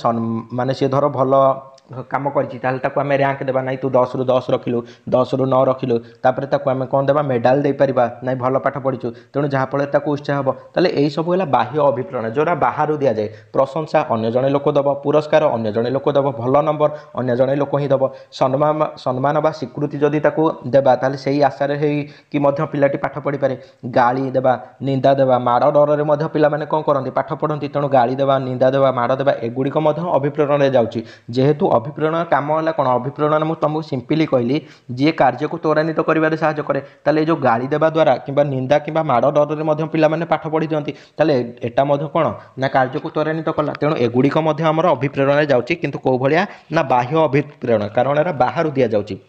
माने से धर भलो काम करछि ताले ताको आमे रैंक देबा नाही, तू 10 रु 10 रखिलु, 10 रु 9 रखिलु, तापरे ताको आमे कोन देबा मेडल दे परिबा नाही, भलो पाठ पढिछु तेणु जहा फळे ताको उत्साह हबो। ताले एई सब होला बाह्य अभिप्रेरणा जोरा बाहरु दिया जाय। प्रशंसा अन्य जणे लोक दबो, पुरस्कार अन्य जणे लोक दबो, भलो नंबर अन्य जणे लोक ही दबो, सम्मान बा स्वीकृति जदि ताको देबा ताले सेही आशा रे हेई कि मध्य पिलाटी पाठ पढि पारे। गाली देबा, निंदा देबा, माड़ डर रे मध्य पिला माने कोन करंती पाठ पढंती, तेणु गाली देबा, निंदा देबा, माड़ देबा एगुडी को मध्य अभिप्रेरणा रे जाउची। जेहेतु अभिप्रेरणा काम है कौन, अभिप्रेरणा मुझे तुमको सिंपली कहली जी कार्य को त्वरान्वित कर साहाय्य करे। ताले जो गाली देवा द्वारा कि निंदा कि माड़ डर में पिला माने पाठ पढ़ी दिखती ताले एटा कौन ना कार्य को त्वरान्वित कला। तेणु एगुड़िक आमर अभिप्रेरणा जाऊँगी, किंतु कौ भाया ना बाह्य अभिप्रेरणा, कारण एरा बाहर दि जाऊँगी।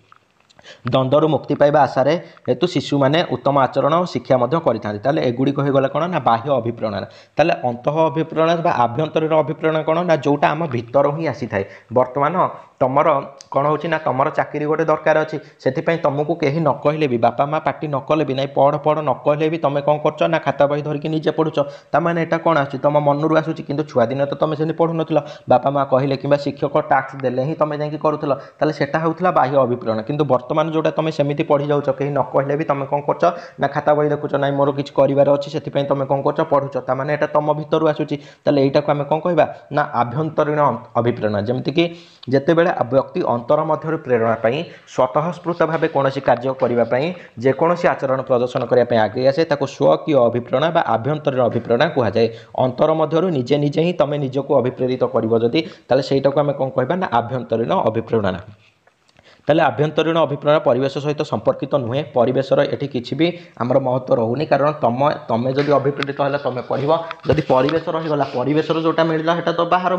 द्वंद्वर मुक्ति पाइबा आशारे हेतु शिशु माने उत्तम आचरण और शिक्षा करें। एगुड़िक होगला कौन ना बाह्य अभिप्रेरणा। ताले अंतः अभिप्रेरणा आभ्यंतरीण अभिप्रेरणा कौन ना जोटा आम भीतर ही आसी थाए। बर्तमान तुमर कौन हो ना तुमर चाकरी गोटे दरकार अच्छी, से तुमको कहीं न कहले भी बापा माँ पार्टी न कले भी ना पढ़ पढ़ न कहले भी तुम कौन कर ना खाता बही धरिकी निजे पढ़ुच। ताने यहाँ कौन आसूँ तुम मनरू आसूँ, कि छुआ दिन तो तुम से पढ़ु नथिल, बापा माँ कहले कि शिक्षक टास्क देले ही तुम जाकि करूल, ताले सेटा होउथला बाह्य अभिप्रेरणा। किंतु वर्तमान जोटा तुम सेमती पढ़ी जाऊँ कहीं न कहले भी तुम कौन कर ना खाता बही देखुच ना मोर किसी कर अच्छी, से तुम कौन कर पढ़ुच, ताने यहाँ तुम भीतर आसूँ। ताले यहाँ को आम कौन कहवा ना आभ्यंतरीण अभिप्रेरणा। जमीक जिते बड़े व्यक्ति अंतर मध्य प्रेरणा पाई स्वतःस्फूर्त भाव कौन कार्य करने जेकोसी आचरण प्रदर्शन करने आगे आसे ताको स्वकीय अभिप्रेरणा बा आभ्यंतरीण अभिप्रेरणा कह जाए। अंतर मध्य निजे निजे ही तुम निजक अभिप्रेरित कर सेटा को आम कौन कहवा ना आभ्यंतरीण अभिप्रेरणा। ताले आभ्यंतरीण अभिप्रेरणा परिवेश सहित संपर्कित नुहे। परिवेशर एठी किछि भी आमर महत्व रहुनी, कारण तमे जदि अभिप्रेरित है तुम पढ़, जदि परिवेश रहीगला परिवेशर जोटा मिलला सेटा तो बाहर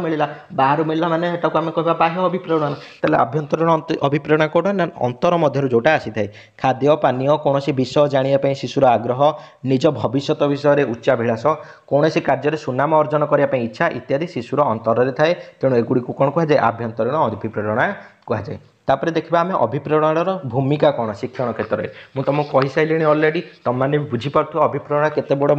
मिलला माने सेटा को आम कहबा बाह्य अभिप्रेरणा। ताले आभ्यंतरीण अभिप्रेरणा कोटा ना अंतर मध्य जोटा आसी थाए। खाद्य पानीय कौन विषय जानिया शिशुर आग्रह, निज भविष्यत विषय उच्चाभिलाष, कौन कार्य सुनाम अर्जन करने इच्छा इत्यादि शिशुर अंतर थाए। तेणु एगुड़ी को कौन कहुए आभ्यंतरीण अभिप्रेरणा कहुए। तापर देखा आम अभिप्रेरणार भूमिका कौन शिक्षण क्षेत्र में। मुझे तुमको कही सारे अलरेडी, तुम मैंने बुझीपार अभिप्रेरणा केते बड़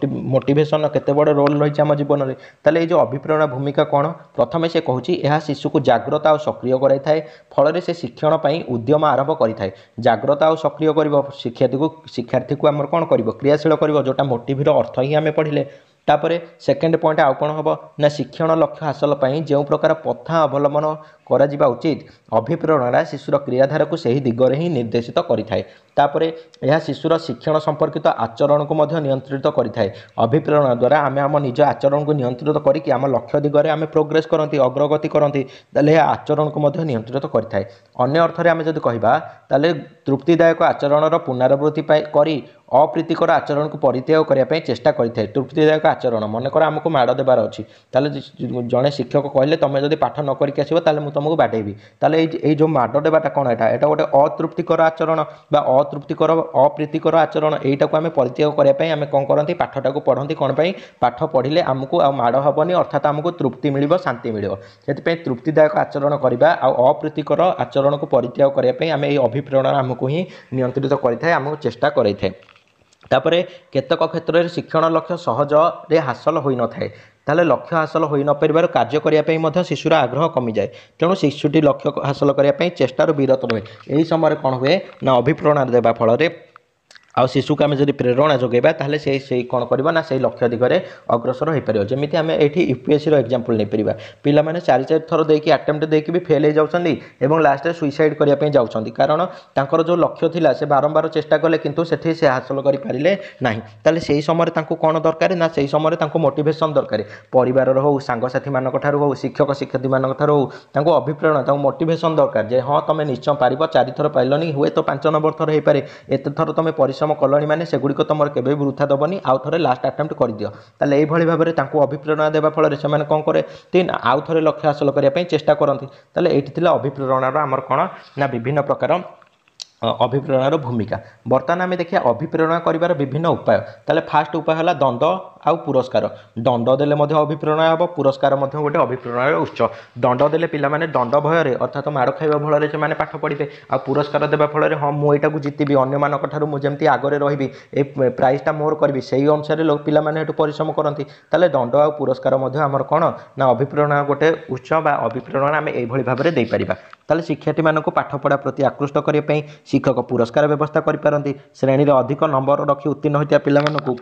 मोटिवेशन केते बड़ रोल रही आम जीवन में। ताले जो अभिप्रेरणा भूमिका कौन, प्रथम से कहूँ यह शिशु को जाग्रत और सक्रिय कराए, फल से शिक्षण पर उद्यम आरंभ करें। जाग्रत और सक्रिय कर शिक्षार्थी को आम कौन कर क्रियाशील कर, जोटा मोटिवर अर्थ ही आम पढ़ले। तापरे सेकेंड पॉइंट आउ कौन हम ना शिक्षण लक्ष्य हासिल पर जो प्रकार पथा अवलंबन करा उचित अभिप्रेरणा शिशुर क्रियाधारा को सही दिगरे ही निर्देशित करें। तापरे यह शिशुर शिक्षण संपर्कित आचरण को मध्य नियंत्रित करें। अभिप्रेरणा द्वारा आम आम निज आचरण को नियंत्रित करके आम लक्ष्य दिगरे आम प्रोग्रेस करती अग्रगति करती, यह आचरण को मध्य नियंत्रित करें। अन्य अर्थरे आम जदि कहबा ताले तृप्तिदायक आचरण पुनरावृत्ति करी अप्रीतिकर आचरण को परित्याग करने चेष्टा करें। तृप्तिदायक आचरण मनकर आमको माड़ देवार अच्छी, जड़े शिक्षक कहले तुम जब पाठ न करके आसो मुझे तुमको बाडेबी, ताले ये जो माड़ देवाटा कौन एटा गोटे अतृप्तिकर आचरण बा अतृप्तिकर अप्रीतिकर आचरण। यहीटा को आम परित्याग करने आम कौन करती पाठटा को पढ़ती कौन पाई पाठ पढ़िले आमको आ माड़ हेनी, अर्थात आमको तृप्ति मिल शांति मिल। से तृप्तिदायक आचरण करवा आ अप्रीतिकर आचरण को परित्याग करने आम ये अभिप्रेरणा आमको ही नियंत्रित करें, आमको चेष्टा करें। तापरे केतक क्षेत्र में शिक्षण लक्ष्य सहज रे हासिल होई न थाए। ताहले लक्ष्य हासिल होई न परिबार कार्य करिया पई मध्य शिशुर आग्रह कमी जाए तेणु शिशुटी लक्ष्य हासिल करिया पई चेष्टार विरत रहे एही समय कौन हुए ना अभिप्रेरणा देवा फल आ शिशु को आम जब प्रेरणा जोगेबा ताहले से कौन करबा ना से लक्ष्य दिगरे अग्रसर हो पार जमी आम ये यूपीएससी एग्जांपल नहीं परिबा पिला माने 4 थर देकी अटेम्प्ट देकी भी फेल हो जाउछंदी एवं लास्ट सुइसाइड करिया पई जाउछंदी कारण तांकर जो लक्ष्य थिला से बारंबार चेष्टा कले किंतु सेठी से हासिल करि पारिले नाही ताले सेही समय तांको कोन दरकार ना सेही समय तांको मोटिवेशन दरकार परिवार हो सांगसाथी मानक ठारू हो शिक्षक शिक्षयित्री मानक ठारू हो तांको अभिप्रेरणा तांको मोटिवेशन दरकार जे हां तमे निश्चय पारिबो 4 थर पाइलनी हुए तो 5 नंबर थर हे पारे एते थर तमे परिश्रम कलणी माने सेगुड़िक तुम केबे वृथा दबनी आउ थे लास्ट अटेम्प्ट कर दियो ताले एभली भाबरे तांको अभिप्रेरणा देवा फल से माने कोन करे तीन आउ थे लक्ष्य हासिल करिया पई चेष्टा करंती ताले एठी थिला अभिप्रेरणार आमर कोन ना विभिन्न प्रकार अभिप्रेरणार भूमिका बर्तमान आम देखिए अभिप्रेरणा कर विभिन्न उपाय ताले फास्ट उपाय है दंड आउ पुरस्कार दंड देले अभिप्रेरणा हम पुरस्कार गोटे अभिप्रेरणार उत्स दंड देले पिला माने दंड भय अर्थात माड़ खाइबा फल से पाठ पढ़े आ पुरस्कार देवा फल हाँ मुझे जीतबी अन्य मुझे आगे रही प्राइजटा मोर करी से अनुसार लोग पिला माने परिश्रम करती ताले दंड आ पुरस्कार आमर कौन ना अभिप्रेरणा गोटे उत्स बा अभिप्रेरणा आम यही भाव में देपार ताले शिक्षार्थी मानक पाठ पढ़ा प्रति आकृष्ट करने शिक्षक पुरस्कार व्यवस्था करिपारंती श्रेणी रे अधिक नंबर रखी उत्तीर्ण होता पिला मानकु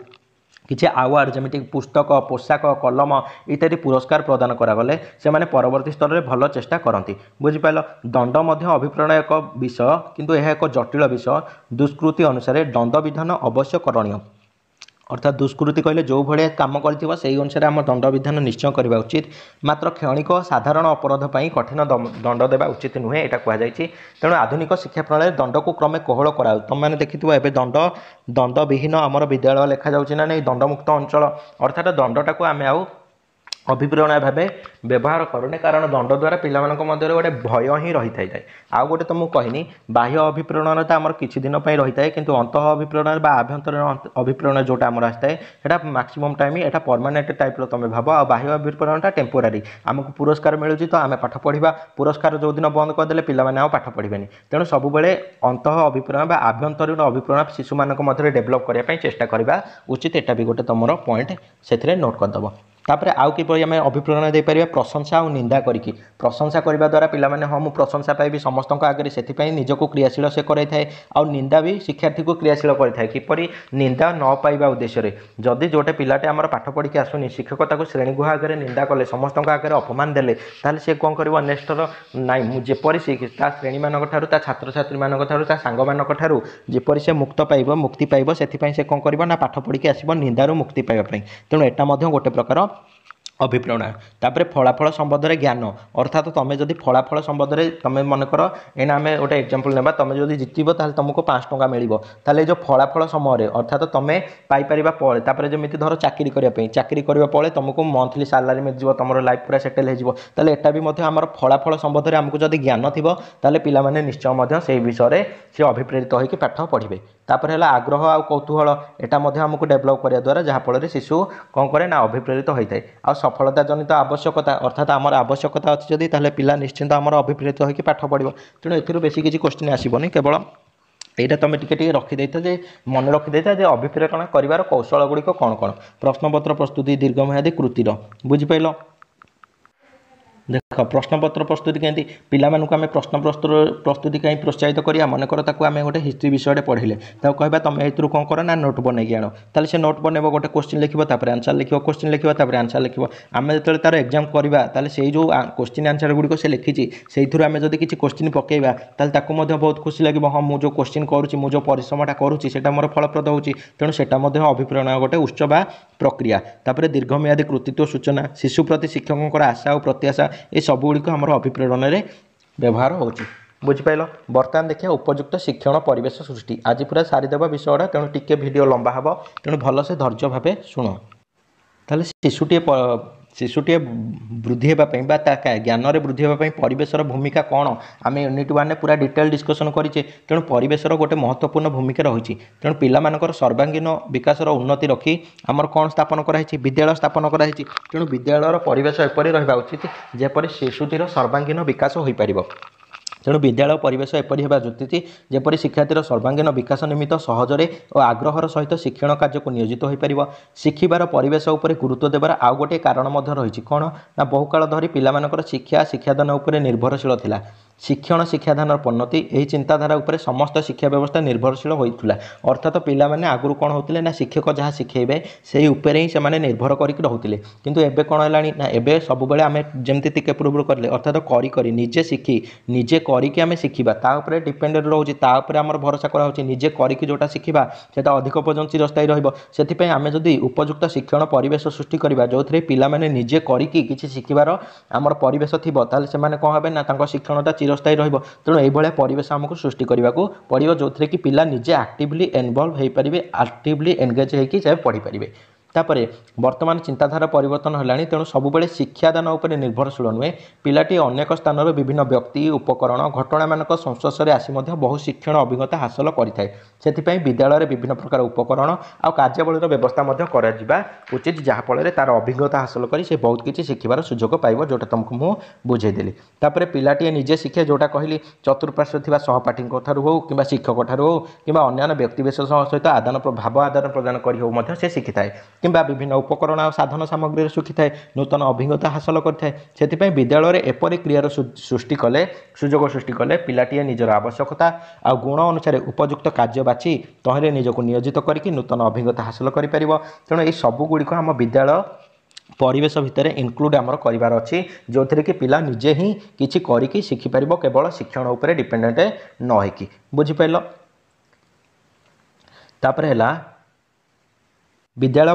किसी आवार्ड जमी पुस्तक पोशाक कलम इत्यादि पुरस्कार प्रदान करागले से माने परवर्ती स्तर में भल चेष्टा करती बुझिपाल दंड अभिप्रेरणा एक विषय किंतु यह एक जटिल विषय दुष्कृति अनुसार दंड विधान अवश्य करणीय अर्थात दुष्कृति कहले जो भाया कम कर अनुसार आम दंड विधान निश्चय करवा उचित मात्र क्षणिक साधारण अपराध पर कठिन दंड देवा उचित नुहे यहाँ कहुई तेणु आधुनिक शिक्षा प्रणाली दंड को क्रमे कोहल कराऊ तुम मैंने देखि एवं दंड दंड विहीन आमर विद्यालय लिखा जाऊँगी ना नहीं दंडमुक्त अंचल अर्थात दंडटा को आम आउ अभिप्रेरणा भाव व्यवहार करूने कारण दंड द्वारा पिला मध्य गोटे भय ही रही था आउ गोटे तुमको कहनी बाह्य अभिप्रेरणा तो आम किसी दिन रही है किंतु अंत अभिप्रेरणा आभ्यंतरीण अभिप्रेरणा जोटा आम आए है मैक्सिमम टाइम यहाँ परमानेंट टाइप तुम भाव आ बाह्य अभिप्रेरणा टेम्पोरारी आमको पुरस्कार मिलूँ तो आम पाठ पढ़ा पुरस्कार जो दिन बंद करदे पे पाठ पढ़े तेणु सबुबले अंत अभिप्रेरणा आभ्यंतरीण अभिप्रेरणा शिशु मानक डेभलप करने चेष्टा करवा उचित एटा भी गोटे तुम पॉइंट से नोट करदेव तापर आउ किपरि आम अभिप्रेरणा दे पारिबा प्रशंसा और निंदा करिकी प्रशंसा करबा द्वारा पिला माने हाँ मु प्रशंसा पाइबी समस्त आगे से निजको क्रियाशील से कराई थाए आ निंदा भी शिक्षार्थी को क्रियाशील कराए किपरि निंदा न पाइबा उद्देश्य जदि जोटे पिलाटे आमर पाठ पढ़ी आसुनी शिक्षक ताको श्रेणीगृह आगे निंदा कले समस्त आगे अपमान देले ताले से कौन कर नेक्स्टर नाई जेपरी श्रेणी मानक ठारू छात्र छात्री मानक ठारू सांग मानक ठारू जेपरी से मुक्त पाइब मुक्ति पाइब से कौन कर ना पाठ पढ़ी आसब निंदारू मुक्ति पाइबा तेणु एटा गोटे प्रकार अभिप्रेरणा तापर फलाफल संबंध में ज्ञान अर्थात तुम जब फलाफल संबंध में तुम मनकर एना आम गोटे एग्जांपल नेबा तुम जब जितब तुमको 5 टंका मिल ताले जो फलाफल समय अर्थात तुम पाइपर पले तापर जमी धर चाकरी करने पले तुमको मंथली सालारी मिल तुम लाइफ पूरा सेटेल हो एटा भी आम फलाफल संबंध में आमको जब ज्ञान थी ताले पिला माने निश्चय से विषय से अभिप्रेरित होकर पाठ पढ़े तापर है आग्रह आ कौतूहल यहाँ आमको डेभलप करने द्वारा जहाँफल शिशु कौन करे ना अभिप्रेरित होता है आ सफलता जनित आवश्यकता अर्थात आमर आवश्यकता अच्छी जदि ताहले पिला निश्चिंत आमर अभिप्रेरित होकर पाठ पढ़ो तेणु एथिरू बेसी किसी क्वेश्चन आसबनी केवल यहाँ तुम टे रखिदे जे मन रखिदे जे अभिप्रेरणा कर कौशल गुड़िक कौन कौन प्रश्नपत्र प्रस्तुति दीर्घमेयादी कृतिर बुझिपाल देख प्रश्नपत्र प्रस्तुति कहीं पिला आम प्रश्न प्रस्तुति कहीं प्रोत्साहित करिया मनकर आम गोटे हिस्ट्री विषय पढ़े कहबा तुम ए कौन कर ना नोट बनई आण ताले से नोट बनब गोटे क्वेश्चन लिखो आंसर लिखो क्वेश्चन लिखो आंसर लिखो आम जो तार एग्जाम करवा से जो क्वेश्चन आंसर गुड़िक से लिखी से आम जब किसी क्वेश्चन पकेबा बहुत खुशी लगे हाँ मुझे क्वेश्चन करुँची मुझे परिश्रमटा करुँची मोर फलप्रद हो तेणु से अभिप्रेरणा गोटे उत्स बा प्रक्रिया तापर दीर्घमेयादी कृतित्व सूचना शिशु प्रति शिक्षकों आशा और प्रत्याशा ये सबुଗୁଡ଼ିक आमर अभिप्रेरण में व्यवहार होची बुझिपाल बर्तमान देखिए उपयुक्त शिक्षण परिवेश सृष्टि आज पूरा सारीदेवा विषयटा तेणु टिके वीडियो लंबा हम तेणु भलसे धैर्य भाव शुण ताले शिशुटीए वृद्धि होगापी ज्ञान में वृद्धि होगापी परिवेशर भूमिका कौन आम यूनिट 1 पूरा डिटेल डिस्कसन करें तेणु परिवेशर गोटे महत्वपूर्ण भूमिका रही तेणु पिलामानकर सर्वांगीन विकासर उन्नति रखी आमर कौन स्थापन कराई विद्यालय स्थापन कराई तेणु विद्यालयर परिवेश एपरी रहा उचित जेपरी शिशुटीर सर्वांगीन विकास हो पार तेणु विद्यालय परिवेश एपरि हेबा जुतिछि जेपरि शिक्षार्थीर सर्वांगीन विकास निमित्त सहजरे और आग्रहर सहित शिक्षण कार्य को नियोजित हो पारिब। शिखिबार परिवेश उपरे गुरुत्व देवार आउ गोटे कारण मध्य रहिछि कोन ना बहुकाल धरी पिलामानकर शिक्षा शिक्षादान उपरे निर्भरशील थिला। शिक्षण शिक्षादान पन्नति यही चिंताधारा उपरे समस्त शिक्षा व्यवस्था निर्भरशील होइतुला। अर्थात पिला माने आगुरु कोन होतिले ना शिक्षक जहाँ शिखेबे सेही उपरे ही सेमाने निर्भर करिक रहुतिले किंतु एबे कोन हेलानी ना एबे सबुबेले आमे जेमति टिके पूर्व करले अर्थात करी करी निजे शिखी निजे करिके आमे शिखिबा ता उपरे डिपेंडेंट रहउछि ता उपरे हमर भरोसा करा होछि निजे करिके जोटा शिखिबा सेटा अधिक पर्यंत चिरस्थायी रहइबो। सेति पय आमे जदि उपयुक्त शिक्षण परिवेश सृष्टि करिबा जोथरे पिला माने निजे करिके किछि शिखिबार हमर परिवेश थिबो ताले सेमाने कोन हबे ना तांको शिक्षणटा चिरस्थायी रहिबो। तेणु एभलिया परिवेश आमको सृष्टि करबाकू पड़िबो जोथरे कि पिला निजे एक्टिवली इन्वॉल्व होई परिबे एक्टिवली एंगेज होइकि से पढ़ी परिबे। तापरे वर्तमान चिंताधारा परिवर्तन होलानी तेणु सबुबेले शिक्षादान उपरे निर्भरशील नुहे पिलाटी अनेक स्थान विभिन्न व्यक्ति उपकरण घटना मानक संस्पर्शरे आसी मध्य बहु शिक्षण अभिज्ञता हासिल करिथाय। सेथिपई विद्यालय रे विभिन्न प्रकार उपकरण आ कार्यावलीर व्यवस्था मध्य करा जिबा उचित जहा फଳରେ तार अभिज्ञता हासिल करी से बहुत किछि शिखिबार सुयोग पाइबो जोटा तुमको मु बुझे देली। तापरे पिलाटी निजे शिखे जोटा कहली चतुर्पार्श्व थिबा सहपाठी ठारू हो किबा शिक्षक ठारू हो किबा अन्य व्यक्ति विशेष सहित आदान भाव आदान प्रदान करी हो मध्य से शिखिथाय किंबा विभिन्न उपकरण और साधन सामग्री शिखिथाय नूतन अभिज्ञता हासिल करिथाय। सेथिपई विद्यालय रे एपरि क्रियार सृष्टि कले सुयोग सृष्टि कले पिलाटी निजर आवश्यकता आ गुण अनुसार उपयुक्त कार्य बाछि तहरे निजको नियोजित करिकि नूतन अभिज्ञता हासिल करि परिबो। तेणु ए सब गुड़िक आम विद्यालय परिवेश भितर इनक्लूड आमर करिवार अछि जोथरे कि पिला निजे ही किछि करिकि शिखि परिबो केवल शिक्षण उपरे डिपेंडेंट न होइकि बुझि पाइलो। तापर हैला विद्यालय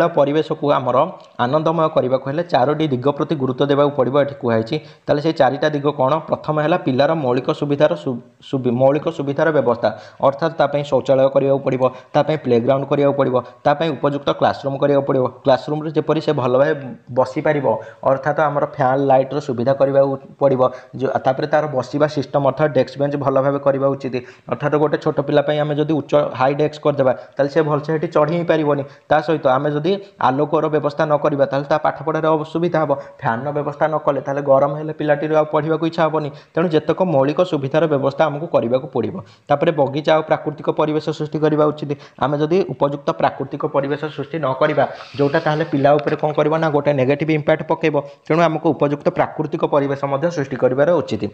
परिवेश को आमर आनंदमय करने को चारोटी दिग प्रति गुरुत्व देवा पड़ो ये कहुई ताले से चारिटा दिग कौन प्रथम है पिलार मौलिक सुविधार व्यवस्था अर्थात तापाई शौचालय करा पड़ो तापाई प्लेग्राउंड करा पड़ो तापाई उपयुक्त क्लासरूम करा पड़ो क्लासरूम जपरी से भल भाव बसी पार अर्थात आमर फैन लाइटर सुविधा करने पड़ो तापर तार बसवा सिस्टम अर्थात डेस्क बेंच भल भाव करवा उचित अर्थात गोटे छोट पिलापाई आम जब उच्च हाई डेस्क करदेवा ताले से भलसे चढ़ी ही पारनी ता सहित आम जदि आलोकर व्यवस्था न करवा ताले पाठ पढ़ार असुविधा हे फैन व्यवस्था न कले ताले गरम हेले पिलाटी पढ़ा इच्छा हेनी तेणु जितक मौलिक सुविधार व्यवस्था आमको करने पड़ो। तापर बगीचा और प्राकृतिक परिवेश सृष्टि करवा उचित आम जदि उपयुक्त प्राकृतिक परिवेश सृष्टि न करवा जोटा ताहले पिला उपरे कौन करबो ना गोटे नेगेटिव इंपैक्ट पकेबो तेणु आमको उपयुक्त प्राकृतिक परिवेश मध्य सृष्टि करिवार उचित।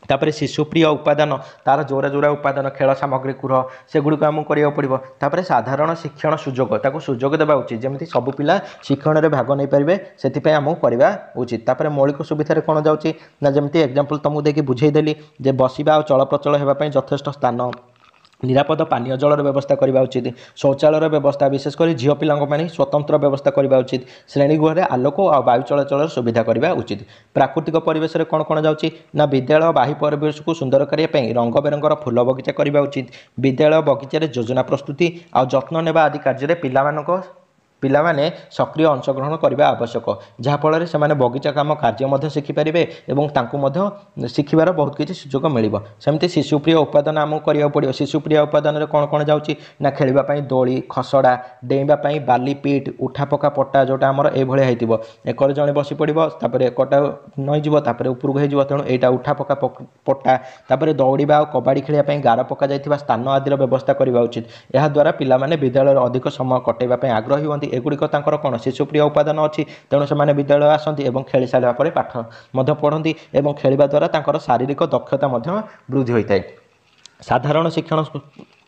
तापर शिशुप्रिय उपादान तार जोरा जोरा उपादान खेल सामग्री गृह सेगुड़िक आमको करा पड़ो। तापर साधारण शिक्षण सुजोग ताको सुजोग देवा उचित जमी सबु पिला शिक्षण में भाग नहीं पारे से आमको करवा उचित। तापर मौलिक सुविधा कौन जाऊँगी ना जमी एग्जांपल तुमको देखिए बुझेदेली जे बसवा और चलप्रचल होगापी यथेष्ट स्थान निरापद पानीय जलर व्यवस्था करवा उचित शौचालय व्यवस्था विशेषकर झील पिला स्वतंत्र व्यवस्था करवा उचित श्रेणीगृह में आलोक और वायु चलाचल सुविधा करवा उचित। प्राकृतिक परिवेश में कौन कौन जाऊँगी ना विद्यालय बाह्य परिवेश को सुंदर करने रंग बेरंगर फूल बगीचा करवा उचित विद्यालय बगीचार योजना प्रस्तुति और जत्न नेबा आदि कार्य पिलामाने सक्रिय अंशग्रहण करने आवश्यक जहाँफल से बगीचा काम कार्य शिखिपारे और शिखिबार बहुत किसी सुजोग मिल सेमती शिशुप्रिय उपादान आमको करा पड़ो। शिशुप्रिय उपादान कौन कौन जाऊँगी ना खेलवाई दोली खसड़ा डेईवाई बाली पिट उठा पका पट्टा जोटा आमर ये हो एकर जड़े बसी पड़ो तापर एकटा नईज उपरक हो तेणु यहाँ उठा पका पट्टा तापर दौड़ा और कबाड़ी खेलने गार पक जा स्थान आदि व्यवस्था करवा उचित यहाँ द्वारा पिलामाने विद्यालय अधिक समय कटेवाई आग्रही होती एगुड़िक कौन शिशुप्रिय उपादान अच्छी तेणु से विद्यालय आसती और खेली सारा पाठ पढ़ती और खेलवा द्वारा शारीरिक दक्षता वृद्धि होता है। साधारण शिक्षण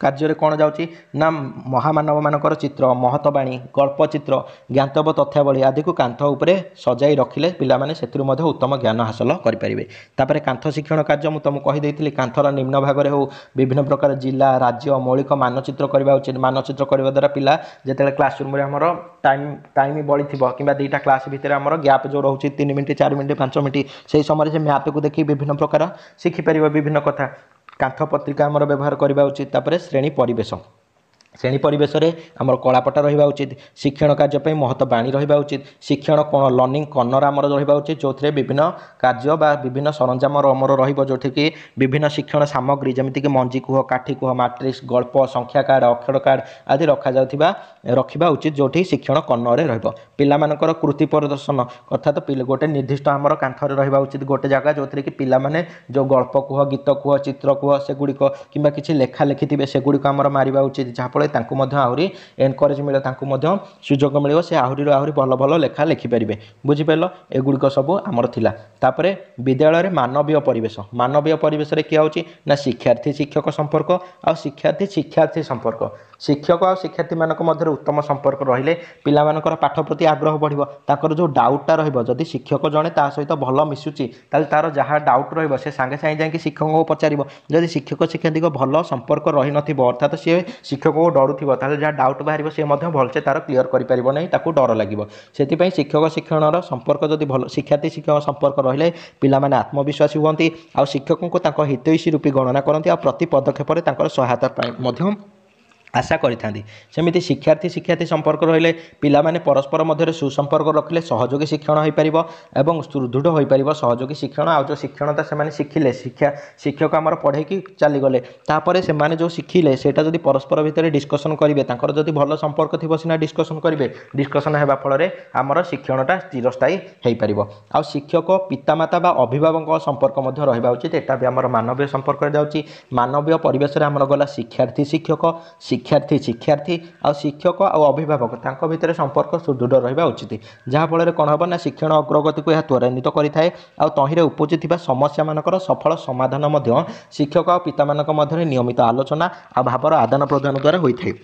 कार्य कौन जाऊँगी ना महामानव मानकर चित्र महतवाणी गल्पचित्र ज्ञातव्य तथ्यावली आदि को कांथ उपरे सजाई रखिले पिलामाने सेतिरु मध्य उत्तम ज्ञान हासिल करेंगे। तापर कांथ शिक्षण कार्य मुझे तुमको कहीदेली कांथर निम्न भाग में हो विभिन्न प्रकार जिला राज्य मौलिक मानचित्र करवा उचित मानचित्र करने द्वारा पिला जिते क्लासरूम में आमर टाइम बड़ी थी कि दुईटा क्लास भितर आमर गैप जो रोचे 3 मिनट 4 मिनट 5 मिनट से समय से मैप को देखिए विभिन्न प्रकार शिखिपार विभिन्न कथा कांथ पत्रिका आमर व्यवहार करवा उचित। तापर श्रेणी परिवेश श्रेणी परिवेश में आमर कलापटा रहा उचित शिक्षण कार्य महत्व बाणी रहा उचित शिक्षण कौन लर्निंग कर्नर आमर रहा उचित जो विभिन्न कार्य बा विभिन्न सरंजाम आमर रोथि विभिन्न शिक्षण सामग्री जमीक मंजी कुह काठी कुह मैट्रिक्स गल्प संख्या कार्ड अक्षर कार्ड आदि रखा उचित जो शिक्षण कर्नर रहा कृति प्रदर्शन अर्थात गोटे निर्दिष्ट आमर कांथर रहा उचित गोटे जगह जो कि पिलाने जो गल्प कुह गीत कुह चित्र कुह सेगुड़िक कि किसी लेखा लेखि से गुड़िक आमर मारिबा उचित जहाँफल आहरी एनकरेज मिले सुजोग मिले से आहरी भल भल लेखा लिखिपारे बुझिपार एगुड़िक सब आमर थिला तापरे विद्यालय मानवीय परिवेश किए होची ना शिक्षार्थी शिक्षक संपर्क आ शिक्षार्थी शिक्षार्थी संपर्क शिक्षक और शिक्षार्थी मानक मध्य उत्तम संपर्क रहिले पिला मानकर पाठ प्रति आग्रह बढ़िबो ताकर जो डाउटटा रहिबो जदि शिक्षक जणे ता सहित भल मिसुची ताल तार जहाँ डाउट रहिबो से सांगे सांगे जाके शिक्षक को पचारिबो जदि शिक्षक शिक्षार्थी भल संपर्क रही नथिबो अर्थात सी शिक्षक को डरुथिबो ताल जहाँ डाउट बाहरिबो से मध्य भलसे तार क्लियर करि परिबो नै ताकू डर लागिबो सेति शिक्षक शिक्षणर संपर्क जदि भल शिक्षार्थी शिक्षक संपर्क रहिले पिला माने आत्मविश्वासी हुअन्ति आ शिक्षक को ताको हितैषी रूपी गणना करन्ति आ प्रति पदक्षेप रे ताकर सहायता पाइ मध्य आशा करिथांती शिक्षार्थी शिक्षार्थी संपर्क रहिले पिला माने परस्पर मध्य सुसंपर्क रखिले सहयोगी शिक्षण हो पारिबो एवं सुदृढ़ हो पारिबो सहयोगी शिक्षण आ जो शिक्षणता से माने शिखिले शिक्षक आमर पढ़े कि चली गले तापरे से माने जो शिखिले सेटा जदि परस्पर भितर डिस्कशन करिवे तांकर जदि भल संपर्क थिबो सिना डिस्कशन करिवे डिस्कशन हेबा फल रे आमर शिक्षणटा चिरस्थायी हेई पारिबो आ शिक्षक पितामाता बा अभिभावक संपर्क मध्य रहिबा उचित एटा भी आमर मानवीय संपर्क रे जाउची मानवीय परिवेश रे आमर गला शिक्षार्थी शिक्षक शिक्षार्थी शिक्षार्थी आ शिक्षक आ अभिभावक तांको भितर संपर्क सुदृढ़ रहिबा उचित जहाँफल कौन हम ना शिक्षण अग्रगति को यह त्वरान्वित करिथाए आ तहिरे उपजिथिबा समस्या मानकर सफल समाधान मध्य शिक्षक आ पिता मानक मध्य नियमित आलोचना आ भावर आदान प्रदान द्वारा होइथाए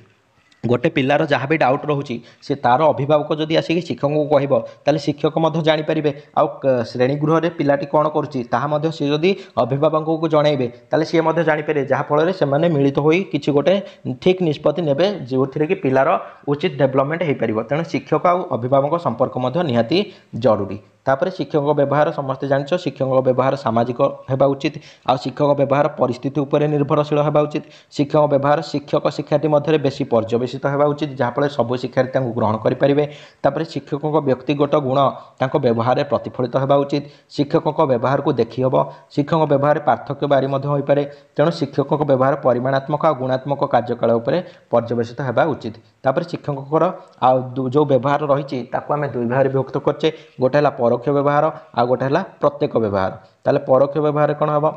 गोटे पिलार जहाँ भी डाउट रोचे से तार अभिभावक जदि आसिक शिक्षक को कहब ताले शिक्षक मध्य जानीपारे आ श्रेणी गृह में पिलाटी कौन करुच्ची सी जदि अभिभावक को जनइबे ताले सी जानीपारे जहाँफल से मिलित हो किसी गोटे ठीक निष्पत्ति नेबे जो कि पिलार उचित डेभलपमेंट हो पार तेणु शिक्षक आ अभिभावक संपर्क निहाती जरूरी तापर शिक्षक व्यवहार समस्ते जान शिक्षक व्यवहार सामाजिक होगा उचित आ शिक्षक व्यवहार परिस्थिति उपर निर्भरशील होगा उचित शिक्षक व्यवहार शिक्षक शिक्षार्थी मध्य बेसी पर्यवेसित होगा उचित जहाँफल सब शिक्षार्थी ग्रहण करेंगे तापर शिक्षक व्यक्तिगत गुण तांको व्यवहार प्रतिफलित होगा उचित शिक्षक व्यवहार को देखी हम शिक्षक व्यवहार पार्थक्य बारी हो पारे तेणु शिक्षक व्यवहार परिमाणात्मक और गुणात्मक कार्यकाल उपर पर्यवेसित होगा उचित तापर शिक्षक जो व्यवहार रही आम दुई भाग विभक्त करचे गोटे है परोक्ष व्यवहार आ गोटे है प्रत्यक्ष व्यवहार ताले परोक्ष व्यवहार कौन हम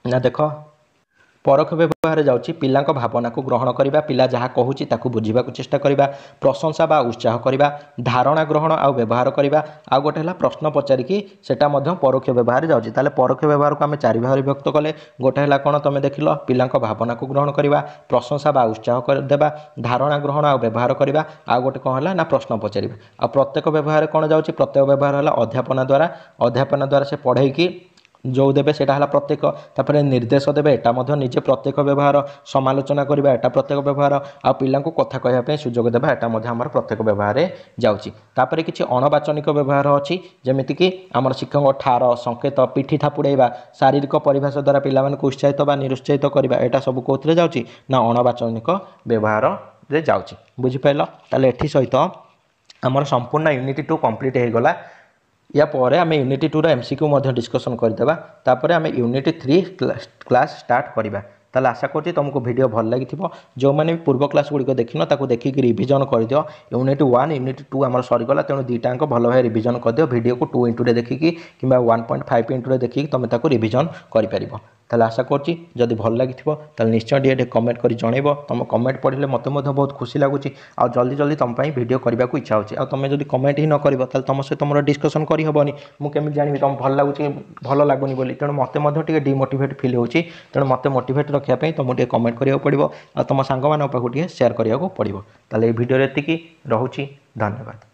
ना देख परोक्ष व्यवहार जाउची पिला भावना को ग्रहण करबा पिला जहाँ कहूची ताकू बुझीबा को चेष्टा करबा प्रशंसा बा उत्साह करबा धारणा ग्रहण आ व्यवहार करबा आ गोटे है प्रश्न पचारिकी सेटा मध्य परोक्ष व्यवहार जाउची ताले परोक्ष व्यवहार को आम चारि भाग विभक्त कले गोटे है कौन तुम देखिल पिला भावना को ग्रहण करबा प्रशंसा बा उत्साह करदेबा धारणा ग्रहण आ व्यवहार करबा आ गोटे कौन है ना प्रश्न पचारिबा आ प्रत्येक व्यवहार कौन जाउची प्रत्येक व्यवहार है अध्यापना द्वारा से पढ़ेकी जो देवे सेटा है प्रत्येक तापर निर्देश देवे एटा निजे प्रत्येक व्यवहार समालोचना करबा एटा प्रत्येक व्यवहार आ पिला कथा कहवाई सुजोग देवा एटा आमर प्रत्येक व्यवहार जाउची तापर किछि अणवाचनिक व्यवहार अच्छी जमीक आमर शिक्षक ठार संकेत पिठी थापुड़ेबा शारीरिक परिभाषा द्वारा पिला उत्साहित बा निरुत्साहित करबा एटा सब कौन जाउची ना अणवाचनिक व्यवहार रे जाउची बुझिपाइल ताले एठी सहित आमर संपूर्ण यूनिट 2 कंप्लीट हो गला या पर आम यूनिट 2 एमसीक्यू डिस्कसन करदेबा तापर आम यूनिट 3 क्लास स्टार्ट करवा ताले आशा करुँच तुमको वीडियो भल लगी जो मैंने पूर्व क्लास गुड़िक देखिन ताको देखिक रिविजन करदियो यूनिट 1 यूनिट 2 आमर सरीगला तेणु दुईटाक भल भाव रिविजन करदियो वीडियो को 2 इंटू देखिकी कि 1.5 इंटू देखिकी तुम ताको रिविजन कर ताले आशा करुँच जदि भल लगी निश्चय टे कमेंट कर जनइब तुम कमेंट पढ़ले मत बहुत खुशी लगुच आ जल्दी जल्दी तुम वीडियो करने को इच्छा होची आ तुम जब कमेंट ही न कर तुम सहित मोर डिस्कसन करहबनी मुझे जानी तुम भल लगुच भल लगुनि बोली तेणु मत डिमोटिवेट फिल होची तेणु मत मोटिवेट रखापी तुमको कमेंट करा पड़ो आ तुम सांग पाखु सेयार करा पड़ो ताले भिडियो एतिकी रहुची धन्यवाद।